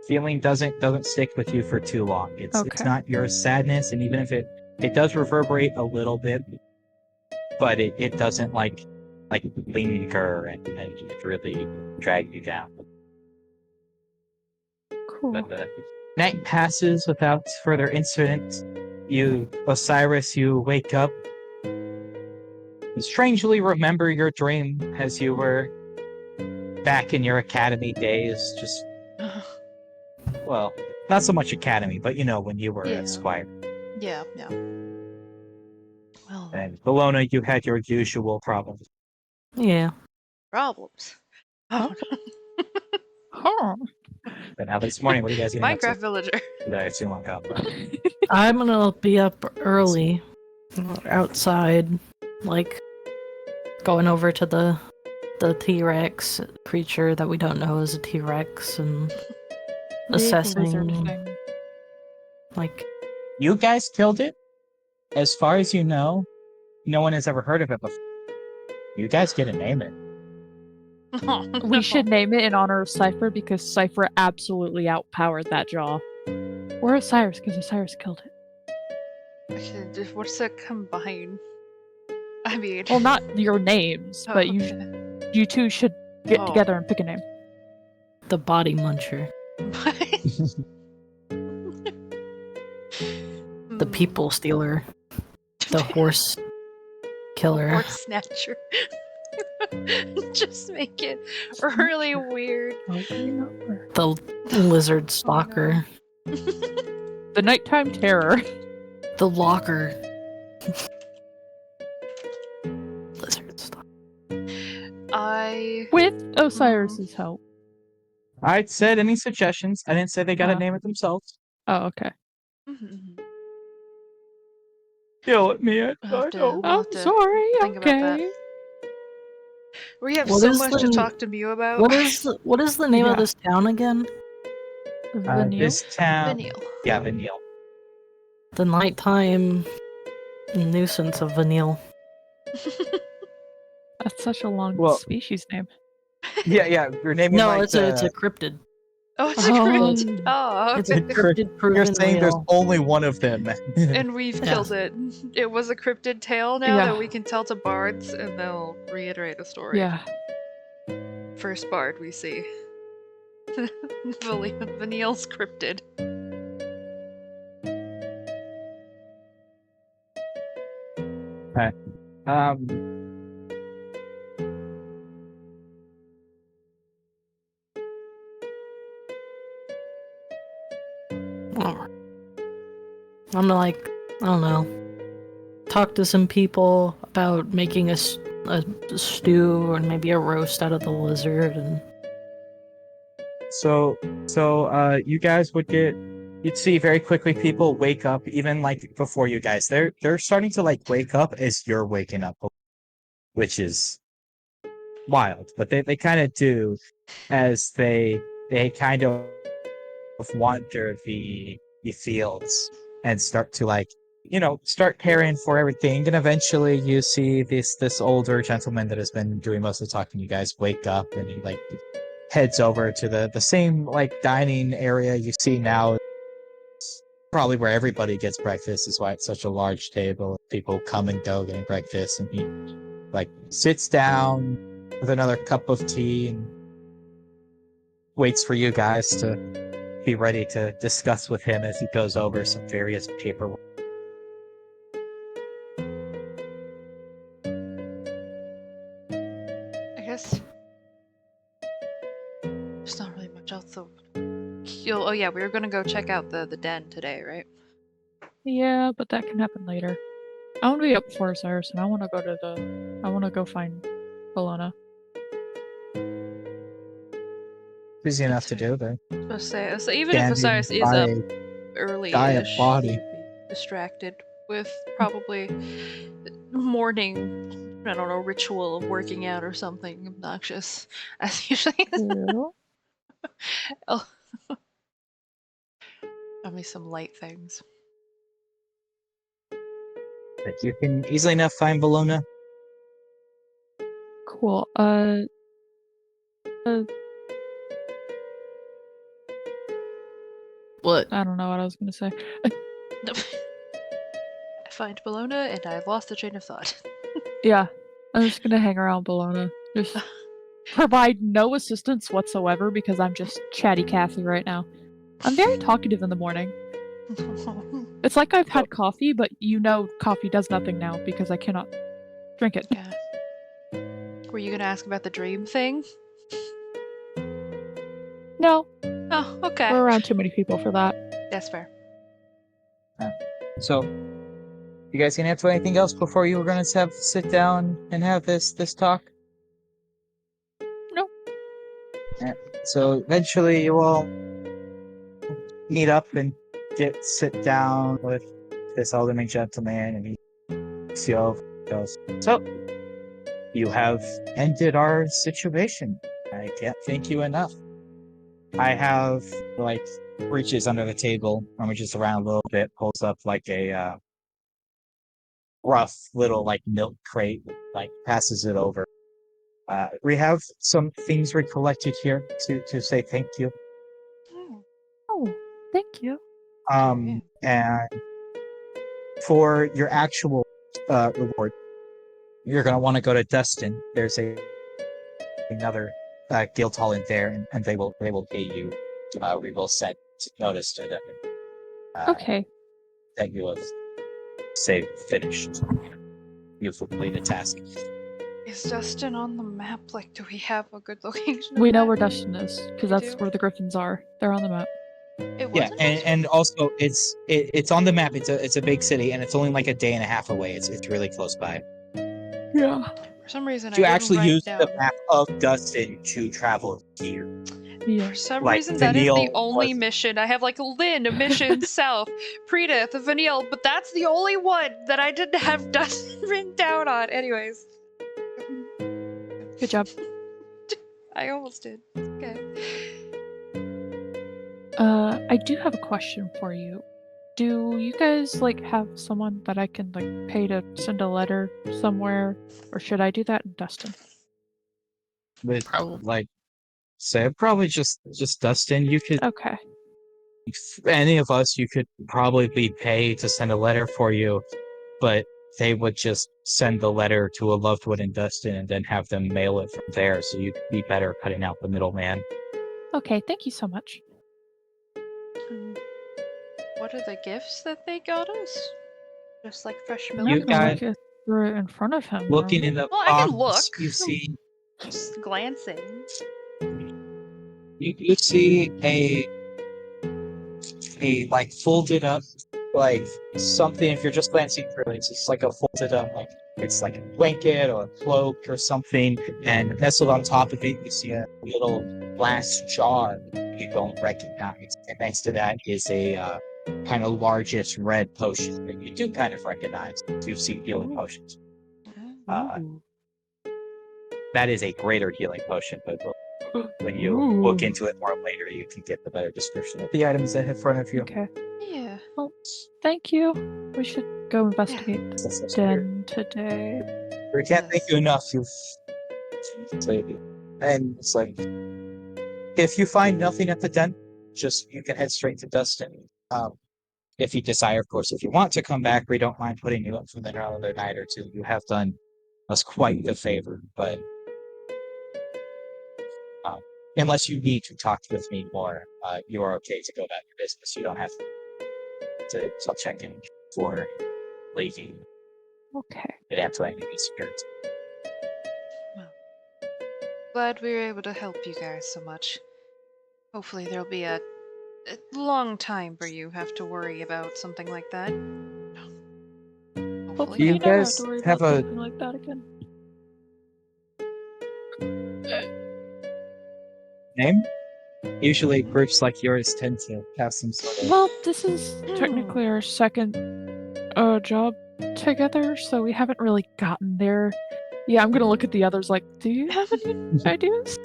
Feeling doesn't stick with you for too long. It's Okay. not your sadness, and even if it It does reverberate a little bit, but it doesn't like linger and really drag you down. Cool. But the night passes without further incident. Osiris, you wake up. You strangely remember your dream as you were back in your academy days. Just, well, not so much academy, but when you were Yeah. at Squire. Yeah. Well, And Bologna, you had your usual problems. Yeah. problems. Oh, Huh. But now this morning, what are you guys getting up to? Minecraft villager. Did I assume on top? I'm gonna be up early, outside, like going over to the T-Rex creature that we don't know is a T-Rex and Big lizard assessing, thing. like, You guys killed it? As far as you know, no one has ever heard of it before. You guys get to name it. Oh, We no. should name it in honor of Cypher because Cypher absolutely outpowered that jaw. Or Osiris because Osiris killed it. Okay, what's that combine? I mean, Well, not your names, but you two should get Oh. together and pick a name. the body muncher, the people stealer, the horse killer, horse snatcher. Just make it really weird. the lizard stalker, The nighttime terror. the locker. Lizard stalker. With Osiris's help. I said any suggestions. I didn't say they got to Oh. name it themselves. Oh, okay. Mhm. Yell at me. We'll have to- know. we'll I'm have to sorry. think about that. Okay. We have What so is much to the- talk to Mew about. What is the name of Yeah. this town again? Vanille? This town. Vanille. Yeah, Vanille. The nighttime nuisance of Vanille. That's such a long Well- species name. Yeah. You're naming No, like it's a cryptid. Oh, it's a Oh. cryptid. Oh, It's a okay. cryptid proven You're saying there's real. only one of them. And we've Yeah. killed it. It was a cryptid tale now Yeah. that we can tell to bards, and they'll reiterate a story. Yeah. First bard we see. Vanille's cryptid. um. I'm like, I don't know, talk to some people about making a stew or maybe a roast out of the lizard, and So you guys you'd see very quickly people wake up even like before you guys. They're starting to like wake up as you're waking up, which is wild. But they kind of do as they kind of wander the fields and start to like start caring for everything. And eventually you see this older gentleman that has been doing most of the talking. You guys wake up and he like heads over to the same like dining area you see now. It's probably where everybody gets breakfast, is why it's such a large table. People come and go getting breakfast, and he like sits down with another cup of tea and waits for you guys to be ready to discuss with him as he goes over some various paperwork. I guess there's not really much else though. Oh yeah, we were gonna go check out the den today, right? Yeah, but that can happen later. I want to be up for Osiris, and I want to go find Bologna. Busy enough to do, but I was supposed to say, so even if standing Osiris is by up a early-ish, giant body. he'd be distracted with probably morning, I don't know, ritual of working out or something obnoxious, as usually. Oh. Tell me some light things. But you can easily enough find Bologna. Cool. what? I don't know what I was gonna say. find Bologna, and I lost the train of thought. Yeah, I'm just gonna hang around Bologna. Just provide no assistance whatsoever because I'm just chatty Cathy right now. I'm very talkative in the morning. It's like I've had coffee, but coffee does nothing now because I cannot drink it. Yeah. Were you gonna ask about the dream thing? No, Oh, okay. we're around too many people for that. That's fair. So, you guys gonna answer anything else before you were gonna sit down and have this talk? No. Yeah. So eventually you all meet up and sit down with this elderly gentleman, and he goes, "So, you have ended our situation. I can't thank you enough. I have," like, reaches under the table, rummages around a little bit, pulls up like a rough little like milk crate, like passes it over. We have some things we collected here to say thank you. Oh, thank you. And for your actual reward, you're gonna want to go to Dustin. There's another guild hall in there, and they will pay you. We will send notice to them Okay. that you have finished. You've completed the task. Is Dustin on the map? Like, do we have a good location? We of know that? where Dustin is because that's do? where the Griffins are. They're on the map. It Yeah, wasn't and also it's on the map. It's a big city, and it's only like a day and a half away. It's really close by. Yeah. For some reason, I You didn't actually write use down. the map of Dustin to travel here. Yeah. For some Like, reason, that is the Vanille only was- mission. I have like Lynn, a mission south, Prita, the Vanille, but that's the only one that I didn't have Dustin written down on. Anyways. Good job. I almost did. Okay. I do have a question for you. Do you guys like have someone that I can like pay to send a letter somewhere, or should I do that in Dustin? with Probably. like say probably just Dustin. You could Okay. any of us you could probably pay to send a letter for you, but they would just send the letter to a loved one in Dustin and then have them mail it from there. So you'd be better cutting out the middleman. Okay. Thank you so much. What are the gifts that they got us? Just like fresh I'm milk? not You gonna got- look it through it in front of him. Looking right? in the Well, I can box, look. you see Just glancing. you see a like folded up like something. If you're just glancing through it, it's just like a folded up, like it's like a blanket or a cloak or something, and nestled on top of it you see a little glass jar you don't recognize, and next to that is a kind of largest red potion that you do kind of recognize. You've seen healing potions. Ooh. That is a greater healing potion, but when you Ooh. look into it more later, you can get the better description of the items that in front of you. Okay. Yeah. Thank you. We should go investigate That's the so weird. den today. We can't thank you enough. And it's like, if you find nothing at the den, just you can head straight to Dustin. If you desire, of course, if you want to come back, we don't mind putting you up for another night or two. You have done us quite the favor, but unless you need to talk with me more, you are okay to go about your business. You don't have to check in for leaving. Okay. It absolutely needs security. Glad we were able to help you guys so much. Hopefully there'll be a long time where you have to worry about something like that. Hopefully you you never have guys to worry have about a- something like that again. Name? Usually groups like yours tend to have some sort of... Well, this is technically our second job together, so we haven't really gotten there. Yeah, I'm gonna look at the others like, do you have any ideas?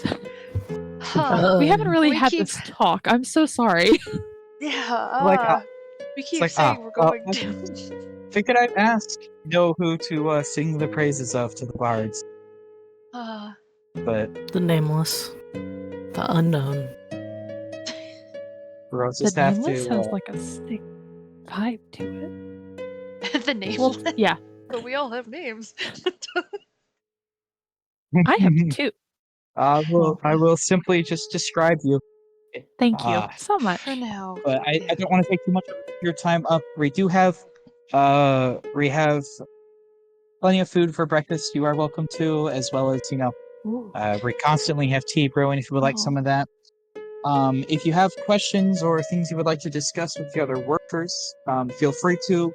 Huh. We haven't really We had keep- this talk. I'm so sorry. Yeah. Like, we keep like, saying we're going I to. figured I'd ask. Know who to sing the praises of to the bards, but The nameless. The unknown. we'll The just have nameless to. has like a sick vibe to it. the name Well, list. yeah, But we all have names. I have 2. I will simply just describe you. Thank you Uh, so much. For now. but I yeah. don't want to take too much of your time up. We have plenty of food for breakfast. You are welcome to, as well as Ooh. we constantly have tea brewing if you would like some of that. If you have questions or things you would like to discuss with the other workers, feel free to.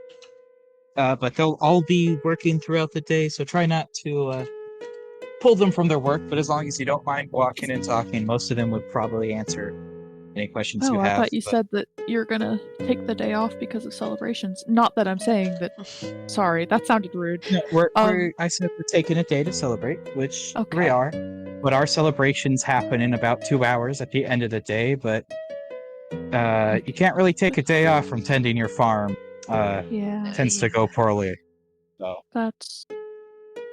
But they'll all be working throughout the day, so try not to pull them from their work. But as long as you don't mind walking and talking, most of them would probably answer any questions you Oh, I have. thought you But said that you're gonna take the day off because of celebrations. Not that I'm saying that. Sorry, that sounded rude. no, Um, I said we're taking a day to celebrate, which we Okay. are. But our celebrations happen in about 2 hours at the end of the day. But you can't really take a day off from tending your farm. Yeah, Tends to go poorly. So that's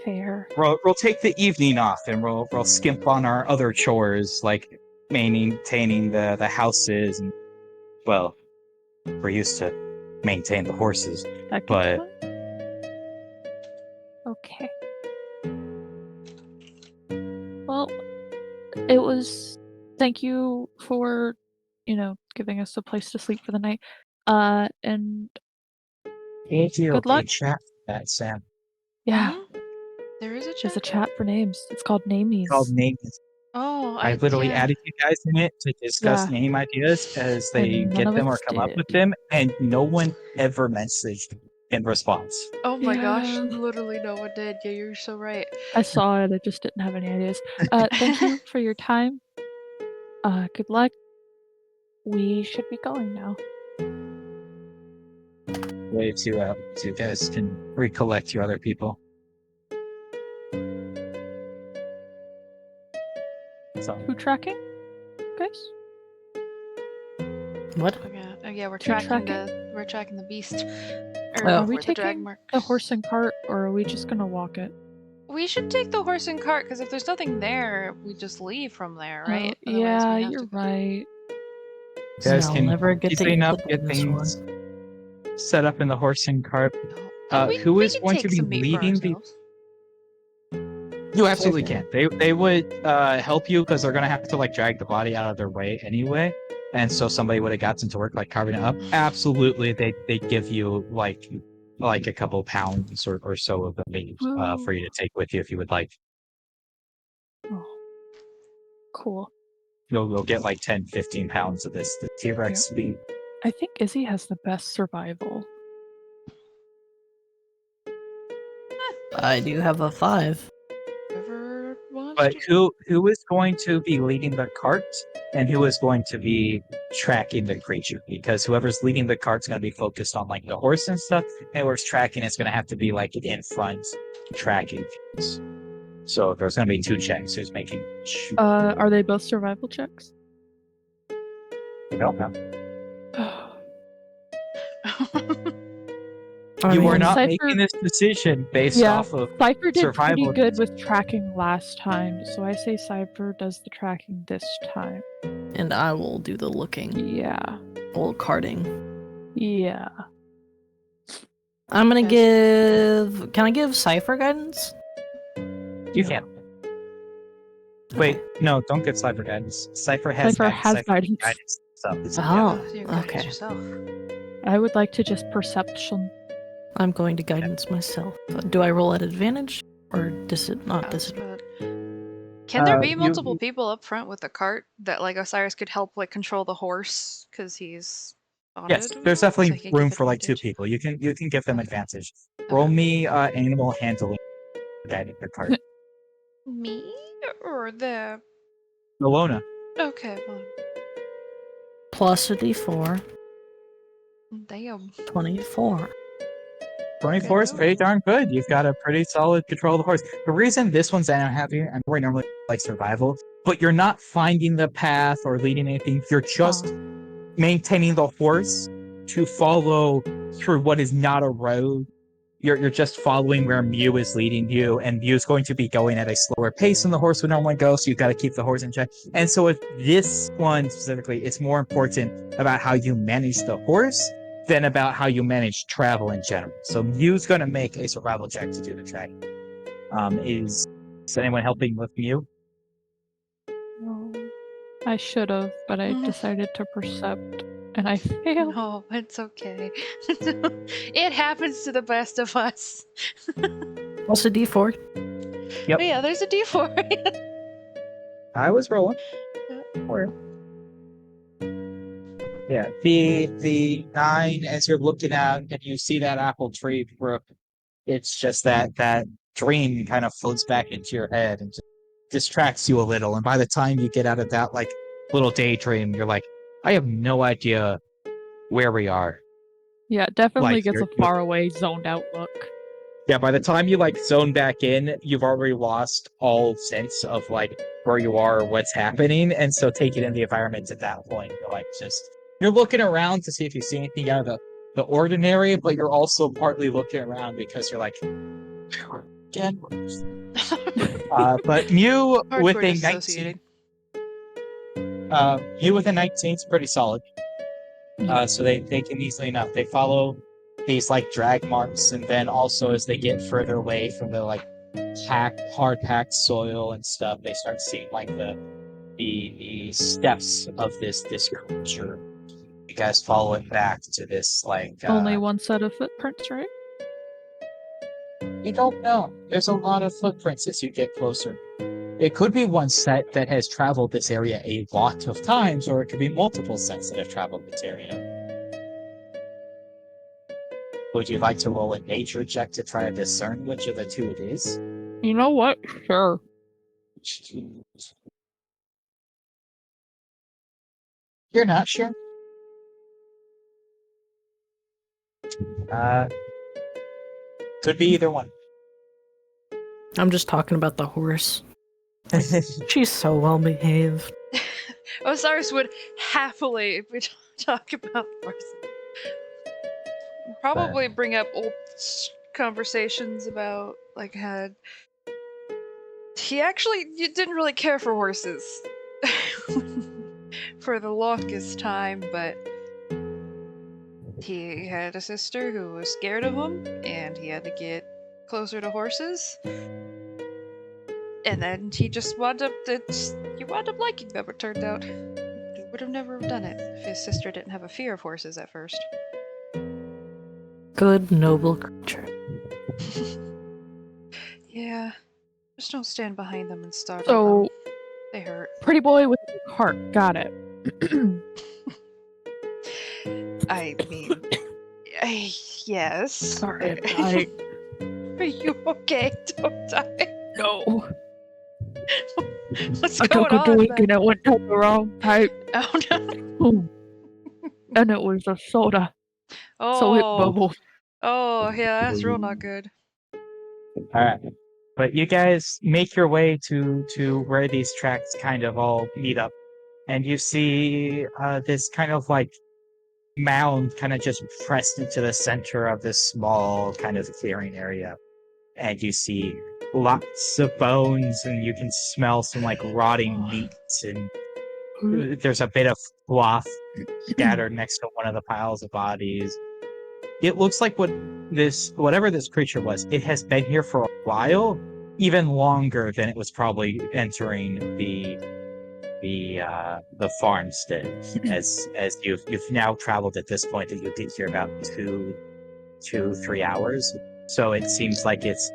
fair. we'll take the evening off and we'll skimp on our other chores like maintaining the houses and well, we're used to maintain the horses. That gets But fun. Okay. Well, it was. Thank you for, giving us a place to sleep for the night. And thank you. good luck. Chat that Sam Yeah, Mhm. There is a there's a chat. chat for names. It's called called Namies. Name. Oh, I literally yeah. added you guys in it to discuss Yeah, name ideas as they and none get of them or us come up with did. them, and no one ever messaged in response. Oh my gosh, Yeah. literally no one did. Yeah, you're so right. I saw it. I just didn't have any ideas. Thank you for your time. Good luck. We should be going now. Way to so you guys can recollect your other people. So Food tracking, guys? What? Oh yeah, we're Food tracking tracking? we're tracking the beast. Oh. Are we Where the drag taking marks. the horse and cart, or are we just gonna walk it? We should take the horse and cart because if there's nothing there, we just leave from there, Oh, right? Otherwise, yeah, we have you're to go. right. you guys I'll can never get to clean eat up, the get dinosaur. things set up in the horse and cart. Oh, Who we is can going to take be some meat for leading the? ourselves. You absolutely can. They would help you because they're gonna have to like drag the body out of their way anyway, and so somebody would have gotten to work like carving it up. Absolutely, they give you like a couple pounds or so of the meat for you to take with you if you would like. Oh, cool. You'll get like 10, 15 pounds of this the T-Rex meat. I think Izzy has the best survival. I do have a 5. Whoever wants But to. who is going to be leading the cart and who is going to be tracking the creature? Because whoever's leading the cart's going to be focused on like the horse and stuff, and whoever's tracking it's going to have to be like in front tracking things. So there's going to be 2 checks. Who's making? Are they both survival checks? You don't know. I You are mean, not Cypher- making this decision based Yeah. off of Cypher did pretty survival. good with tracking last time, so I say Cypher does the tracking this time. and I will do the looking, Yeah. or carting. Yeah. I'm gonna Yes. give. Can I give Cipher guidance? You can't. Wait, no, don't give Cypher guidance. Cypher has Cypher guidance. has Cypher guidance. guidance. So, Oh, You guys okay. yourself. I would like to just perception. I'm going to guidance myself. Do I roll at advantage or not But can there be you- multiple people up front with the cart that like Osiris could help like control the horse because he's on Yes, it? there's So definitely he can room give for like 2 advantage? people. You can give them Okay. advantage. Roll me animal handling guiding the cart. Me or the? Alona. Okay, well, plus a d4, damn. 24. 24 is pretty darn good. You've got a pretty solid control of the horse. The reason this one's unhappy, and we normally like survival, but you're not finding the path or leading anything. You're just maintaining the horse to follow through what is not a road. You're just following where Mew is leading you, and Mew's going to be going at a slower pace than the horse would normally go, so you've got to keep the horse in check. And so with this one specifically, it's more important about how you manage the horse than about how you manage travel in general. So Mew's going to make a survival check to do the tracking. Is anyone helping with Mew? No. I should have, but I decided to percept, and I failed. No, it's okay. It happens to the best of us. Also D4. Yep. Oh, yeah, there's a D4. I was rolling. Yeah, the 9 as you're looking out and you see that apple tree, Brooke, it's just that dream kind of floats back into your head and just distracts you a little. And by the time you get out of that like little daydream, you're like, I have no idea where we are. Yeah, it definitely Like, gets a you're- far away, zoned out look. Yeah, by the time you like zone back in, you've already lost all sense of like where you are or what's happening. And so taking in the environment at that point, you're like you're looking around to see if you see anything out of the ordinary, but you're also partly looking around because you're like, again. But Mew with Hardcore a 19, dissociating. Mew with a 19 is pretty solid. So they can easily enough. They follow these like drag marks, and then also as they get further away from the like hard packed soil and stuff, they start seeing like the steps of this creature. You guys follow it back to this like Only one set of footprints, right? you don't know. There's a lot of footprints as you get closer. It could be one set that has traveled this area a lot of times, or it could be multiple sets that have traveled this area. Would you like to roll a nature check to try to discern which of the two it is? You know what? Sure. You're not sure? Could be either one. I'm just talking about the horse. She's so well behaved. Osiris would happily talk about horses. Probably bring up old conversations about like had he actually didn't really care for horses for the longest time, but he had a sister who was scared of him, and he had to get closer to horses. And then he just wound up liking them, it turned out. He would have never done it if his sister didn't have a fear of horses at first. Good, noble creature. Yeah. Just don't stand behind them and startle So, them. They hurt. pretty boy with a heart. Got it. I mean, yes. Sorry, I'm dying. Are you okay? Don't die. No. What's I going took a on? drink man? and it went down the wrong pipe. Oh no. Boom. And it was a soda. Oh. So it bubbled. Oh, yeah, that's real not good. Alright. But you guys make your way to where these tracks kind of all meet up. And you see this kind of like mound kind of just pressed into the center of this small kind of clearing area. And you see lots of bones, and you can smell some like rotting meat, and there's a bit of cloth scattered next to one of the piles of bodies. It looks like whatever this creature was, it has been here for a while, even longer than it was probably entering the farmstead. As you've now traveled at this point, that you did here about 3 hours. So it seems like it's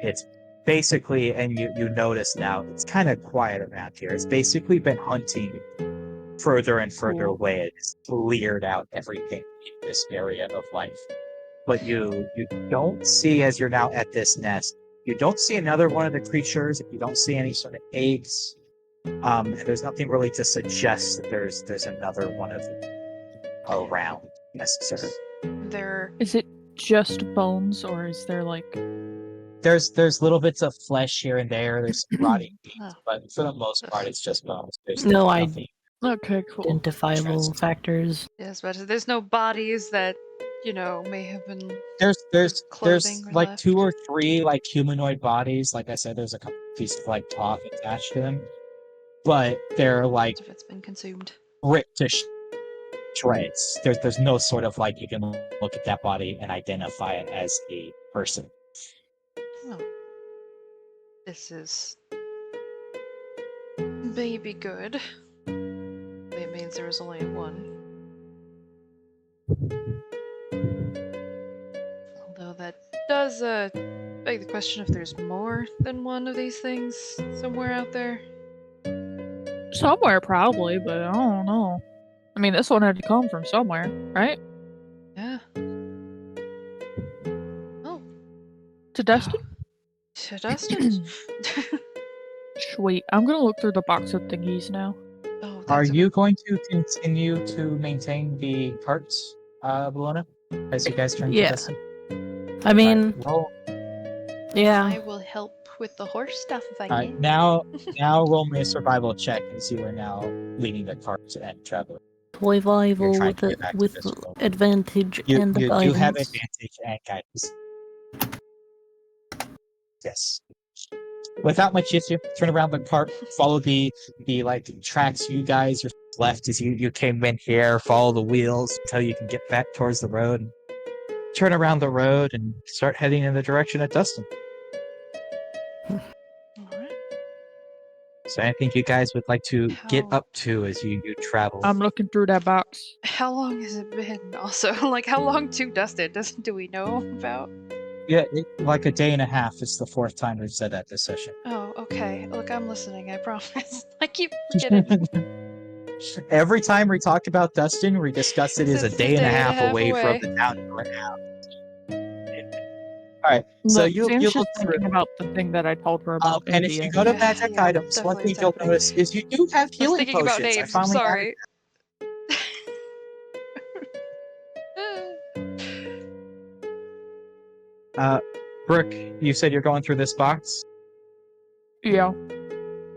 basically, and you notice now, it's kind of quiet around here. It's basically been hunting further and further away. It's cleared out everything in this area of life. But you don't see, as you're now at this nest, you don't see another one of the creatures. You don't see any sort of eggs. And there's nothing really to suggest that there's another one of them around necessarily. Is it just bones, or is there like... There's little bits of flesh here and there. There's some rotting meat, Oh. but for the most part, it's just bones. There's No, I- nothing. Okay, cool. Identifiable Interesting. factors. Yes, but there's no bodies that, may have been. There's Clothing were like left. 2 or 3 like humanoid bodies. Like I said, there's a couple pieces of like cloth attached to them, but they're like If it's been consumed. ripped to shreds. There's no sort of like you can look at that body and identify it as a person. Oh. This is maybe good. It means there was only one. Although that does beg the question if there's more than one of these things somewhere out there. Somewhere, probably, but I don't know. I mean, this one had to come from somewhere, right? Yeah. Oh, To Destin? to Dustin. Sweet. I'm gonna look through the box of thingies now. Oh, Are that's a you good... going to continue to maintain the carts, Bologna, as you guys turn to Yeah. Dustin? I mean, Alright, roll. yeah. I will help with the horse stuff if I can. Now roll me a survival check as you are now leading the carts and traveling. You're Survival trying with to get back to with this world. advantage You and do have guidance. advantage and guidance. Yes. Without much issue, turn around the cart, follow the like tracks you guys are left as you came in here, follow the wheels until you can get back towards the road. Turn around the road and start heading in the direction of Dustin. Alright. So I think you guys would like to get How- up to as you travel. I'm looking through that box. How long has it been? Also, like, how long to Dustin? Do we know about? Yeah, like a day and a half. It's the fourth time we've said that this session. Oh, okay. Look, I'm listening. I promise. I keep forgetting. Every time we talk about Dustin, we discuss it as a It's day and a half away from the town you are now. All right, so Look, you Sam's look just through. thinking about the thing that I told her about in And the if you end. go to Yeah, magic yeah, items, one definitely thing it's you'll happening. notice is you do have I was healing thinking about potions. I names. I'm finally added sorry. Brooke, you said you're going through this box? Yeah.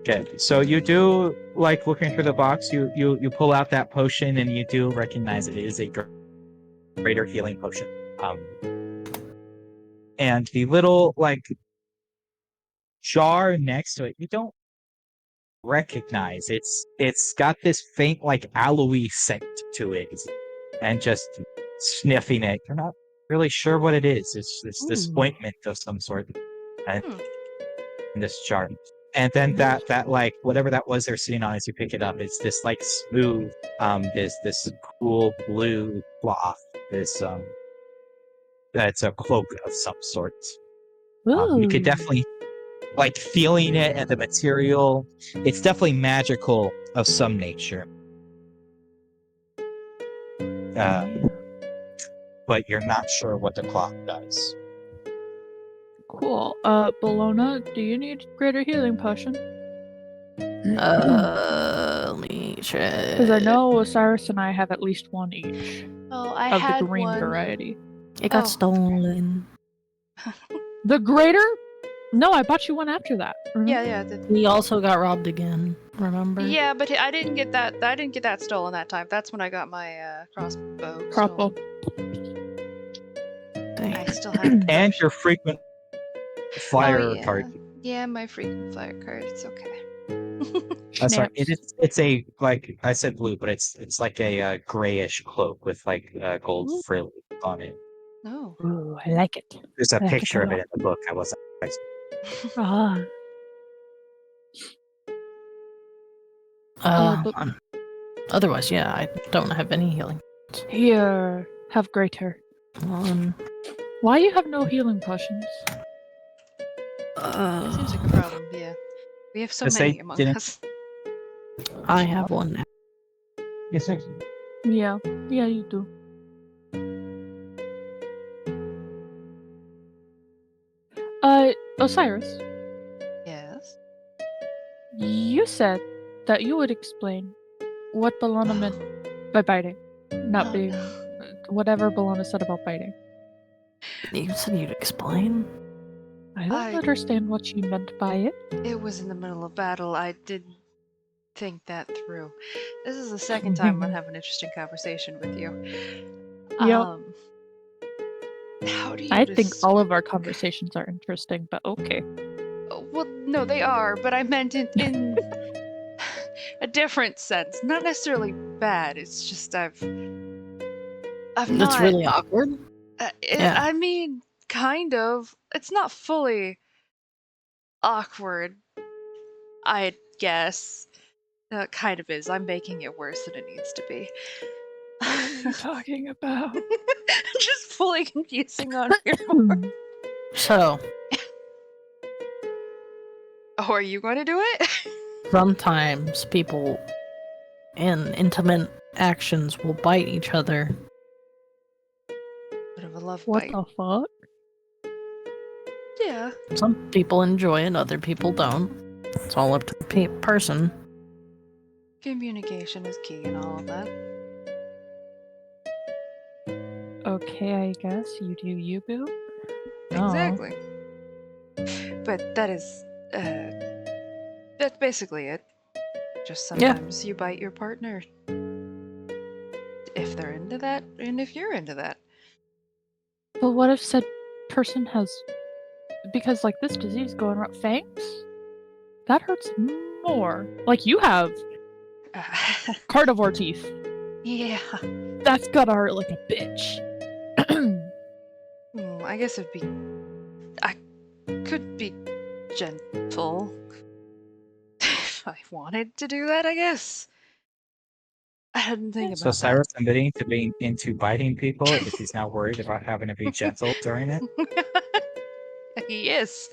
Okay, so you do like looking through the box. You pull out that potion, and you do recognize it is a greater healing potion. And the little like jar next to it, you don't recognize. It's got this faint like aloe scent to it, and just sniffing it, you're not really sure what it is. It's this Ooh. ointment of some sort, and Hmm. in this jar. And then that like whatever that was they're sitting on as you pick it up, it's this like smooth, this cool blue cloth. This that's a cloak of some sort. You could Ooh. definitely like feeling it and the material. It's definitely magical of some nature. But you're not sure what the cloth does. Cool. Bologna, do you need greater healing potion? Let me check. Because I know Osiris and I have at least one each Oh, I of the had green one. variety. It got Oh. stolen. The greater? No, I bought you one after that. Yeah, yeah. We also got robbed again. Remember? Yeah, but I didn't get that. I didn't get that stolen that time. That's when I got my crossbow. Crossbow. Dang. I still have. The And potion. your frequent flyer yeah. card. Yeah, my frequent flyer card. It's okay. That's right. Snaps. It's a like I said blue, but it's like a grayish cloak with like gold Ooh. frill on it. Oh. Ooh, I like it. There's a I like it picture a of it lot. in the book. I wasn't. Ah. But- Otherwise, yeah, I don't have any healing. Here, have greater. Why you have no healing potions? That seems like a problem. Yeah. We have so Just many say among didn't- us. I have one now. Yes, sir. Yeah, you do. Osiris, Yes. you said that you would explain what Bologna meant by biting, not Oh, being whatever Bologna said about biting. You said you'd explain? I don't understand what she meant by it. It was in the middle of battle. I didn't think that through. This is the second time I have an interesting conversation with you. Yep. How do you? I think all of our conversations are interesting, but okay. Well, no, they are. But I meant in a different sense. Not necessarily bad. It's just I've It's not. really awkward. Yeah. I mean, kind of. It's not fully awkward, I guess. It kind of is. I'm making it worse than it needs to be. What are you talking about? Just fully confusing on your Hmm. So Oh, are you going to do it? sometimes people in intimate actions will bite each other. Bit of a love What bite. the fuck? Yeah. Some people enjoy it, other people don't. It's all up to the person. Communication is key in all of that. Okay, I guess you do you, boo. No. Exactly. But that is, that's basically it. Just Yeah. sometimes you bite your partner. If they're into that, and if you're into that. But what if said person has, because like this disease going around, fangs? That hurts more. Like you have carnivore teeth. Yeah. That's gotta hurt like a bitch. I guess it'd be. I could be gentle. If I wanted to do that, I guess. I hadn't think So about Cyrus admitting to being into biting people if he's now worried about having to be gentle during it. that. He is.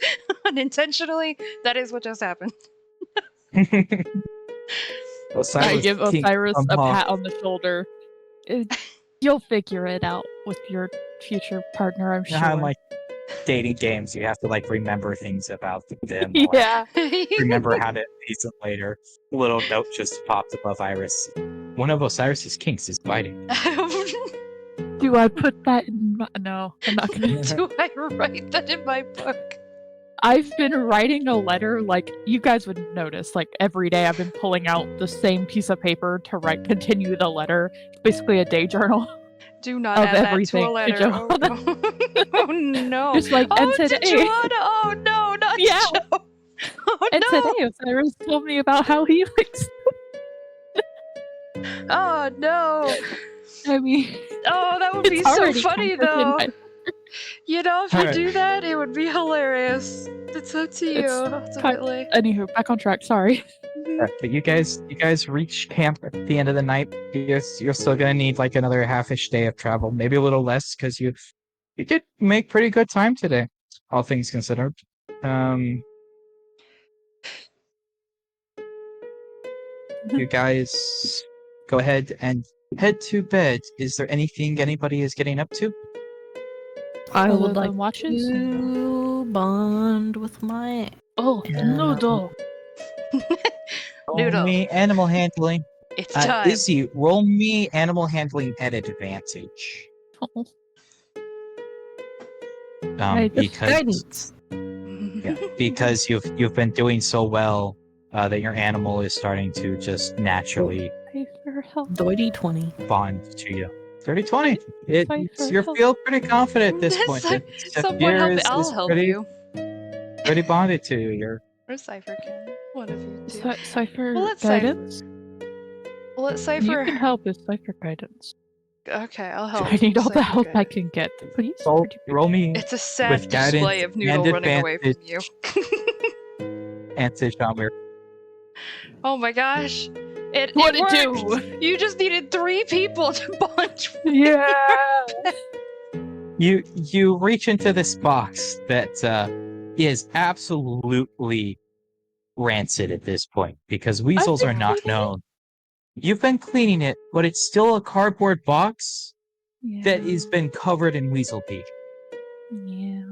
Unintentionally, that is what just happened. Well, I Cyrus give can't Osiris come a off- pat on the shoulder. You'll figure it out with your future partner, I'm You know how in sure. like dating games you have to like remember things about them. Or, like, Yeah. remember how to tease them later. A little note just popped above Iris. One of Osiris's kinks is biting. Do I put that in my... No, I'm not gonna do. Do I write that in my book? I've been writing a letter, like, you guys would notice, like, every day I've been pulling out the same piece of paper to continue the letter. It's basically a day journal. Do not Of add that to everything a to letter. Oh Joanna. no. Oh no. Just like, and Oh, to today, Joanna. Oh no, not Yeah. Joe. Oh and no. today Osiris told me about how he likes... Oh no. I mean... Oh, that would be it's so already funny comforted though. my- You know, if you Alright. do that, it would be hilarious. It's up to you, ultimately. Anywho, back on track, sorry. Right, but you guys reach camp at the end of the night. You're still gonna need like another half-ish day of travel, maybe a little less, because you did make pretty good time today, all things considered. You guys go ahead and head to bed. Is there anything anybody is getting up to? I Other would like than watches? to bond with my Oh, noodle. Noodle. Roll me animal handling. It's time. Izzy, roll me animal handling at advantage. Oh. Right, Because guidance. because you've been doing so well that your animal is starting to just naturally Pay for help. Doity 20. bond to you. 30-20. Fight for You help. feel pretty confident at this point. Some- The Someone fear help. is I'll help pretty, you. pretty bonded to you. You're Or Cypher can. One of you two. Cypher Well, let's Cypher- guidance? Well, let You Cypher. can help with Cypher guidance. Okay, I'll help. I need all the Cypher help I guidance. can get. Please. roll me It's a sad with display guidance of Noodle and running away from you. advantage on your Oh my gosh. It What'd it worked. do? You just needed 3 people to bond. Yeah. you reach into this box that is absolutely rancid at this point because weasels been are not cleaning it. known. You've been cleaning it, but it's still a cardboard box that has been covered in weasel pee. Yeah.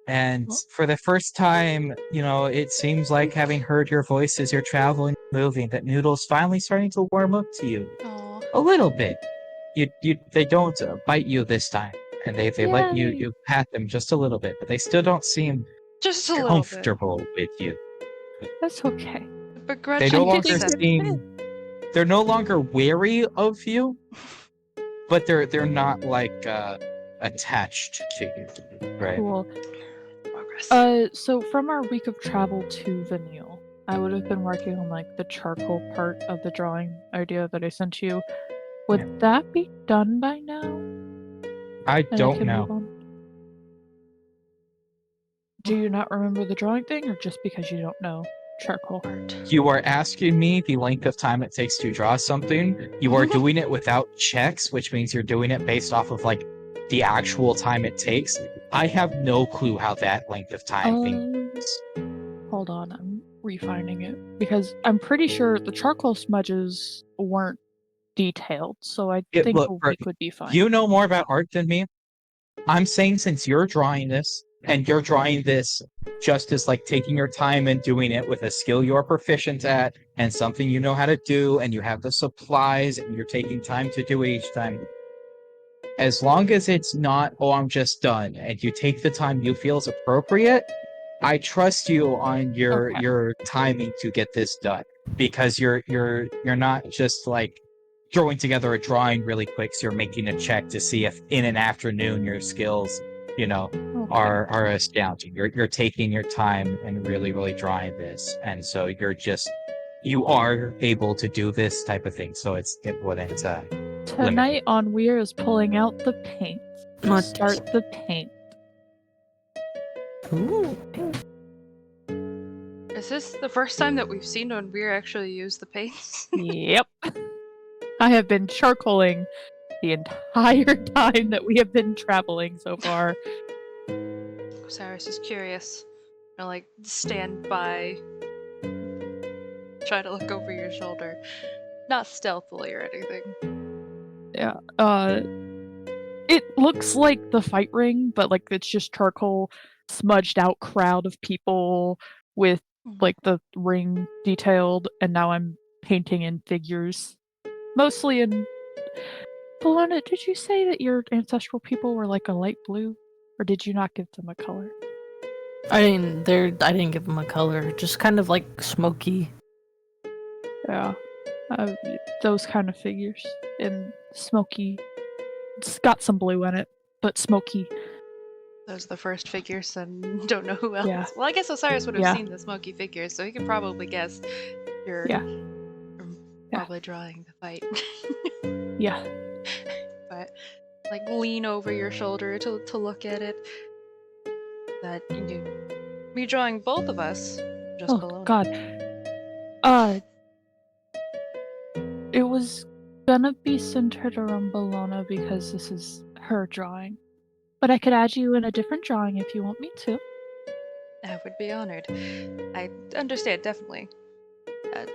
And Well- for the first time, it seems like having heard your voice as you're traveling, moving, that Noodle's finally starting to warm up to you. Aw. A little bit. They don't bite you this time, and they let Yay. you pat them just a little bit, but they still don't seem Just a little comfortable with you. That's okay. bit. They Begrudging no I longer didn't consent. seem. They're no longer wary of you, but they're not like attached to you, right? Cool. Progress. So from our week of travel to Vanille, I would have been working on like the charcoal part of the drawing idea that I sent you. Would that be done by now? I And I don't can know. move on. Do you not remember the drawing thing, or just because you don't know charcoal art? You are asking me the length of time it takes to draw something. You are doing it without checks, which means you're doing it based off of like the actual time it takes. I have no clue how that length of time thing is. Hold on, I'm refining it because I'm pretty sure the charcoal smudges weren't detailed, so I think Look, a week would be fine. you know more about art than me. I'm saying since you're drawing this and you're drawing this just as like taking your time and doing it with a skill you're proficient at and something you know how to do and you have the supplies and you're taking time to do it each time. As long as it's not, oh, I'm just done, and you take the time you feel is appropriate, I trust you on your timing to get this done because you're not just like throwing together a drawing really quick, so you're making a check to see if in an afternoon your skills, are astounding. You're taking your time and really drawing this, and so you are able to do this type of thing. So it wouldn't Tonight on Weir is pulling out the paint. Not- Start the paint. Ooh. Is this the first time that we've seen when we actually use the paints? Yep. I have been charcoaling the entire time that we have been traveling so far. Cyrus is curious. I like stand by, try to look over your shoulder, not stealthily or anything. Yeah. It looks like the fight ring, but like it's just charcoal smudged out crowd of people with like the ring detailed, and now I'm painting in figures. Mostly in Bologna, did you say that your ancestral people were like a light blue? Or did you not give them a color? I didn't give them a color. Just kind of like smoky. Yeah. Those kind of figures. And smoky. It's got some blue in it, but smoky. Those are the first figures, and don't know who else. Yeah. Well, I guess Osiris would have Yeah. seen the smoky figures, so he could probably guess you're Yeah. probably drawing the fight. Yeah. But like lean over your shoulder to look at it. That me drawing both of us just below. Oh god. It was gonna be centered around Bologna because this is her drawing. But I could add you in a different drawing if you want me to. I would be honored. I understand, definitely.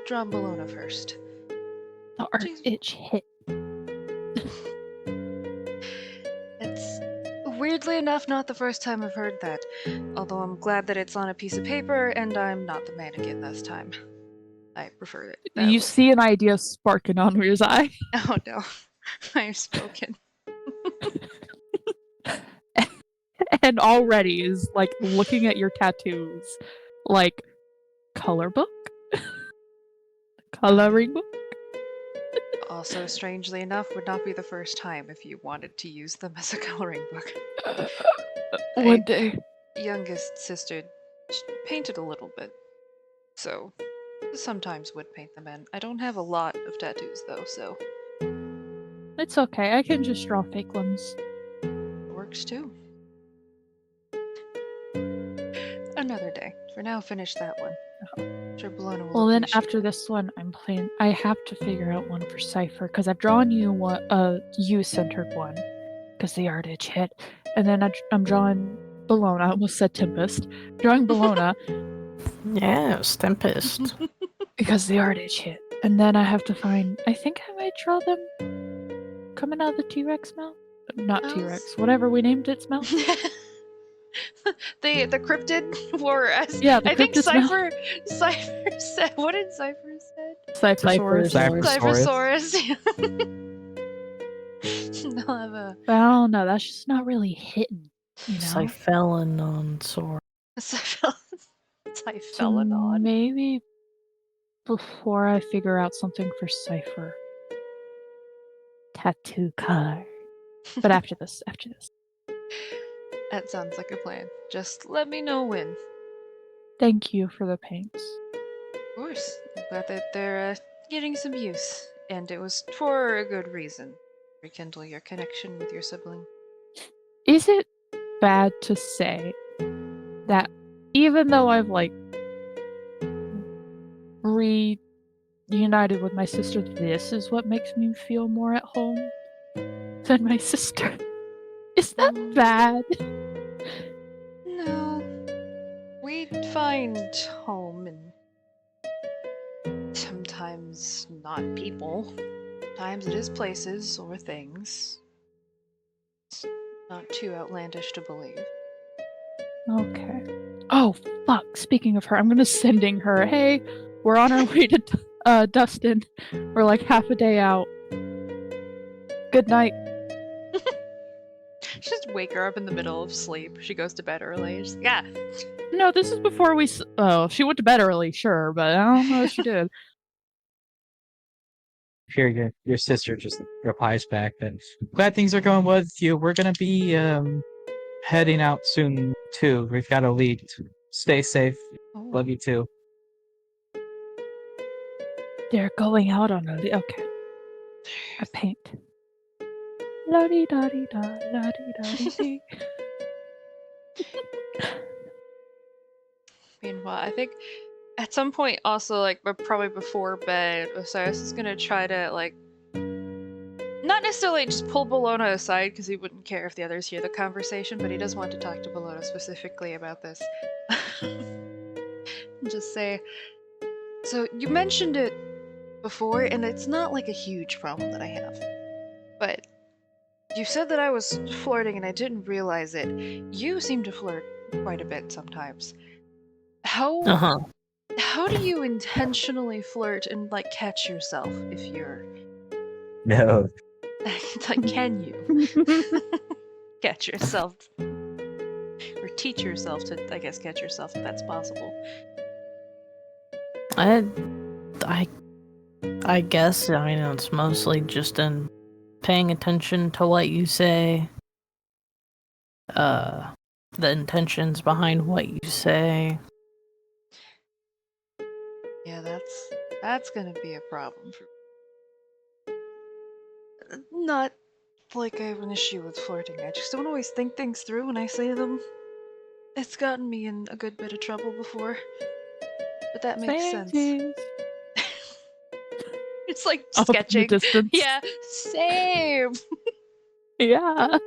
Draw Bologna first. The art Jeez. itch hit. It's weirdly enough not the first time I've heard that. Although I'm glad that it's on a piece of paper and I'm not the mannequin this time. I prefer it. that You way. see an idea sparking on Weir's eye. Oh no. I've spoken. And already is like looking at your tattoos like color book? Coloring book? Also, strangely enough, would not be the first time if you wanted to use them as a coloring book. One day. Youngest sister painted a little bit, so sometimes would paint them in. I don't have a lot of tattoos though, so It's okay, I can just draw fake ones. it works too. Another day. For now, finish that one. Sure, Bologna will Well then appreciate after it. this one I have to figure out one for Cypher, because I've drawn you a you-centered one, because the art itch hit. And then I'm drawing Bologna, I almost said Tempest. Drawing Bologna Yes, Tempest. because the art itch hit. And then I have to find, I think I might draw them coming out of the T-Rex mouth? Not Mouse? T-Rex, whatever we named its mouth. the cryptid, or as Yeah, the I think cryptid's mouth. Cypher said. What did Cypher said? Cyphersaurus. Cyphersaurus. They'll have a But I don't know, that's just not really hitting, you know? Cyphelon on sword. Cyphelonon. Maybe before I figure out something for Cypher. Tattoo color. But after this. That sounds like a plan. Just let me know when. Thank you for the paints. course. I'm glad that they're getting some use, and it was for a good reason. Rekindle your connection with your sibling. Is it bad to say that even though I've like reunited with my sister, this is what makes me feel more at home than my sister? Is that bad? No. We find home in sometimes not people. Sometimes it is places or things. It's not too outlandish to believe. Okay. Oh, fuck. Speaking of her, I'm gonna sending her, hey, we're on our way to Dustin. We're like half a day out. Good night. Just wake her up in the middle of sleep. She goes to bed early. She's like, yeah. No, this is before we. Oh, she went to bed early, sure, but I don't know if she did. Your sister just replies back that glad things are going well with you. We're gonna be heading out soon too. We've got to leave. Stay safe. Oh. Love you too. They're going out on a. Okay. I paint. La di da di da, la di da di di. Meanwhile, I think at some point also, like, but probably before bed, Osiris is gonna try to, like, not necessarily just pull Bologna aside, because he wouldn't care if the others hear the conversation, but he does want to talk to Bologna specifically about this. Just say, so you mentioned it before, and it's not like a huge problem that I have, but you said that I was flirting and I didn't realize it. You seem to flirt quite a bit sometimes. Uh-huh. How do you intentionally flirt and like catch yourself if you're No. like, can you catch yourself or teach yourself to, I guess, catch yourself if that's possible? I I guess, I mean, it's mostly just in paying attention to what you say, the intentions behind what you say. Yeah, that's gonna be a problem for not like I have an issue with flirting. I just don't always think things through when I say them. It's gotten me in a good bit of trouble before. But that makes sense. Samesies. It's like Off in the sketching. distance. Yeah, same. Yeah.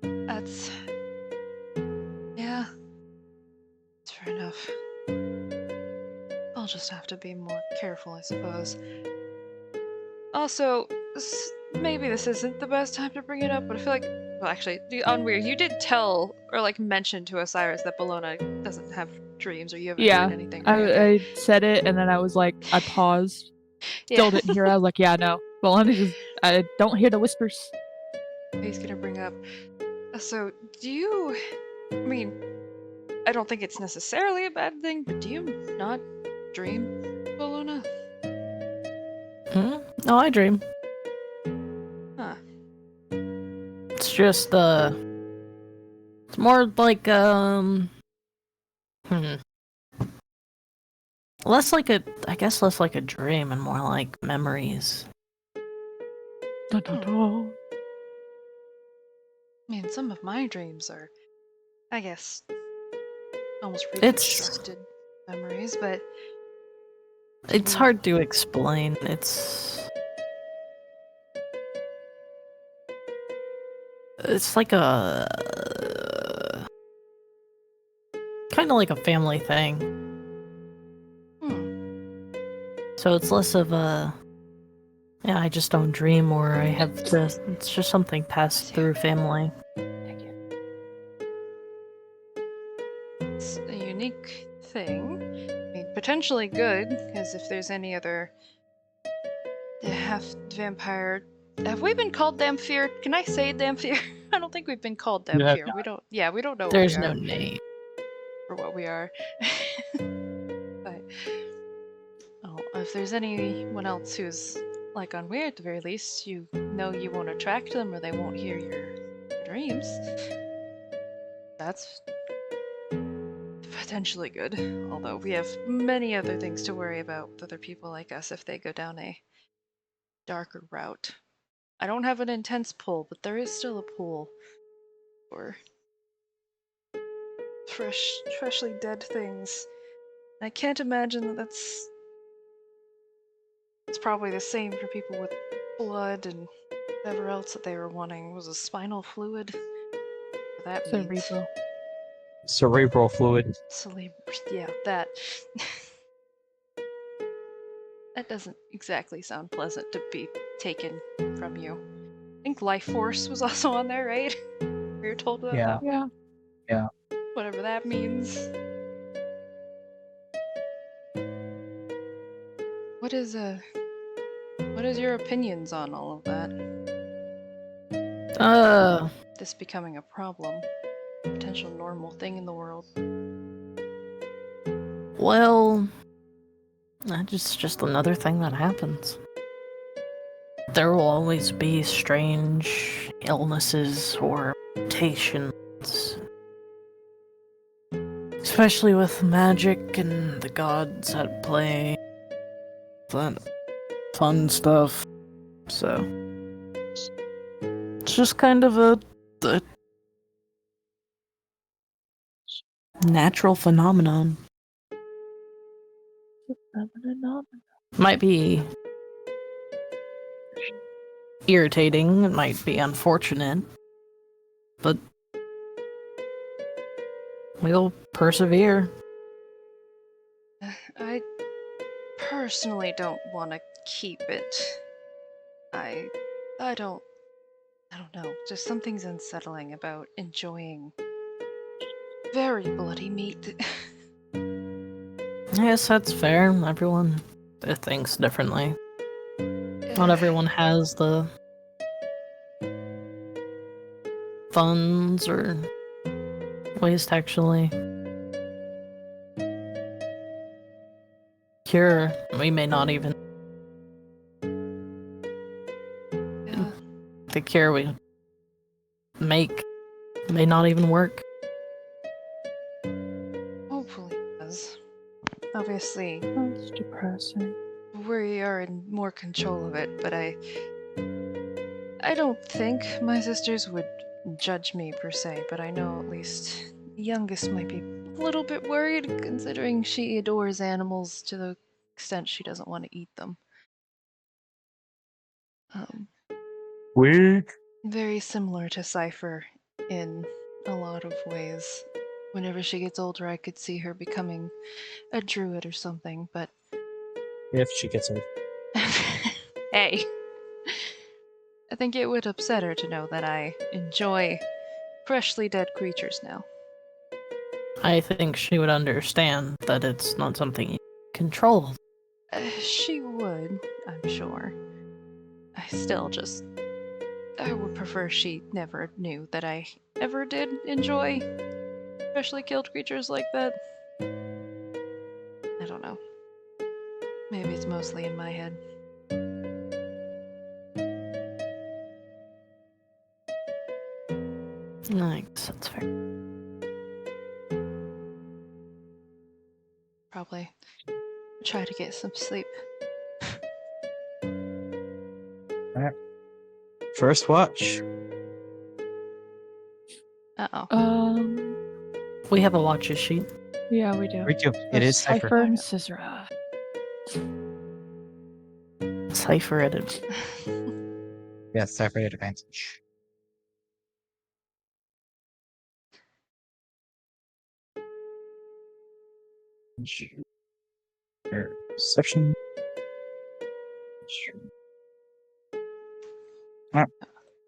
That's yeah. That's fair enough. I'll just have to be more careful, I suppose. Also, maybe this isn't the best time to bring it up, but I feel like, well, actually, on Weird, you did tell or like mention to Osiris that Bologna doesn't have dreams, or you haven't Yeah. heard anything, right? Okay. I said it and then I was like, I paused. Still Yeah. didn't hear it. I was like, yeah, no. Well, I don't hear the whispers. He's gonna bring up. So, do you? I mean, I don't think it's necessarily a bad thing, but do you not dream, Bologna? No, I dream. Huh. It's just, it's more like, less like less like a dream and more like memories. Dun, dun, dun. I mean, some of my dreams are, I guess, almost It's- reconstructed memories, but It's Mm. hard to explain. It's like a kind of like a family thing. hmm. So it's less of a yeah, I just don't dream or I have to it's just something passed through family. Thank you. It's a unique thing. I mean, potentially good, because if there's any other half vampire. Have we been called Damphir? Can I say Damphir? I don't think we've been called You have Damphir. We don't. Yeah, we don't know There's what we no are name. or what we are. But oh, if there's anyone else who's like unweird, at the very least, you know you won't attract them or they won't hear your dreams. That's potentially good. Although we have many other things to worry about with other people like us if they go down a darker route. I don't have an intense pull, but there is still a pull for freshly dead things. I can't imagine that it's probably the same for people with blood and whatever else that they were wanting. Was a spinal fluid? What that means. Cerebral. Cerebral fluid. Yeah, that. That doesn't exactly sound pleasant to be taken from you. I think life force was also on there, right? We were told about Yeah. that. Yeah. Whatever that means. What is your opinions on all of that? This becoming a problem, potential normal thing in the world. Well, that's just another thing that happens. There will always be strange illnesses or mutations. Especially with magic and the gods at play. That fun stuff. So, it's just kind of a natural phenomenon. Might be irritating, it might be unfortunate, but we'll persevere. I personally don't want to keep it. I don't know. Just something's unsettling about enjoying very bloody meat. Yes, that's fair. Everyone thinks differently. Not everyone has the funds or ways to actually cure. We may not even. Yeah, The cure we make may not even work. hopefully it does. Obviously, That's depressing. we are in more control of it, but I don't think my sisters would judge me per se, but I know at least the youngest might be a little bit worried considering she adores animals to the extent she doesn't want to eat them. Weak. Very similar to Cypher in a lot of ways. Whenever she gets older, I could see her becoming a druid or something, but If she gets old. hey. I think it would upset her to know that I enjoy freshly dead creatures now. I think she would understand that it's not something you control. She would, I'm sure. I would prefer she never knew that I ever did enjoy freshly killed creatures like that. I don't know. Maybe it's mostly in my head. I guess that's fair. Probably try to get some sleep. First watch. Uh-oh. We have a watches sheet. Yeah, we do. We do. It is Cypher. Cypher and Scisra. Cypher edit. Yes, Cypher at advantage. Perception.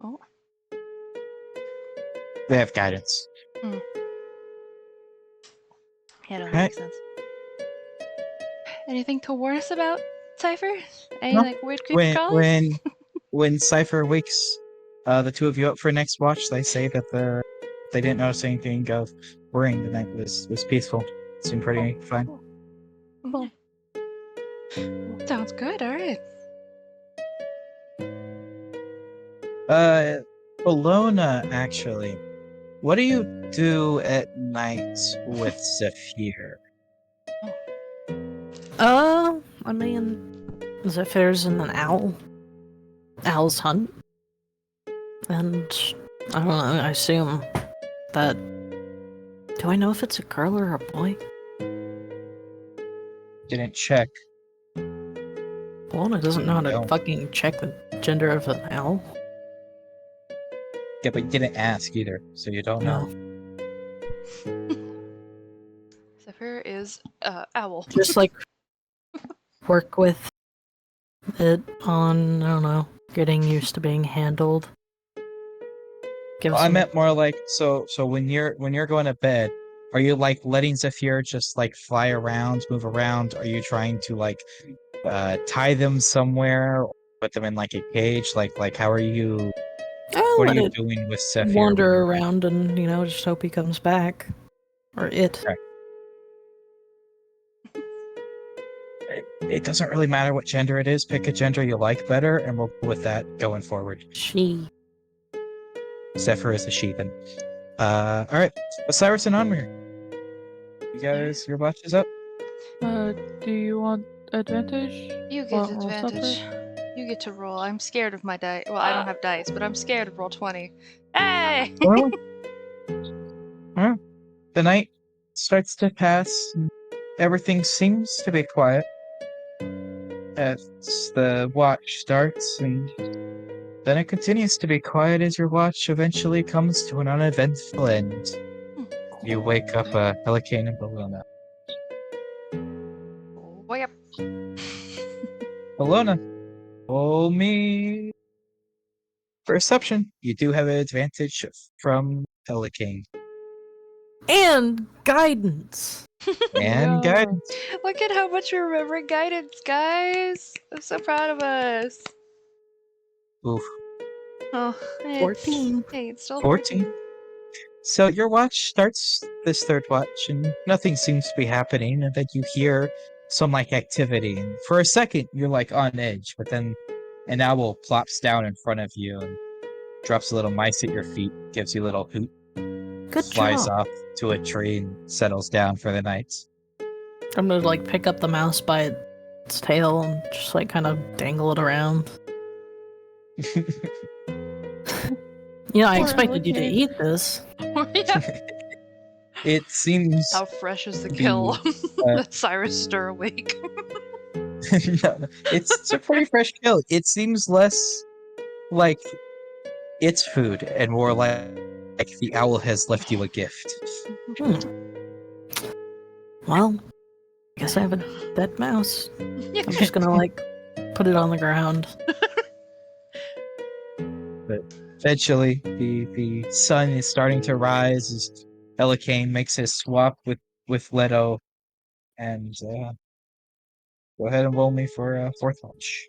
Oh. They have guidance. Yeah, no, that Okay. makes sense. Anything to warn us about, Cypher? Any No. like weird creepy When crawlies? when Cypher wakes the two of you up for next watch, they say that they didn't notice anything of worrying. The night was peaceful. Seemed pretty fine. Cool. Sounds good. All right. Bologna actually. What do you do at night with Zephyr? I mean, Zephyr's in an owl. Owl's hunt. And I don't know, I assume that. Do I know if it's a girl or a boy? Didn't check. Well, it doesn't know how to No. fucking check the gender of an owl. Yeah, but you didn't ask either, so you don't know. Zephyr is owl. Just like work with it on, I don't know, getting used to being handled. Give I some. meant more like so when you're going to bed, are you like letting Zephyr just like fly around, move around? Are you trying to like tie them somewhere, or put them in like a cage? Like how are you I'll what are let you it doing with Zephyr when wander you're around and, just hope he comes back. Or it. Okay. It doesn't really matter what gender it is. Pick a gender you like better, and we'll go with that going forward. She. Zephyr is a she then. All right, Osiris and Onmir. You guys, your watch is up. Do you want advantage? You get Roll advantage. You get to roll. I'm scared of my dice. Well, I don't have dice, but I'm scared of roll 20. Hey! Well, the night starts to pass. Everything seems to be quiet as the watch starts, and then it continues to be quiet as your watch eventually comes to an uneventful end. You wake up Pelican and Bologna. Way up. Bologna, roll me perception. You do have an advantage from Pelican And guidance! and Yeah. guidance. Look at how much we remember guidance, guys. I'm so proud of us. Oof, Oh, 14. Hey, it's still 14. So your watch starts this third watch, and nothing seems to be happening, and then you hear some like activity, and for a second you're like on edge, but then an owl plops down in front of you and drops a little mice at your feet, gives you a little hoot, Good flies job. off to a tree and settles down for the night. I'm gonna like pick up the mouse by its tail and just like kind of dangle it around. I Poor expected you to Pelican. eat this. yeah. It seems How fresh is the The, kill? uh, Let Cyrus stir awake. no, it's a pretty fresh kill. It seems less like it's food and more like the owl has left you a gift. Hmm. Well, I guess I have a dead mouse. I'm just gonna like put it on the ground. Eventually, the sun is starting to rise as Elikane makes his swap with Leto, and go ahead and roll me for fourth watch.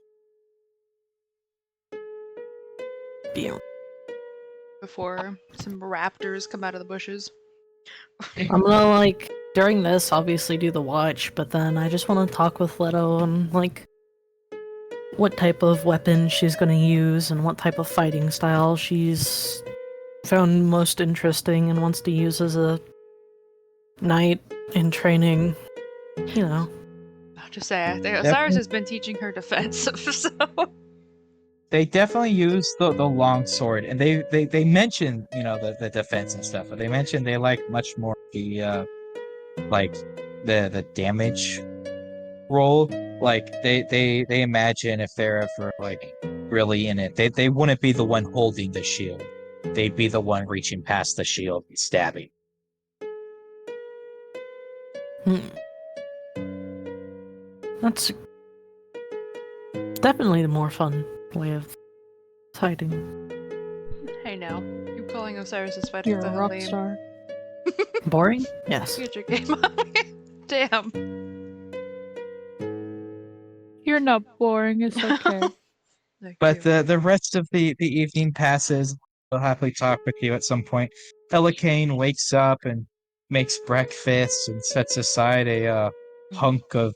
Pew. Before some raptors come out of the bushes. I'm gonna like during this obviously do the watch, but then I just want to talk with Leto on like what type of weapon she's gonna use and what type of fighting style she's found most interesting and wants to use as a knight in training. I'll just say, I think Osiris has been teaching her defense, so. They definitely use the long sword, and they mention the defense and stuff, but they mention they like much more the like the damage roll. Like they imagine if they're ever like really in it, they wouldn't be the one holding the shield. They'd be the one reaching past the shield and stabbing. That's definitely the more fun way of fighting. Hey now, you calling Osiris's fighter You're the a hell rock lame. star. Boring? Yes. Get your game on. Damn. You're not boring. It's okay. Thank But you. the rest of the evening passes. I'll happily talk with you at some point. Elikane wakes up and makes breakfast and sets aside a hunk of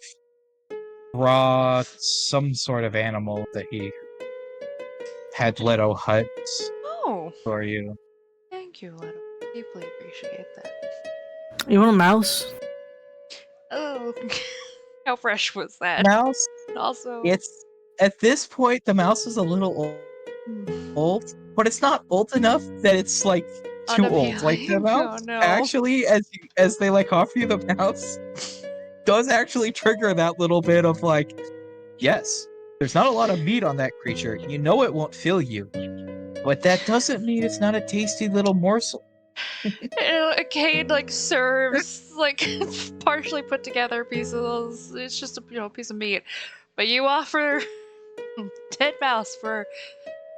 raw, some sort of animal that he had Leto hunt Oh, for you. thank you, Leto. Deeply appreciate that. You want a mouse? Oh, how fresh was that? Mouse, Also, it's at this point the mouse is a little old, but it's not old enough that it's like too old. Like the unappealing. mouse Oh no. actually, as they like offer you the mouse, does actually trigger that little bit of like, yes, there's not a lot of meat on that creature. You know it won't fill you, but that doesn't mean it's not a tasty little morsel. A cane like serves like partially put together pieces. It's just a piece of meat, but you offer dead mouse for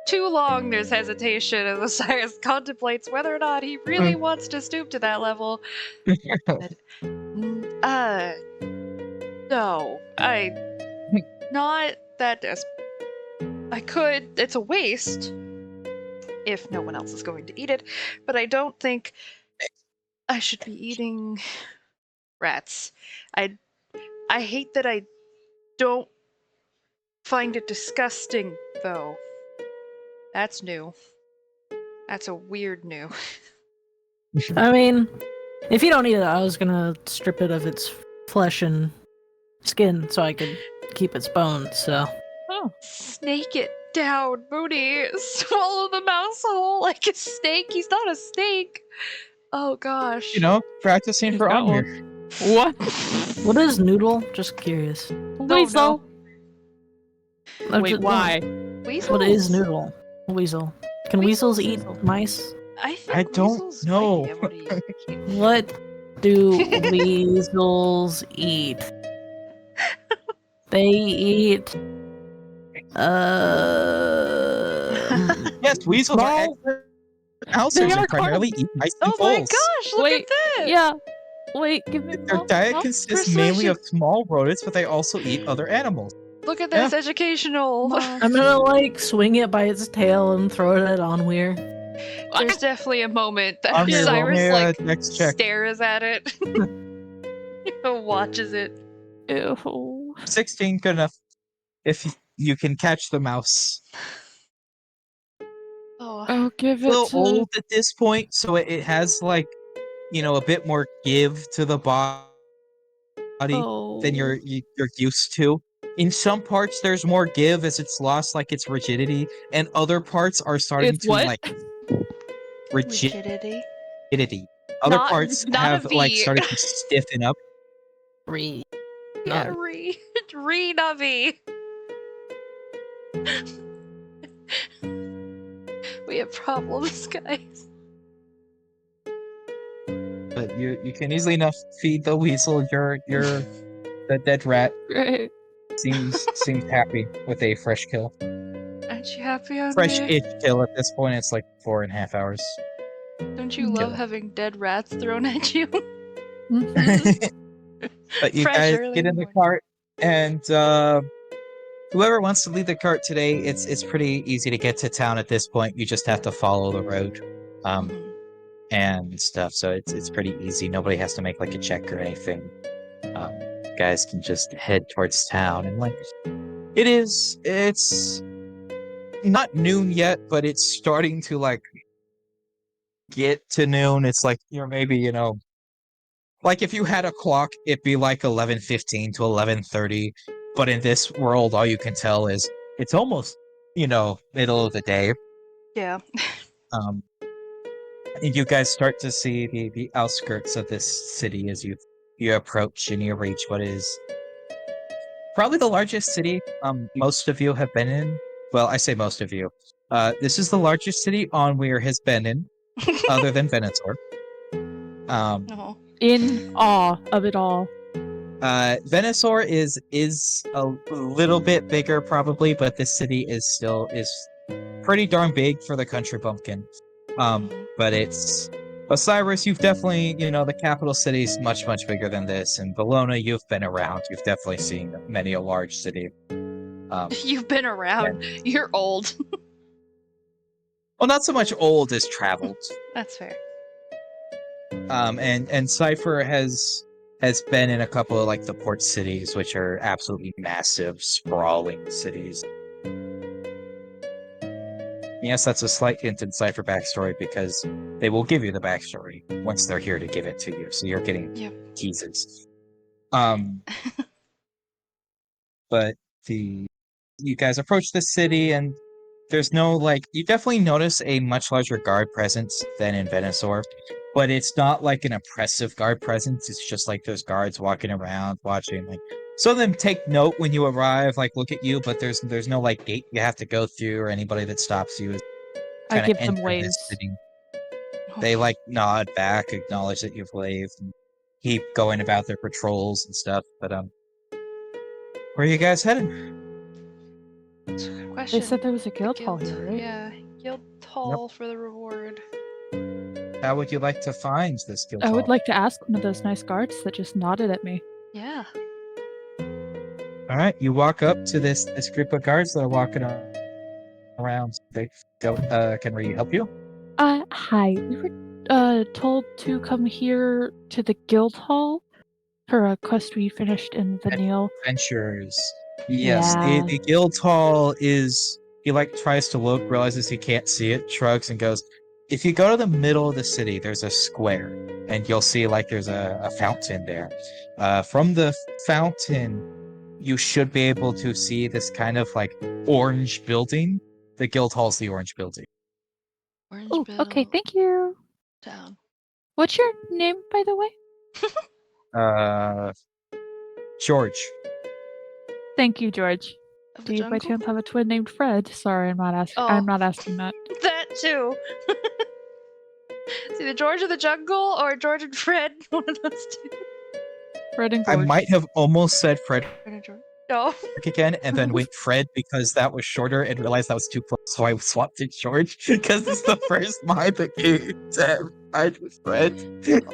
too long. There's hesitation, and the Cyrus contemplates whether or not he really wants to stoop to that level. But, no, I not that desperate. I could. It's a waste if no one else is going to eat it, but I don't think I should be eating rats. I hate that I don't find it disgusting, though. That's new. That's a weird new. I mean, if you don't eat it, I was gonna strip it of its flesh and skin so I could keep its bones, so. Oh, Snake it down, Moody. Swallow the mouse whole like a snake. He's not a snake. Oh gosh. You know, practicing he's for got Amir. one. What? What is noodle? Just curious. Weasel. I'm Wait, just- why? Weasels? What is noodle? Weasel. Can weasels eat mice? I think I don't weasels know. might be able to eat. What do weasels eat? They eat. Yes, weasels are Small- excellent mousers are and primarily eat mice and Oh my voles. gosh, look Wait, at that! Yeah. Wait, give me Their more. diet Oh, consists mainly Persuasion. of small rodents, but they also eat other animals. Look at this, educational. I'm gonna like swing it by its tail and throw it at Onweir. There's definitely a moment that Amir, roll Cyrus me a like dex check. stares at it. Watches it. Ew. 16, good enough. If you can catch the mouse. Oh, Oh, give It's a it little to. old at this point, so it has like, a bit more give to the body Oh. than you're used to. In some parts, there's more give as it's lost like its rigidity, and other parts are starting It's to what? like rigidity. rigidity. Other Not parts not have a like V. started to stiffen up. Re. Yeah, Not- re not V. We have problems, guys. But you can easily enough feed the weasel the dead rat Great. seems happy with a fresh kill. Aren't you happy on me? Fresh-ish kill at this point. It's like 4.5 hours. Don't you love Kill. having dead rats thrown at you? Mhm. But you Fresh guys early get in the morning. cart, and whoever wants to lead the cart today, it's pretty easy to get to town at this point. You just have to follow the road, Mhm. and stuff. So it's pretty easy. Nobody has to make like a check or anything. Guys can just head towards town, and like it's not noon yet, but it's starting to like get to noon. It's like you're maybe like if you had a clock, it'd be like 11:15 to 11:30. But in this world, all you can tell is it's almost middle of the day. Yeah. Um, and you guys start to see the outskirts of this city as you approach and you reach what is probably the largest city most of you have been in. Well, I say most of you. This is the largest city Onweir has been in, other than Venator. Oh. In awe of it all. Venusaur is a little bit bigger probably, but this city is pretty darn big for the country bumpkin. But it's Osiris, you've definitely, the capital city is much bigger than this, and Bologna, you've been around. You've definitely seen many a large city. You've been around. You're old. Well, not so much old as traveled. That's fair. And Cypher has been in a couple of like the port cities, which are absolutely massive, sprawling cities. Yes, that's a slight hint inside for backstory because they will give you the backstory once they're here to give it to you. So you're getting Yep. teases. But you guys approach the city and there's no you definitely notice a much larger guard presence than in Venusaur, but it's not like an oppressive guard presence. It's just like there's guards walking around watching. Like some of them take note when you arrive, like look at you, but there's no like gate you have to go through or anybody that stops you is I kind of give them enter this waves. city. They nod back, acknowledge that you've waved, and keep going about their patrols and stuff. But where are you guys heading? That's a good They question. said there was a The guild hall here, right? Yeah, guild hall for the reward. How would you like to find this guild I hall? would like to ask one of those nice guards that just nodded at me. Yeah. All right, you walk up to this group of guards that are walking around. They go. Can we help you? Hi. We were told to come here to the guild hall for a quest we finished in Vanille. Adventurers. Yes, Yeah. the guild hall is. He tries to look, realizes he can't see it, shrugs, and goes. If you go to the middle of the city, there's a square, and you'll see there's a fountain there. From the fountain, you should be able to see this kind of orange building. The guild hall's the orange building. Orange Oh, okay. Bill Thank you. down. What's your name, by the way? Uh, George. Thank you, George. Of Do the you by jungle? chance have a twin named Fred? Sorry, I'm not asking. Oh. I'm not asking that. That too. It's either George of the Jungle or George and Fred. One of those two. Fred and I George. might have almost said Frederick Fred and George. No. again, and then went Fred because that was shorter and realized that was too close, so I swapped it George because it's the first mind that came to mind with Fred.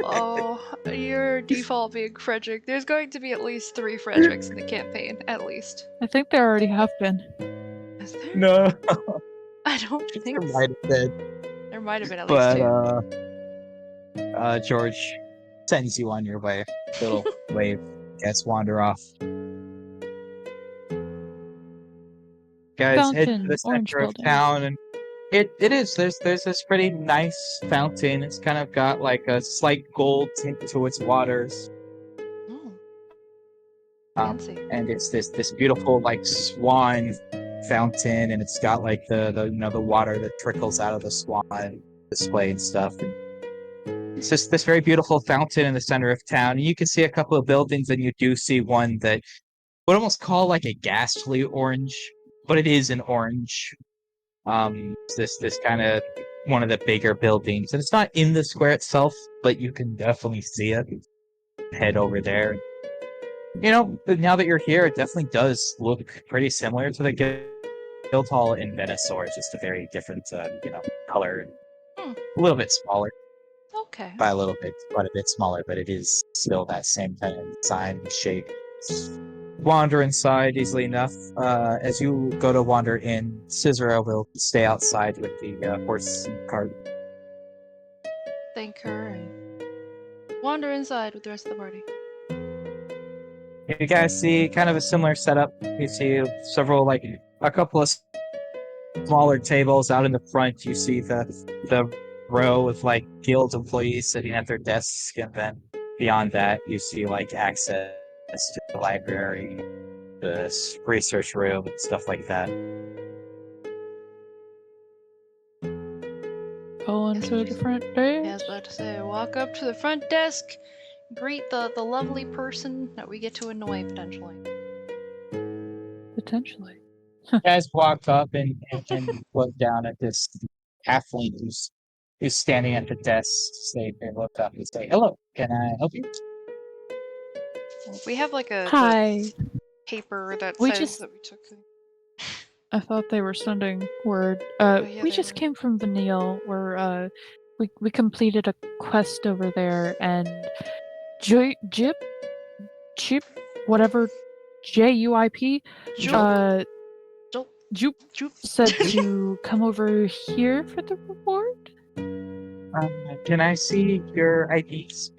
Oh, your default being Frederick. There's going to be at least 3 Fredericks in the campaign, at least. I think there already have been. Is there? No, I don't think there so. might have been, There might have been at least but 2. George sends you on your way. Little wave, guys wander off. Guys head to Fountain, the orange center of building. town, and it is. There's this pretty nice fountain. It's kind of got a slight gold tint to its waters. Oh, Um, fancy. and it's this beautiful swan fountain, and it's got the water that trickles out of the swan display and stuff. And it's just this very beautiful fountain in the center of town. And you can see a couple of buildings, and you do see one that would almost call a ghastly orange, but it is an orange. It's this kind of one of the bigger buildings, and it's not in the square itself, but you can definitely see it. Head over there. But now that you're here, it definitely does look pretty similar to the guild hall in Venusaur. It's just a very different, color. Hmm. A little bit smaller. Okay. By a little bit, quite a bit smaller, but it is still that same kind of design and shape. Wander inside easily enough. As you go to wander in, Cicero will stay outside with the horse and cart. Thank her and wander inside with the rest of the party. You guys see kind of a similar setup. You see several, a couple of smaller tables out in the front. You see the row of guild employees sitting at their desks, and then beyond that, you see access to the library, the research room, and stuff like that. Go into the front door. Yeah, I was about to say, walk up to the front desk, greet the lovely person that we get to annoy potentially. Potentially. You guys walk up and look down at this halfling who's standing at the desk. They look up and say, "Hello, can I help you?" We have the Hi. paper that We says just- that we took. I thought they were sending word. Yeah, We they just were. came from Vanille, where we completed a quest over there, and Jip, whatever, JUIP, Joop. Jupe said to come over here for the reward. Can I see your IDs?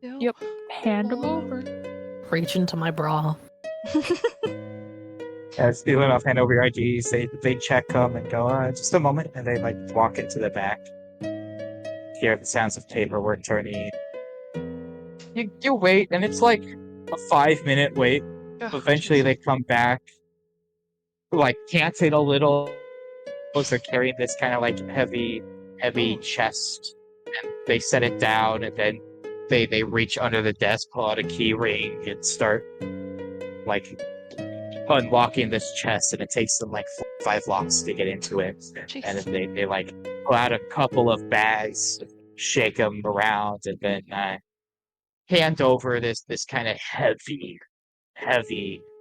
Yep. Hand them Hold on. over. Reach into my bra. As you let off hand over your IDs, they check them and go, just a moment, and they like walk into the back. Hear the sounds of paperwork turning. You wait, and it's like a 5-minute wait. Ugh, Eventually, jeez. they come back, like panting a little, as they're carrying this kind of like heavy Ooh. chest, and they set it down, and then they reach under the desk, pull out a key ring, and start like unlocking this chest, and it takes them like 5 locks to get into it. And Jeez. then they like pull out a couple of bags, shake them around, and then hand over this kind of heavy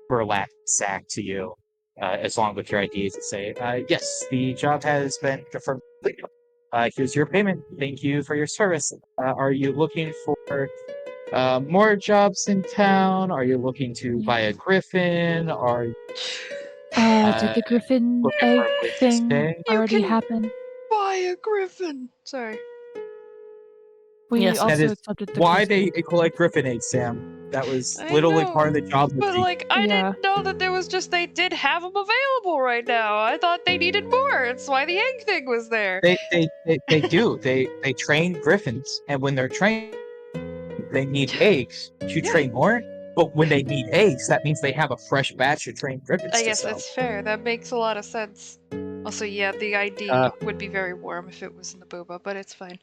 burlap sack to you, as long with your IDs, and say, yes, the job has been confirmed. Here's your payment. Thank you for your service. Are you looking for more jobs in town? Are you looking to buy a griffin? Are you Did the griffin looking egg for a place to thing stay? You already can happen? buy a griffin. Sorry. We Yes. That also is accepted the why quest. they collect griffin eggs, Sam. That was I literally know, part of the job. but like I Yeah. didn't know that there was just they did have them available right now. I thought they needed more. That's why the egg thing was there. They do. They train griffins, and when they're trained, they need eggs to Yeah. train more. But when they need eggs, that means they have a fresh batch of trained griffins I to guess sell. that's fair. That makes a lot of sense. Also, yeah, the ID Uh, would be very warm if it was in the booba, but it's fine.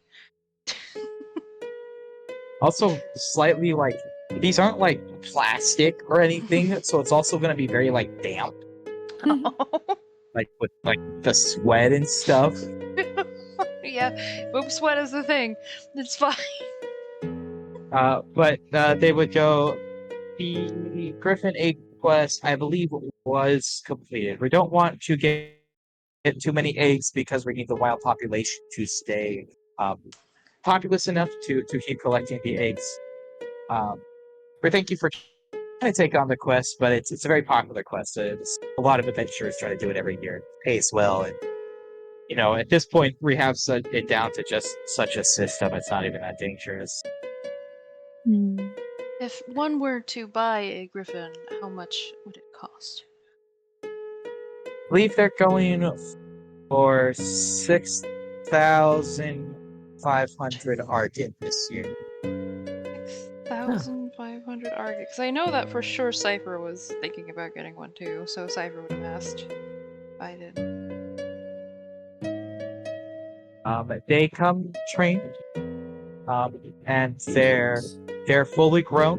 Also, slightly like these aren't like plastic or anything, so it's also going to be very like damp, like with like the sweat and stuff. Yeah, boob sweat is the thing. It's fine. But they would go. The Griffin egg quest, I believe, was completed. We don't want to get too many eggs because we need the wild population to stay populous enough to keep collecting the eggs. But thank you for trying to take on the quest, but it's a very popular quest. It's, a lot of adventurers try to do it every year. It pays well, and at this point, we have it down to just such a system. It's not even that dangerous. If one were to buy a griffin, how much would it cost? I believe they're going for 6,500 Argent this year. 6,500 Argent. Because I know that for sure Cypher was thinking about getting one too, so Cypher would have asked if I did. They come trained, and they're fully grown.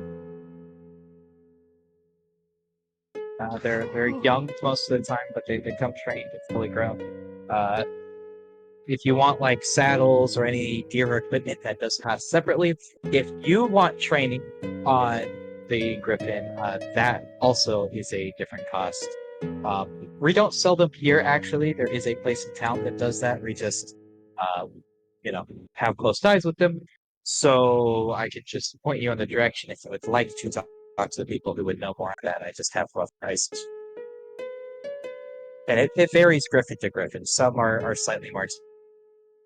They're young most of the time, but they come trained and fully grown. If you want like saddles or any deer equipment, that does cost separately. If you want training on the Griffin, that also is a different cost. We don't sell them here, actually. There is a place in town that does that. We just, have close ties with them. So I could just point you in the direction if you would like to talk to the people who would know more on that. I just have rough prices. And it varies griffin to griffin. Some are slightly more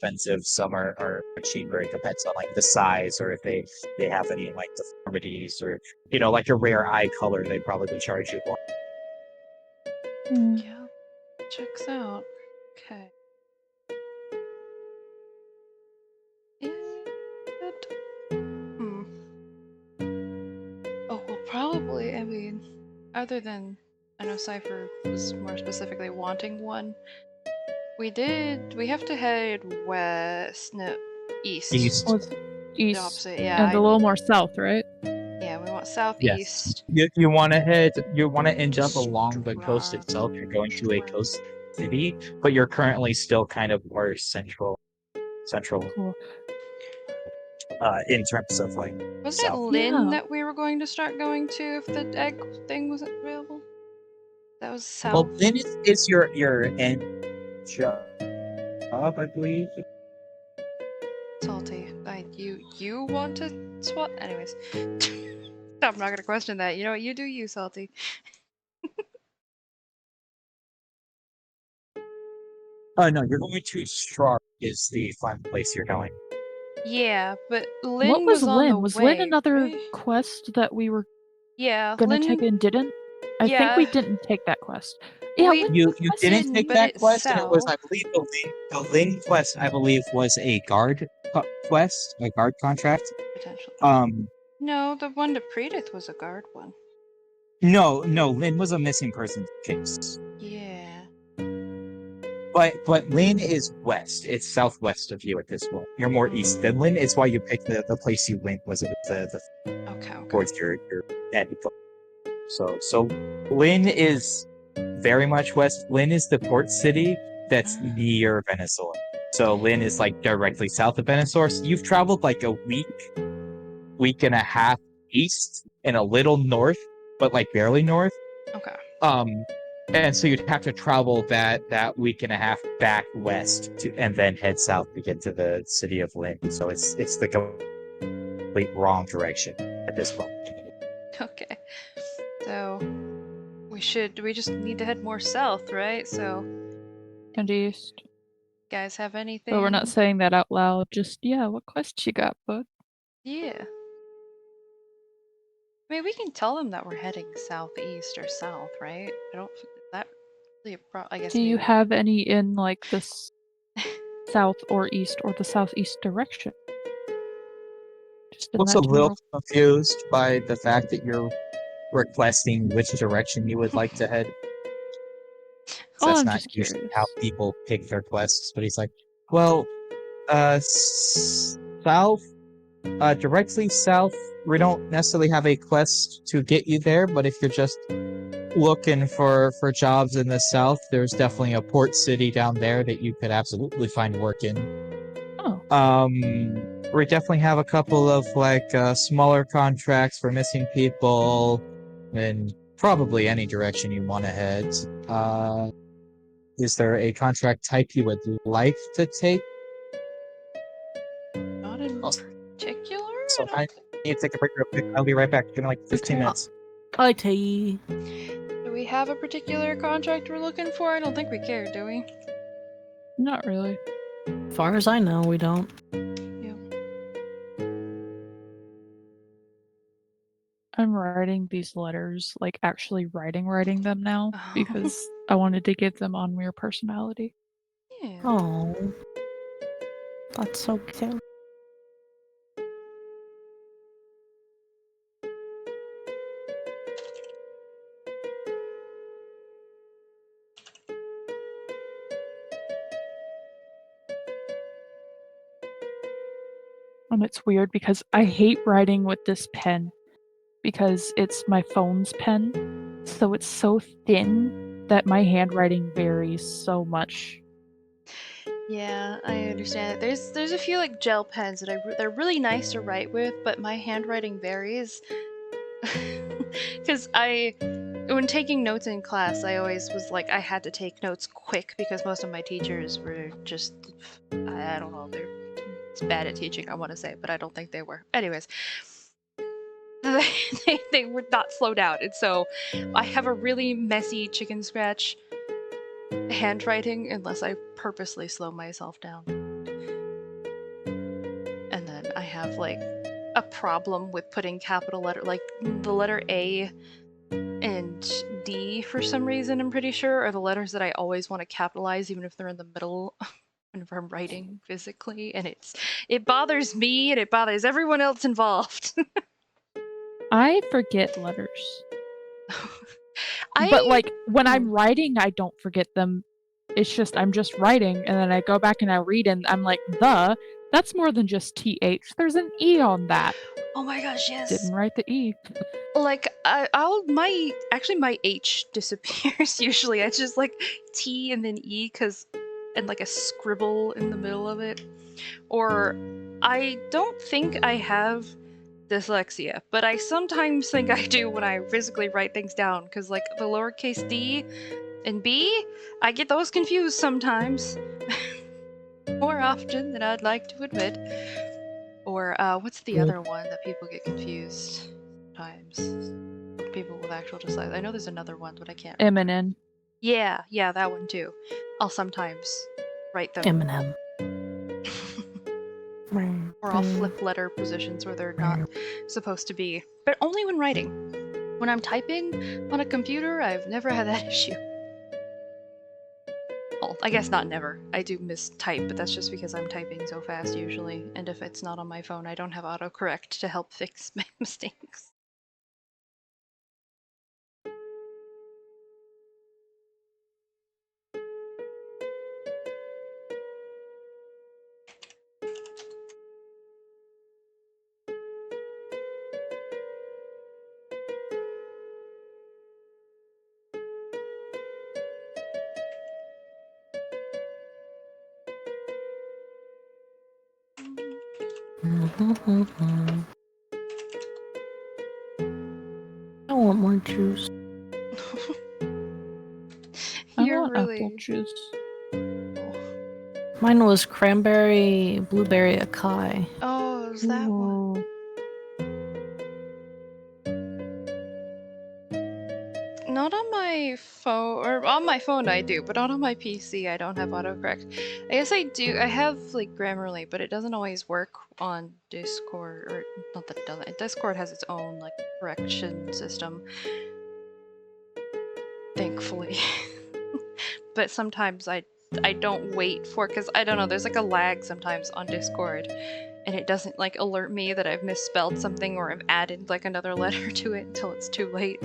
expensive, some are cheaper. It depends on like the size, or if they have any like deformities, or like a rare eye color, they probably charge you more. Yeah, checks out. Okay. Oh, well, probably, I mean, other than, I know Cypher was more specifically wanting one, we have to head west, no, east. East. Was The east opposite, yeah. and a little more south, right? Yeah, we want Yes. southeast. You want to end up along the coast Drive. itself. You're going to a coast city, but you're currently still kind of more central, Cool. in terms of like Was it south. Lynn Yeah. that we were going to start going to if the egg thing wasn't available? That was south. Well, then it's your end job, I believe. Salty. You want to swap? Anyways. I'm not gonna question that. You know what? You do you, Salty. Oh no, you're going to Straw is the fun place you're going. Yeah, but Lynn What was on the Lynn? Was way, Lynn another right? quest that we were Yeah, gonna Lynn. take and didn't? I think we Yeah. didn't take that quest. Yeah, We- Lynn You requested didn't take but that it's quest, and it was, south. I believe, the Lin quest. I believe was a guard quest, a guard contract. Potentially. Um, No, the one to Predith was a guard one. no, Lin was a missing person case. Yeah. But Lin is west. It's southwest of you at this point. You're more east than Lin. It's why you picked the place you went was the Okay. towards your end. So Lin is very much west. Lin is the port city that's near Venezuela. So Lin is like directly south of Venezuela. So you've traveled like a week and a half east and a little north, but like barely north. Okay. And so you'd have to travel that week and a half back west and then head south to get to the city of Lin. So it's the complete wrong direction at this point. Okay. So we just need to head more south, right? So and east. guys have anything? But we're not saying that out loud. Just, yeah, what quests you got, bud? Yeah. I mean, we can tell them that we're heading southeast or south, right? I don't. That really I guess. Do you maybe- have any in, like, this south or east or the southeast direction? Just in Looks that a little general... confused by the fact that you're requesting which direction you would like to head. Oh, That's I'm not just usually curious. how people pick their quests. But he's like, well, south, directly south. We don't necessarily have a quest to get you there, but if you're just looking for jobs in the south, there's definitely a port city down there that you could absolutely find work in. Oh. We definitely have a couple of like smaller contracts for missing people, and probably any direction you want to head. Is there a contract type you would like to take? Not in Oh, particular. so I I need to take a break real quick. I'll be right back. Give me like 15 Okay. minutes. Hi, Tay. Do we have a particular contract we're looking for? I don't think we care, do we? Not really. As far as I know, we don't. I'm writing these letters, like actually writing them now, Oh. because I wanted to give them on mere personality. Yeah. Oh, that's so cute. And it's weird because I hate writing with this pen because it's my phone's pen, so it's so thin that my handwriting varies so much. Yeah, I understand it. There's a few like gel pens that they're really nice to write with, but my handwriting varies. Because when taking notes in class, I always was like I had to take notes quick because most of my teachers were just I don't know, they're bad at teaching, I want to say, but I don't think they were. Anyways, they would not slow down, and so I have a really messy chicken scratch handwriting unless I purposely slow myself down. And then I have like a problem with putting capital letter, like the letter A and D for some reason, I'm pretty sure, are the letters that I always want to capitalize even if they're in the middle whenever I'm writing physically, and it bothers me and it bothers everyone else involved. I forget letters. I But like when I'm writing, I don't forget them. It's just I'm just writing, and then I go back and I read, and I'm like, that's more than just TH. There's an E on that. Oh my gosh, yes. Didn't write the E. Like my H disappears usually. I just like T and then E and like a scribble in the middle of it. Or I don't think I have dyslexia, but I sometimes think I do when I physically write things down, because like the lowercase d and b, I get those confused sometimes. More often than I'd like to admit. Or what's the other one that people get confused sometimes? People with actual dyslexia. I know there's another one, but I can't. Eminem. Yeah, that one too. I'll sometimes write them. Eminem. Or I'll flip letter positions where they're not supposed to be. But only when writing. When I'm typing on a computer, I've never had that issue. Well, I guess not never. I do mistype, but that's just because I'm typing so fast usually. And if it's not on my phone, I don't have autocorrect to help fix my mistakes. I want more juice. I You're want really. apple juice. Mine was cranberry, blueberry, acai. Oh, it was that one. Ooh. Not on my phone, or on my phone I do, but not on my PC. I don't have autocorrect. I guess I do. I have like Grammarly, but it doesn't always work on Discord, or not that it doesn't. Discord has its own like correction system, thankfully. But sometimes I don't wait for, because I don't know. There's like a lag sometimes on Discord, and it doesn't like alert me that I've misspelled something or I've added like another letter to it until it's too late.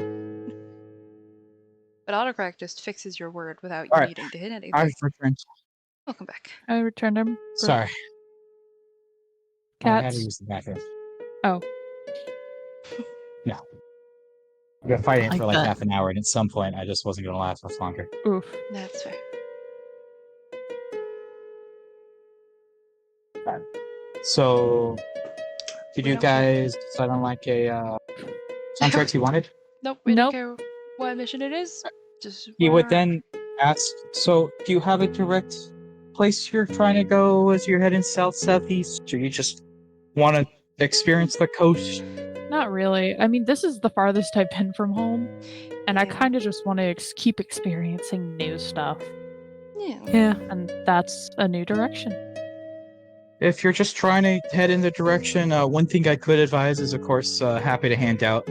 But autocorrect just fixes your word without you Alright, needing to hit anything. I've returned. Welcome back. I returned him. for Sorry, I had to Cats. use the bathroom. Oh. I've been fighting Like for like that. half an hour, and at some point, I just wasn't going to last much longer. Oof. That's fair. So, did We you don't- guys decide on like a contract you wanted? Nope, we Nope. don't care what mission it is. Just He would where- then ask, so do you have a direct place you're trying to go as you're heading southeast, or you just want to experience the coast? Not really. I mean, this is the farthest I've been from home, and I Yeah. kind of just want to keep experiencing new stuff, Yeah. Yeah. and that's a new direction. If you're just trying to head in the direction, one thing I could advise is, of course, happy to hand out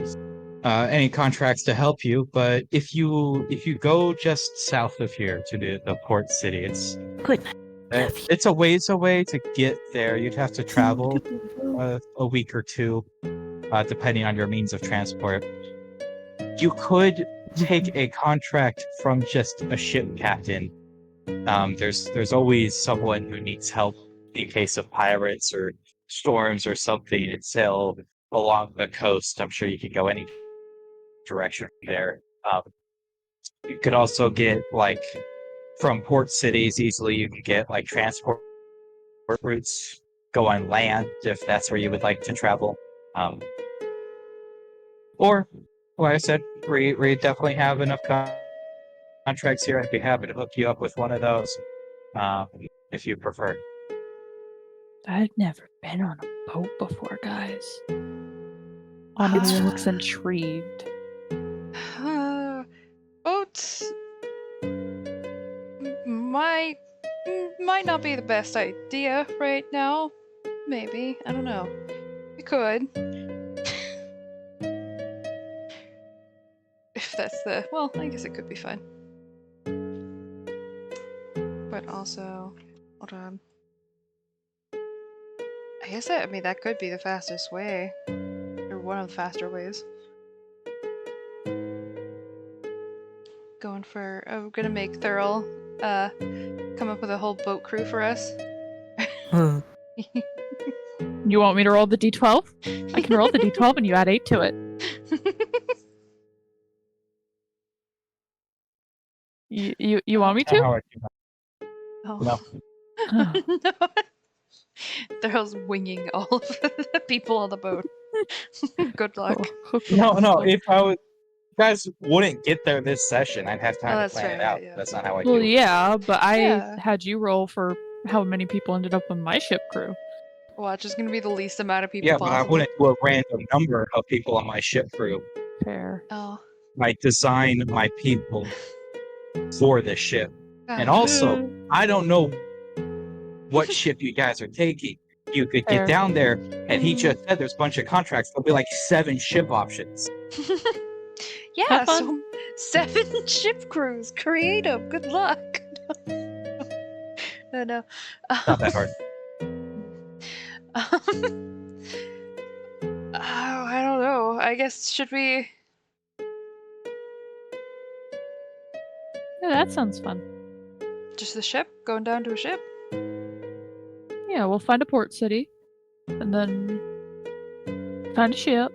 any contracts to help you. But if you go just south of here to the port city, Good. it's a ways away to get there. You'd have to travel a week or two, depending on your means of transport. You could take a contract from just a ship captain. There's always someone who needs help in case of pirates or storms or something, and sail along the coast. I'm sure you could go any direction from there. You could also get like from port cities easily. You could get like transport routes, go on land if that's where you would like to travel. Or, like I said, we definitely have enough contracts here. I'd be happy to hook you up with one of those if you prefer. I've never been on a boat before, guys. Honestly looks intrigued. Boats might not be the best idea right now. Maybe, I don't know. We could. If that's the, well, I guess it could be fun. But also, hold on. I guess I mean that could be the fastest way, or one of the faster ways. Going for, I'm gonna make Thurl come up with a whole boat crew for us. You want me to roll the d12? I can roll the d12 and you add 8 to it. You want me to? How I do that. Oh. No. Oh. No. Thurl's winging all of the people on the boat. Good luck. No. If I was, you guys wouldn't get there this session, I'd have time to that's plan fair, it out. yeah. That's not how I Well, do it. yeah, but I Yeah. had you roll for how many people ended up on my ship crew. Watch, it's gonna be the least amount of people Yeah, but I possible. wouldn't do a random number of people on my ship crew. Fair. Oh. I design my people for the ship. And also, I don't know what ship you guys are taking. You could Fair. get down there, and he just said there's a bunch of contracts. There'll be like 7 ship options. Yeah, Have fun. so 7 ship crews. Create 'em. Good luck. No. Not that hard. Oh, I don't know. I guess should we? Yeah, that sounds fun. Just the ship? Going down to a ship? Yeah, we'll find a port city, and then find a ship,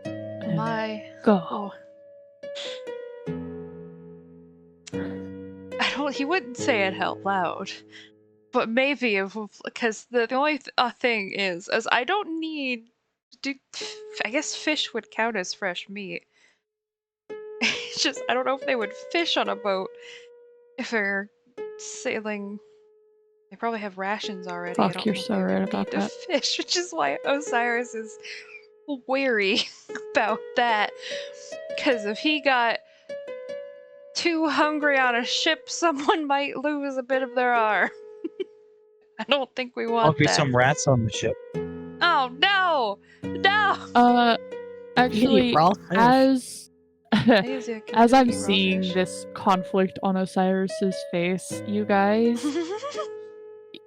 and My. go. Oh. I don't. He wouldn't say it out loud, but maybe if because the only thing is, as I don't need. I guess fish would count as fresh meat. It's just I don't know if they would fish on a boat if they're sailing. They probably have rations already. I Fuck, don't you're think so they right would about need to that. fish, which is why Osiris is wary about that. Because if he got too hungry on a ship, someone might lose a bit of their arm. I don't think we There'll want be that. some rats on the ship. Oh no! No! You can Actually, eat raw fish. as Daisy, I can as do I'm eat raw seeing fish. this conflict on Osiris's face, you guys,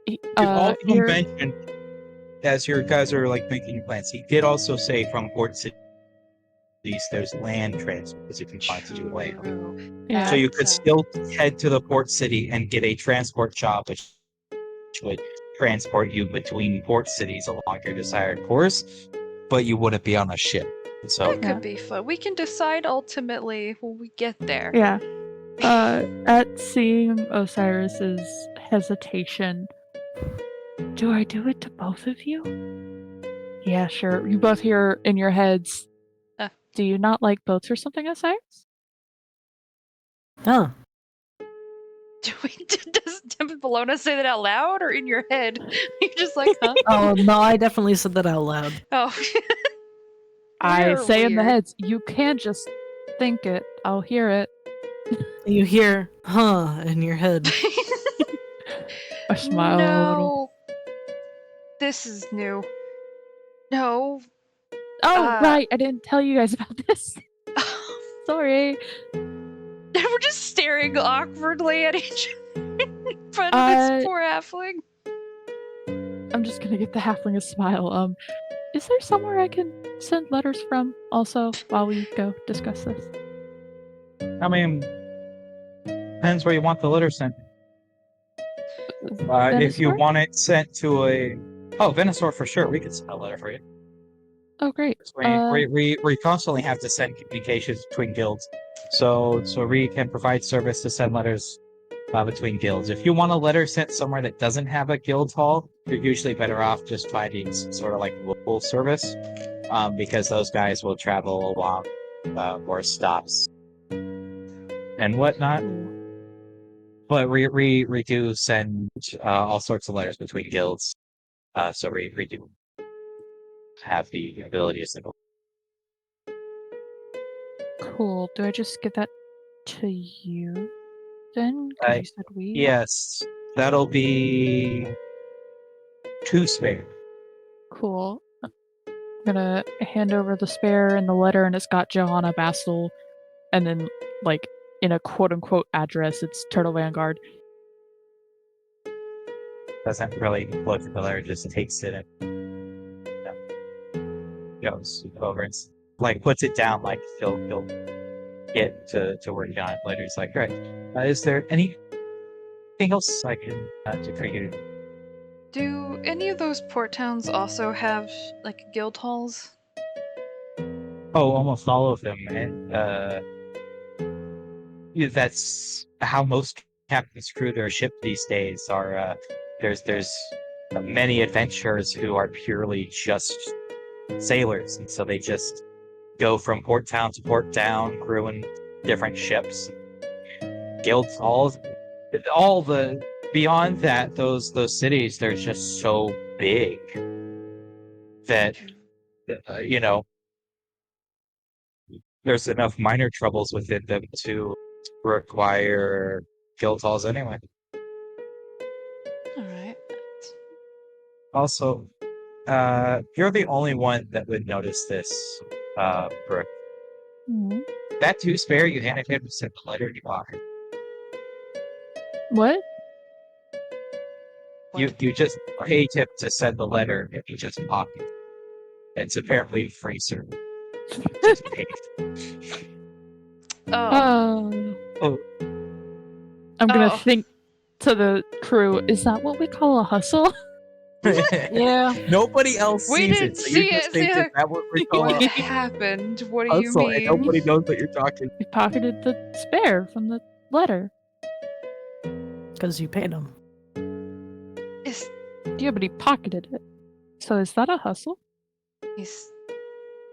You've also here, mentioned, as your guys are like making plans, he did also say from port cities there's land transport if you wanted to do land. True. yeah, So you could That's, still head to the port city and get a transport job, which would transport you between port cities along your desired course, but you wouldn't be on a ship. So that could be fun. We can decide ultimately when we get there. yeah. At seeing Osiris's hesitation, do I do it to both of you? Yeah, sure. You both hear in your heads, do you not like boats or something, Osiris? Huh. Does Bologna say that out loud or in your head? You're just like, huh? Oh no, I definitely said that out loud. Oh. I You're say in the weird. heads, you can't just think it. I'll hear it. You hear "huh" in your head. I smile a little. No. This is new. No. Oh, right. I didn't tell you guys about this. Sorry. We're just staring awkwardly at each other in front of this poor halfling. I'm just gonna get the halfling a smile. Is there somewhere I can send letters from also while we go discuss this? I mean, depends where you want the letter sent. If you Venusaur? want it sent to Venusaur for sure, we could send a letter for you. Oh, great. We constantly have to send communications between guilds, so we can provide service to send letters between guilds. If you want a letter sent somewhere that doesn't have a guild hall, you're usually better off just finding sort of like local service, because those guys will travel along more stops and whatnot. But we do send all sorts of letters between guilds, so we do have the ability to send. Cool. Do I just give that to you then? Because you said we. Yes, that'll be 2 spare. Cool. I'm gonna hand over the spare and the letter, and it's got Johanna Bastel, and then, like, in a quote-unquote address, it's Turtle Vanguard. Doesn't really look at the letter, just takes it and goes over and like puts it down, like he'll get to working on it later. He's like, all right, is there anything else I can do for you? Do any of those port towns also have like guild halls? Oh, almost all of them, and that's how most captains crew their ship these days are. There's many adventurers who are purely just sailors, and so they just go from port town to port town, crewing different ships. Guilds, all the beyond that, those cities, they're just so big that you know there's enough minor troubles within them to require guild halls anyway. Alright. Also, you're the only one that would notice this, Brooke. Mhm. That two spare you handed him was in the letter in your pocket. What? You just paid him to send the letter and he just pocketed. It's apparently free service. Just paid. Oh. Oh, I'm gonna Oh. think to the crew, is that what we call a hustle? Yeah. nobody else We sees didn't it, so you see just it, think yeah. that what we call What a happened? What do you hustle, and mean? nobody knows what you're talking. We pocketed the spare from the letter. Because you paid him. Is Yeah, but he pocketed it. So is that a hustle? he's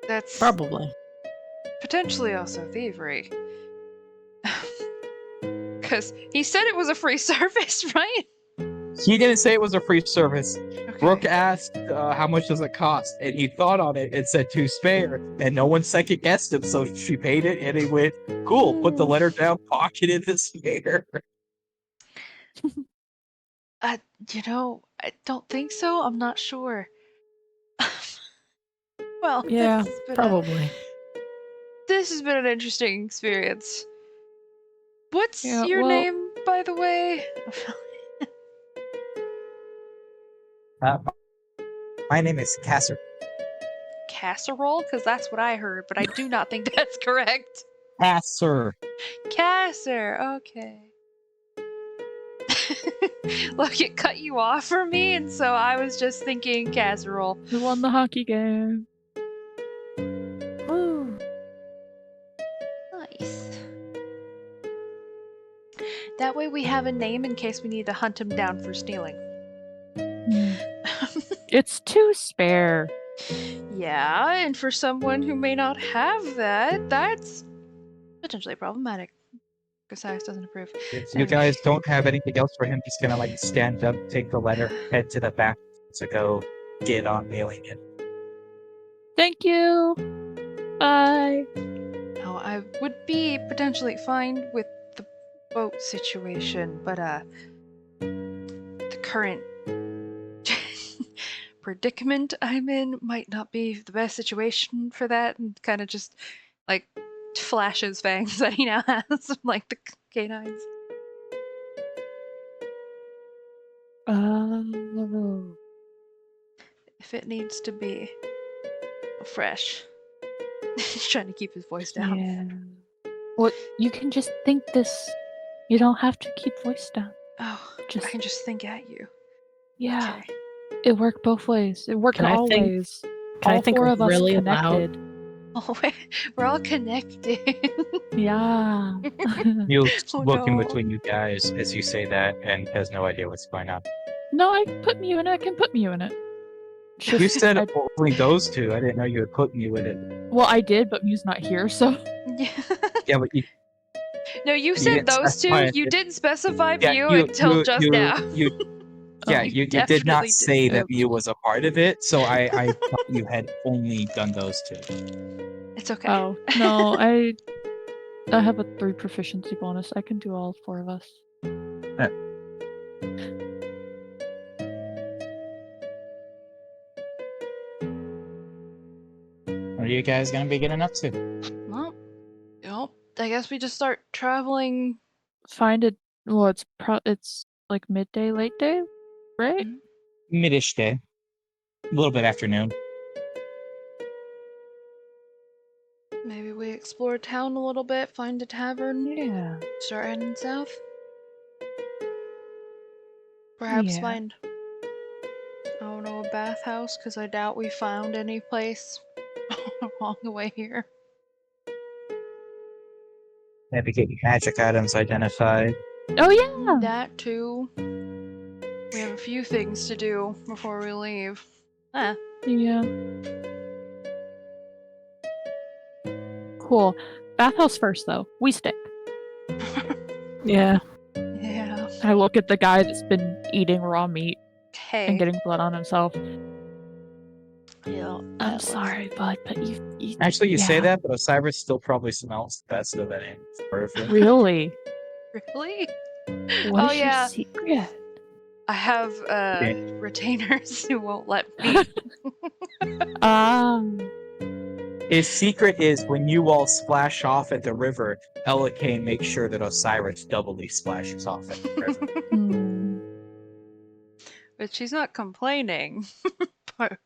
that's Probably. potentially also thievery. Because he said it was a free service, right? He didn't say it was a free service. Okay. Brooke asked, how much does it cost? And he thought on it and said two spare, and no one second guessed him, so she paid it, and he went, cool, put the letter down, pocketed the spare. I don't think so. I'm not sure. Well, Yeah, this has been probably. this has been an interesting experience. What's Yeah, your well- name, by the way? My name is Casser. Casserole? Because that's what I heard, but I do not think that's correct. Casser. Casser, okay. Look, it cut you off for me, and so I was just thinking casserole. We won the hockey game. Woo. Nice. That way we have a name in case we need to hunt him down for stealing. Hmm. It's two spare. Yeah, and for someone who may not have that, that's potentially problematic. Gosias doesn't approve. If you guys don't have anything else for him, he's gonna like stand up, take the letter, head to the back to go get on mailing it. Thank you. Bye. Now, I would be potentially fine with the boat situation, but the current predicament I'm in might not be the best situation for that, and kind of just like flashes fangs that he now has, like the canines. Oh. If it needs to be fresh. He's trying to keep his voice down. Yeah. Well, you can just think this. You don't have to keep voice down. Oh, Just- I can just think at you. Yeah. Okay. It worked both ways. It worked Can I all think- ways. Can all I think four of us really connected. Oh, we're all connected. Yeah. You Oh, look in no. between you guys as you say that and has no idea what's going on. No, I put Mew in it. I can put Mew in it. It's You just- said I- only those two. I didn't know you had put me with it. well, I did, but Mew's not here, so. Yeah. Yeah, but you, No, you You said didn't those two. specify You it. didn't specify yeah, Mew you, until you, just you, now. You, yeah, You you did definitely not did. say that Oops. Mew was a part of it, so I thought you had only done those two. It's okay. Oh no, I have a 3 proficiency bonus. I can do all 4 of us. What are you guys gonna be getting up to? Well, I guess we just start traveling. Find it. Well, it's like midday, late day, right? Midish day. A little bit afternoon. Maybe we explore town a little bit, find a tavern, Yeah. start heading south. Perhaps Yeah. find, I don't know, a bathhouse, because I doubt we found any place along the way here. Maybe get magic items identified. Oh yeah. That too. We have a few things to do before we leave. Ah, Yeah. Cool. Bathhouse first, though. We stick. Yeah. yeah. I look at the guy that's been eating raw meat Hey. and getting blood on himself. Yeah, I'm that sorry, bud, but you Actually, you say Yeah. that, but Osiris still probably smells the best of any. really. Really? What Oh, is yeah. your secret? I have retainers who won't let me. Um. His secret is when you all splash off at the river, Elikane makes sure that Osiris doubly splashes off at the river. Hmm. But she's not complaining. But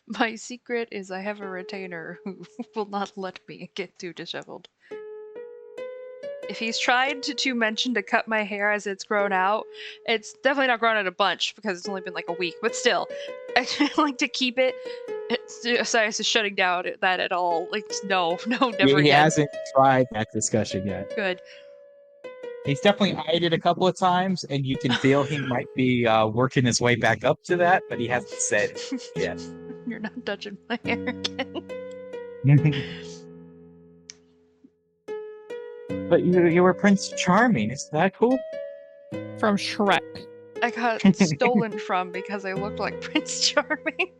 my secret is I have a retainer who will not let me get too disheveled. If he's tried to mention to cut my hair as it's grown out, it's definitely not grown out a bunch because it's only been like a week. But still, I like to keep it. Osiris is shutting down that at all. Like, no, never He again. hasn't tried that discussion yet. Good. He's definitely eyed it a couple of times, and you can feel he might be working his way back up to that, but he hasn't said it yet. You're not touching my hair again. But you were Prince Charming. Is that cool? From Shrek. I got stolen from because I looked like Prince Charming.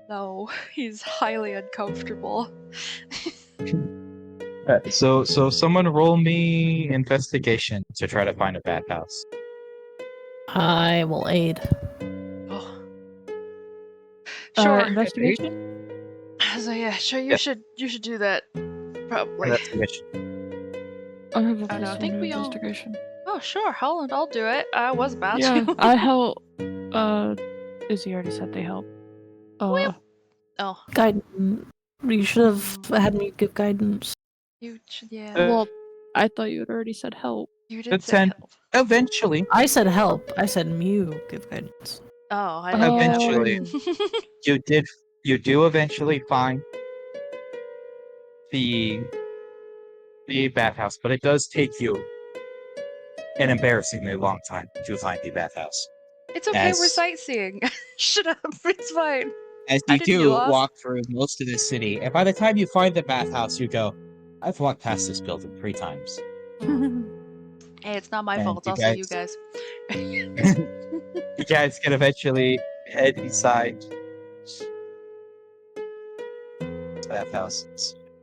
No, he's highly uncomfortable. So someone roll me investigation to try to find a bathhouse. I will aid. Oh. Sure. Investigation? So yeah, sure. You Yeah. should do that. Probably. Investigation. I have a I know, I plus think one we all- investigation. Oh sure, I'll do it. I was about Yeah, to. I help. Izzy already said they help. Oh. Guidance. You should have had me give guidance. You should, yeah. Well, I thought you had already said help. You did Good say 10. help. Eventually, I said help. I said Mew give guidance. Oh, I didn't Eventually. you do eventually find the bathhouse, but it does take you an embarrassingly long time to find the bathhouse. It's okay, we're As- sightseeing. Shut up, it's fine. As I you didn't get do lost. walk through most of the city, and by the time you find the bathhouse, you go, I've walked past this building 3 times. Hey, it's not my And fault, it's you also you guys. You guys can eventually head inside the bathhouse.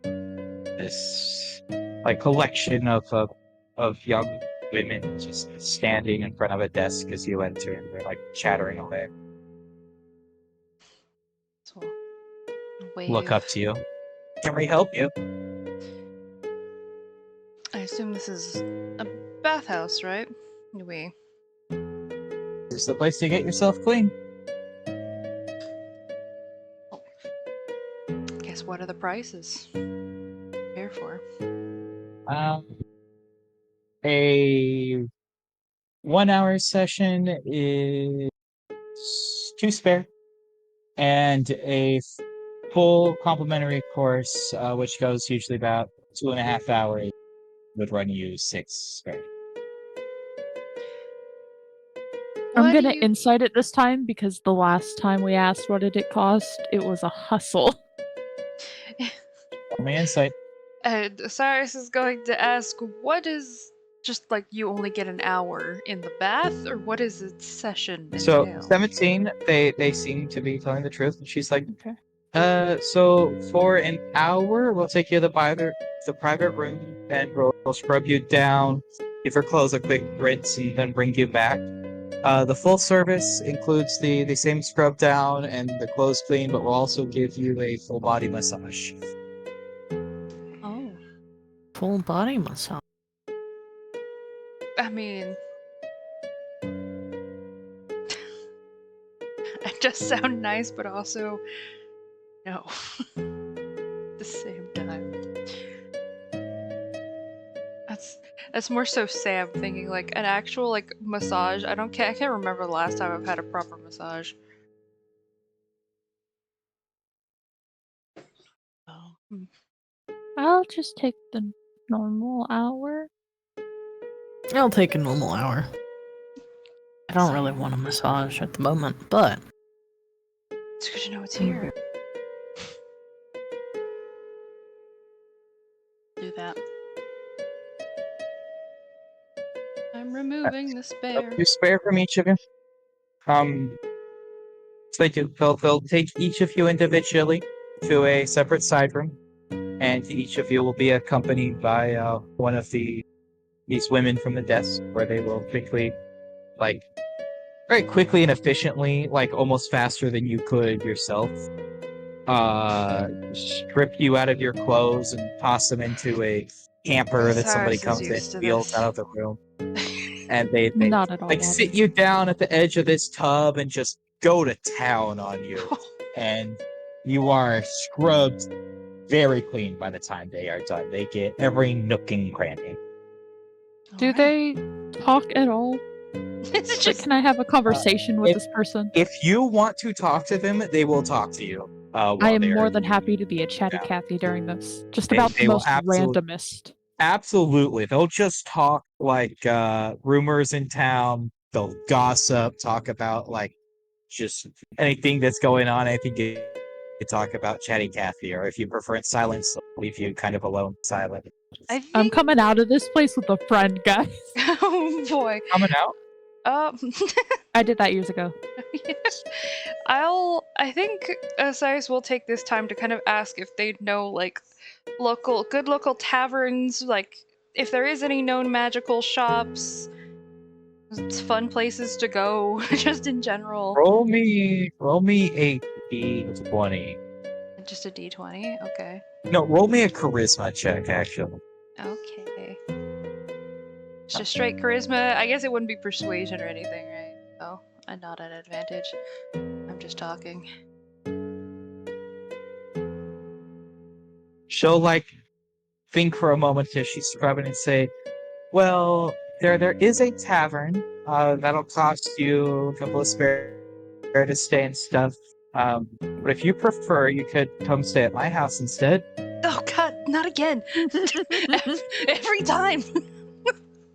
This like collection of young women just standing in front of a desk as you enter, and they're like chattering away. So, wave. Look up to you. Can we help you? I assume this is a bathhouse, right? We. This is the place to get yourself clean. Guess what are the prices? Here for. A 1-hour session is 2 spare, and a full complimentary course, which goes usually about 2.5 hours, would run you 6 spare. I'm What do gonna you- insight it this time because the last time we asked what did it cost, it was a hustle. Roll me insight. And Cyrus is going to ask, what is just like you only get an hour in the bath, or what is its session So entail? 17, they seem to be telling the truth, and she's like, Okay. so for an hour, we'll take you to the private room, and we'll scrub you down, give your clothes a quick rinse, and then bring you back. The full service includes the same scrub down and the clothes clean, but we'll also give you a full body massage. Oh, Full body massage. I mean, it does sound nice, but also no. At the same time, that's more so Sam thinking like an actual like massage. I can't remember the last time I've had a proper massage. Oh. I'll just take the normal hour. I'll take a normal hour. I don't really want a massage at the moment, but It's because you know it's here. Do that. I'm removing the spare. 2 spare from each of you. So they'll take each of you individually to a separate side room, and each of you will be accompanied by one of these women from the desk, where they will quickly like very quickly and efficiently, like almost faster than you could yourself, strip you out of your clothes and toss them into a hamper that somebody Cyrus is comes in used to and wheels this. out of the room. And they Not at all like bothered. sit you down at the edge of this tub and just go to town on you. And you are scrubbed very clean by the time they are done. They get every nook and cranny. Do Alright. they talk at all? It's Like, just can I have a conversation with if- this person? If you want to talk to them, they will talk to you. I While am they're more than happy to be a chatty Yeah. Cathy during this. Just They- about they the will most absolute- randomest. Absolutely. They'll just talk like rumors in town. They'll gossip, talk about like just anything that's going on. Anything you talk about Chatty Cathy, or if you prefer silence, they'll leave you kind of alone, silent. I I'm think coming out of this place with a friend, guys. oh boy. Coming out? Um I did that years ago. I think Cyrus will take this time to kind of ask if they know like good local taverns, like if there is any known magical shops, fun places to go, just in general. Roll me a d20. Just a D20, okay. No, roll me a charisma check, actually. Okay. Just straight charisma. I guess it wouldn't be persuasion or anything, right? Oh, I'm not at advantage. I'm just talking. She'll like think for a moment as she's scrubbing and say, well, there is a tavern. That'll cost you a couple of spare to stay and stuff. But if you prefer, you could come stay at my house instead. Oh god, not again! Every time!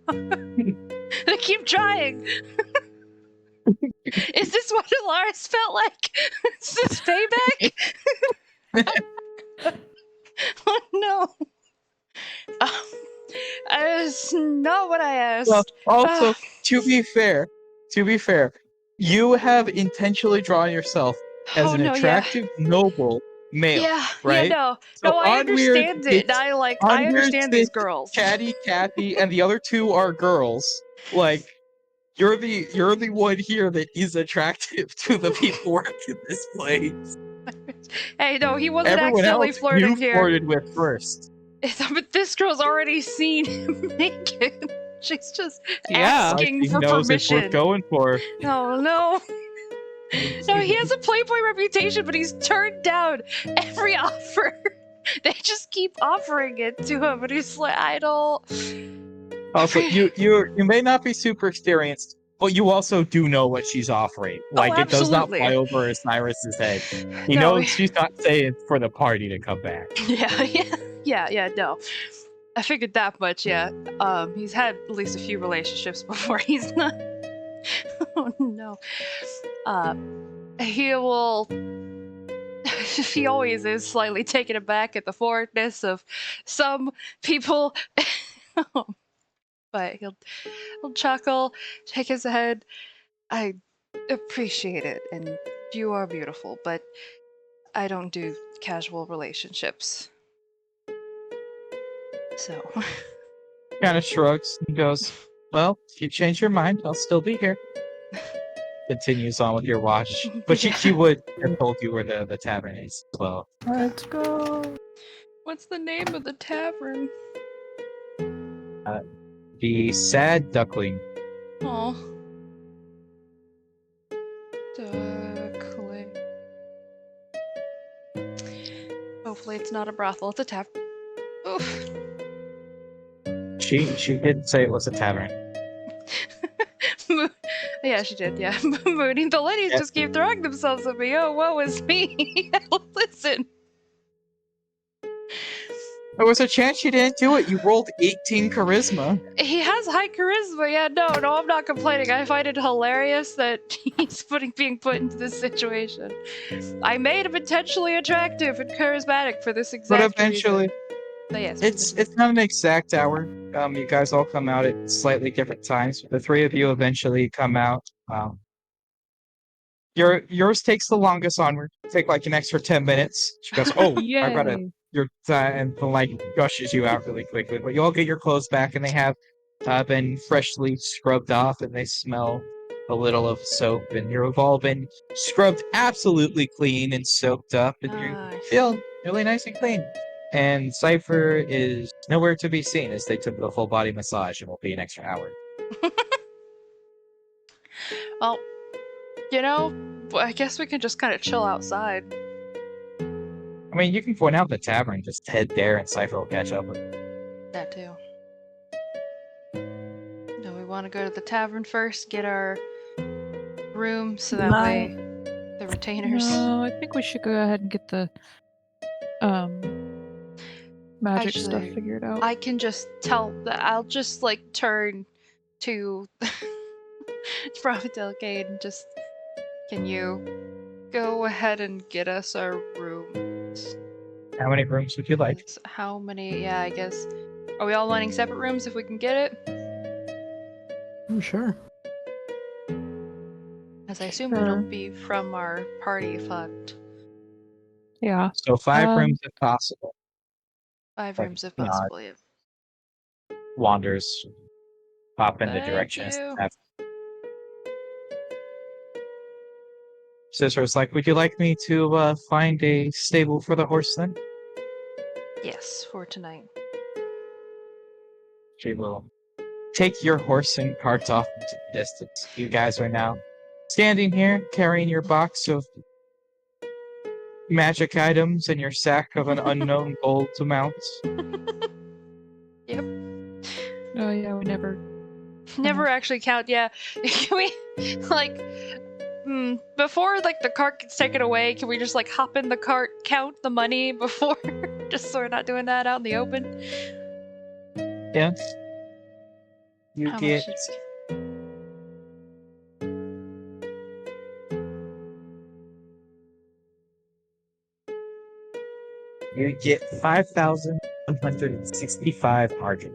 I keep trying! Is this what Alaris felt like? Is this payback? Oh no! That's not what I asked. Well, also, Ah. to be fair, you have intentionally drawn yourself as Oh an no, attractive, noble male, yeah, right? no, So I on weird, understand it. it's I on weird understand these sits girls. Chatty Cathy, and the other two are girls. Like you're the one here that is attractive to the people working this place. Hey, no, he wasn't Everyone accidentally else flirting you here. flirted with first. But this girl's already seen him naked. She's just Yeah. asking She for knows it's permission. worth going for. No, no. No, he has a Playboy reputation, but he's turned down every offer. They just keep offering it to him, and he's like, I don't. Also, you may not be super experienced, but you also do know what she's offering. Like it does not absolutely. fly over Cyrus's head. He No, knows she's not saying for the party to come back. Yeah, no. I figured that much, yeah. He's had at least a few relationships before. He's not. Oh no. He will. He always is slightly taken aback at the forwardness of some people. But he'll chuckle, shake his head. I appreciate it, and you are beautiful, but I don't do casual relationships. So. Kind of shrugs and goes, "Well, if you change your mind, I'll still be here." Continues on with your watch, but she would have told you where the tavern is as well. Let's go. What's the name of the tavern? The Sad Duckling. Oh. Duckling. Hopefully it's not a brothel, it's a tavern. Oof. She did say it was a tavern. Yeah, she did, yeah. Moody, the ladies Yeah. just keep throwing themselves at me. Oh, woe is me. Listen. There was a chance you didn't do it. You rolled 18 charisma. He has high charisma, yeah, no, I'm not complaining. I find it hilarious that he's being put into this situation. I made him intentionally attractive and charismatic for this exact But eventually, reason. But yes. it's not an exact hour. You guys all come out at slightly different times. The three of you eventually come out. Yours takes the longest onward. Take like an extra 10 minutes. She goes, "Oh, I gotta." Yay. Your and the light gushes you out really quickly. But you all get your clothes back, and they have been freshly scrubbed off, and they smell a little of soap, and you've all been scrubbed absolutely clean and soaked up, and you Nice. feel really nice and clean. And Cypher is nowhere to be seen as they took the full body massage and will be an extra hour. Well, I guess we can just kind of chill outside. I mean, you can point out the tavern, just head there, and Cypher will catch up with you. That too. Do we want to go to the tavern first, get our room, so that way the retainers. No, I think we should go ahead and get the magic stuff Actually, figured out. I can just tell that I'll just like turn to Prophet Delicate and just, can you go ahead and get us our rooms? How many rooms would you like? How many? Yeah, I guess. Are we all wanting separate rooms if we can get it? Sure. As I assume it'll be from our party fund. Yeah. So 5 rooms if possible. 5 Like, rooms if possible. Yeah. Wanders pop in the Thank direction. you. Cicero's like, would you like me to find a stable for the horse then? Yes, for tonight. She will take your horse and cart off into the distance. You guys are now standing here carrying your box of magic items and your sack of an unknown gold amount. Yep. Oh yeah, we never. Never actually count. Yeah. Can we like before like the cart gets taken away? Can we just like hop in the cart, count the money before, just so we're not doing that out in the open? Yes. You How get much is- you get 5,165 argent.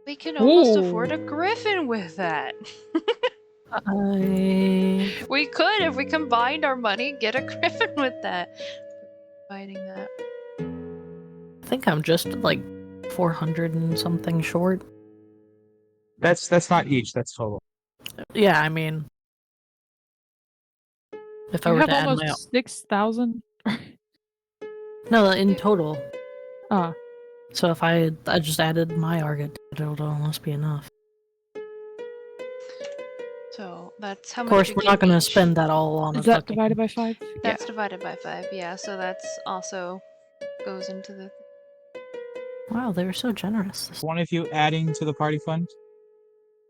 We can almost Ooh. afford a griffin with that. I We could if we combined our money, get a griffin with that. Fighting that. think I'm just like 400 and something short. That's not each, that's total. Yeah, I mean, if I You were have to add almost my 6,000. no in total. Ah, So if I just added my Argot, it'll almost be enough. So that's how Of much. course, we we're get not going to each. spend that all on is a that fucking... divided by 5? That's divided by 5. Yeah, so that's also goes into the. Wow, they were so generous. One of you adding to the party fund?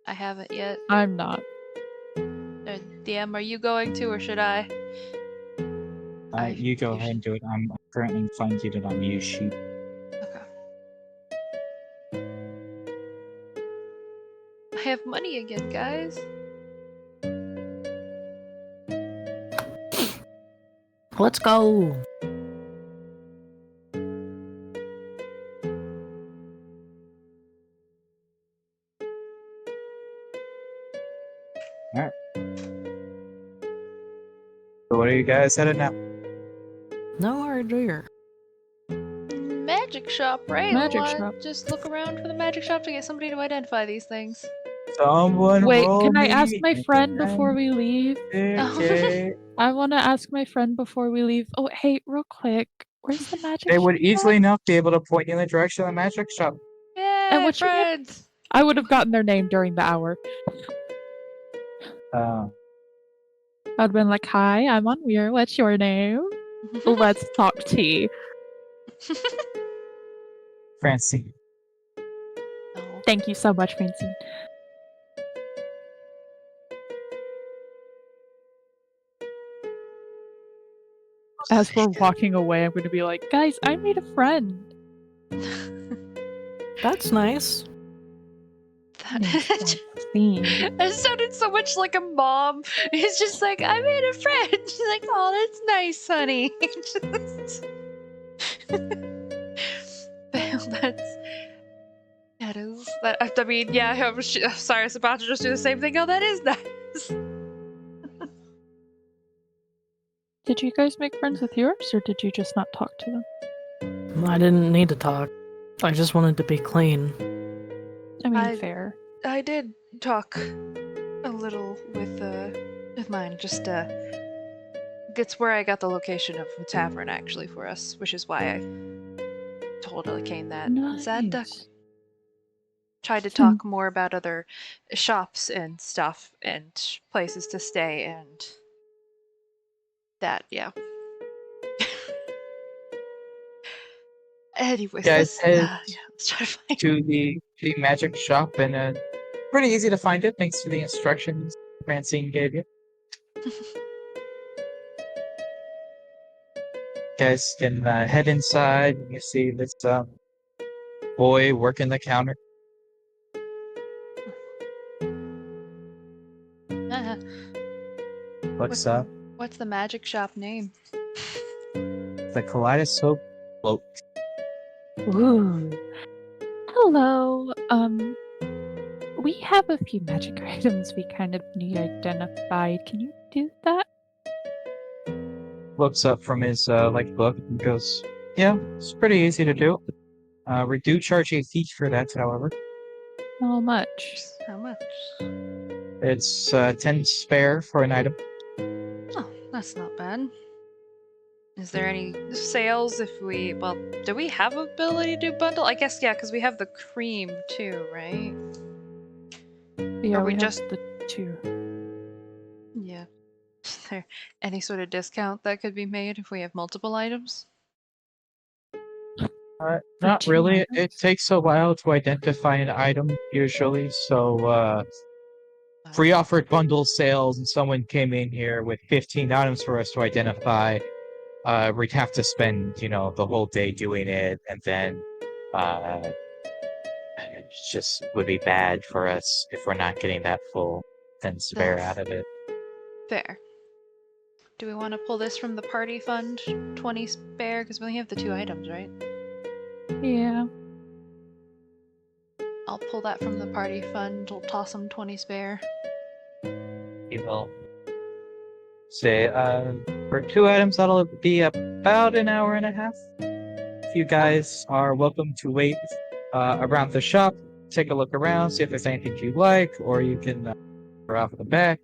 I haven't yet. I'm not. DM, are you going to, or should I? You go ahead and do it. I'm currently finding it on you sheet. Okay. I have money again, guys. Let's go. So what are you guys headed now? No idea. Magic shop, right? Magic We wanna shop. just look around for the magic shop to get somebody to identify these things. Someone Wait, roll can I me ask my an friend before we leave? Okay. I want to ask my friend before we leave. Oh, hey, real quick. Where's the magic They would shop? easily enough be able to point you in the direction of the magic shop. Yay, And what's your name? friends! I would have gotten their name during the hour. Uh, I'd have been like, hi, I'm on Weir. What's your name? Let's talk tea. Francine. No. Thank you so much, Francine. As we're walking away, I'm going to be like, guys, I made a friend. That's nice. That sounded so much like a mom. It's just like, I made a friend. She's like, oh, that's nice, honey. I mean, yeah, I'm sorry, I was about to just do the same thing. Oh, that is nice. Did you guys make friends with yours, or did you just not talk to them? I didn't need to talk. I just wanted to be clean. I mean, fair. I did talk a little with mine. Just it's where I got the location of the tavern actually for us, which is why I told Kane that. Zad Nice. tried to talk more about other shops and stuff and places to stay and that, yeah. Anyways, Guys, head let's try to find to the magic shop, and pretty easy to find it thanks to the instructions Francine gave you. Guys can head inside. You see this boy working the counter. Looks up. What's the magic shop name? The kaleidoscope float. Ooh. Hello. We have a few magic items we kind of need identified. Can you do that? Looks up from his book and goes, "Yeah, it's pretty easy to do. We do charge a fee for that, however. How much? How much? It's 10 spare for an item." Oh, that's not bad. Is there any sales if we... Well, do we have ability to bundle? I guess, yeah, because we have the cream too, right? Yeah, we we just- have the two. Yeah. Is there any sort of discount that could be made if we have multiple items? Not two really. It items? takes a while to identify an item, usually. So, free offered bundle sales, and someone came in here with 15 items for us to identify. We'd have to spend, the whole day doing it, and then it just would be bad for us if we're not getting that full 10 spare out of it. Fair. Do we want to pull this from the party fund? 20 spare? Because we only have the 2 items, right? Yeah. I'll pull that from the party fund. We'll toss them 20 spare. You will say, for 2 items, that'll be about an hour and a half. You guys are welcome to wait around the shop, take a look around, see if there's anything you like, or you can go off the back.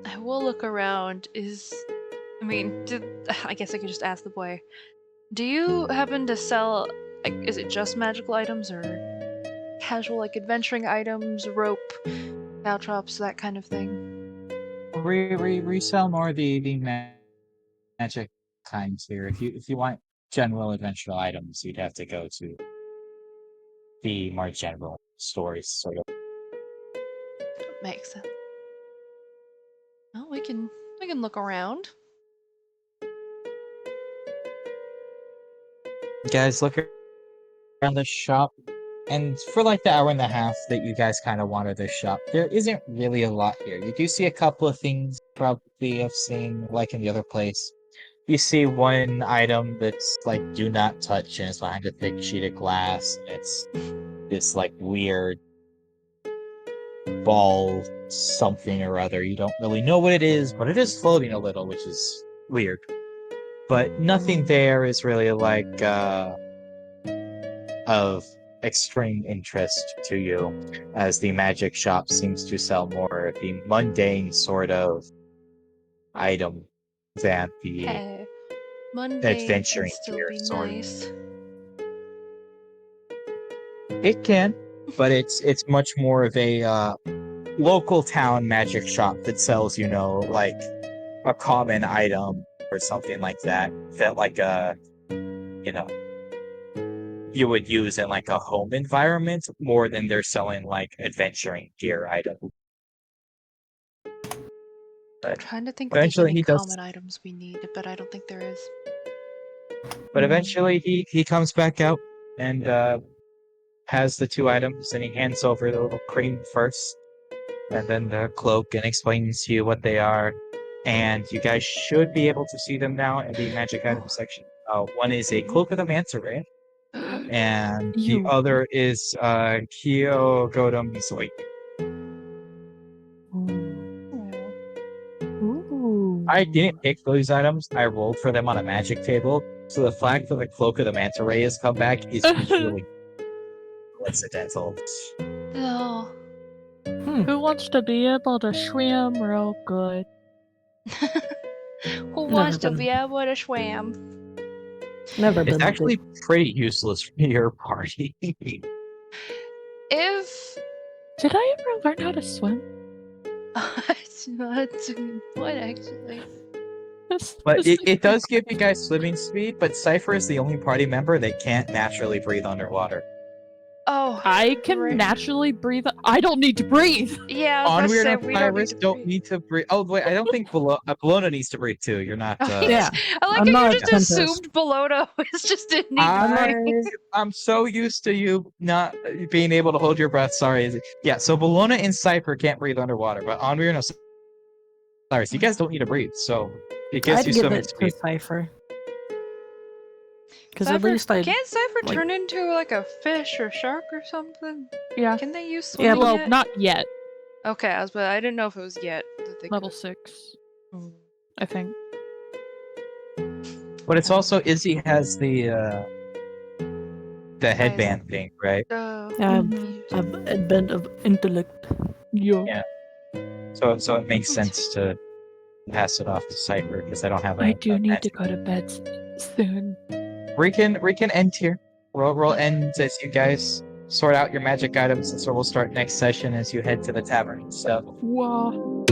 I will look around. I guess I could just ask the boy. Do you happen to sell, is it just magical items or casual, adventuring items, rope, caltrops, that kind of thing? Resell more of the magic kinds here. If you want general adventure items, you'd have to go to the more general stores, sort of. Makes sense. Well, we can look around. You guys look around the shop, and for the hour and a half that you guys kind of wanted this shop, there isn't really a lot here. You do see a couple of things probably have seen like in the other place. You see one item that's do not touch, and it's behind a thick sheet of glass. It's this weird ball something or other. You don't really know what it is, but it is floating a little, which is weird. But nothing there is really of extreme interest to you, as the magic shop seems to sell more of the mundane sort of item than the Mundane adventuring can still gear be sort. nice. It can, but it's much more of a local town magic shop that sells, a common item or something like that you would use in a home environment more than they're selling adventuring gear item. I'm trying to think if there's eventually any he does- common items we need, but I don't think there is. But eventually he comes back out and has the 2 items, and he hands over the little cream first, and then the cloak, and explains to you what they are. And you guys should be able to see them now in the magic item section. One is a cloak of the manta ray, and the other is Kyo Godam Misoi. Ooh. I didn't pick those items. I rolled for them on a magic table. So the fact that the cloak of the manta ray has come back is really coincidental. Oh. Who wants to be able to swim real good? Who wants to been. be able to swim? Never been. It's actually pretty useless for your party. If Did I ever learn how to swim? it's not a good point, actually. But it does give you guys swimming speed, but Cypher is the only party member that can't naturally breathe underwater. Oh, I can right. naturally breathe. I don't need to breathe. Yeah, I was Onweird about to say and we don't need Cyrus to don't breathe. need to breathe. Oh wait, I don't think Bologna needs to breathe too. You're not. Oh, Yeah. I like I'm how not you just Tempest. assumed Bologna was just didn't need to breathe. I'm so used to you not being able to hold your breath. Sorry. Yeah, so Bologna and Cypher can't breathe underwater, but Onweird and Cyrus, you guys don't need to breathe, so it gives I'd you give swimming it to speed. Cypher. Because at Cypher, least I can't Cypher like- turn into like a fish or shark or something? Yeah. Can they use Yeah, swimming Well, yet? not yet. Okay, I didn't know if it was yet. That they Level could- 6, Mm. I think. But it's also Izzy has the headband thing, right? Yeah, Mhm. have a bit of intellect. Yeah. So it makes sense to pass it off to Cypher because I don't have. I do need to go to bed soon. We can end here. We'll end as you guys sort out your magic items, and so we'll start next session as you head to the tavern. So. Wow.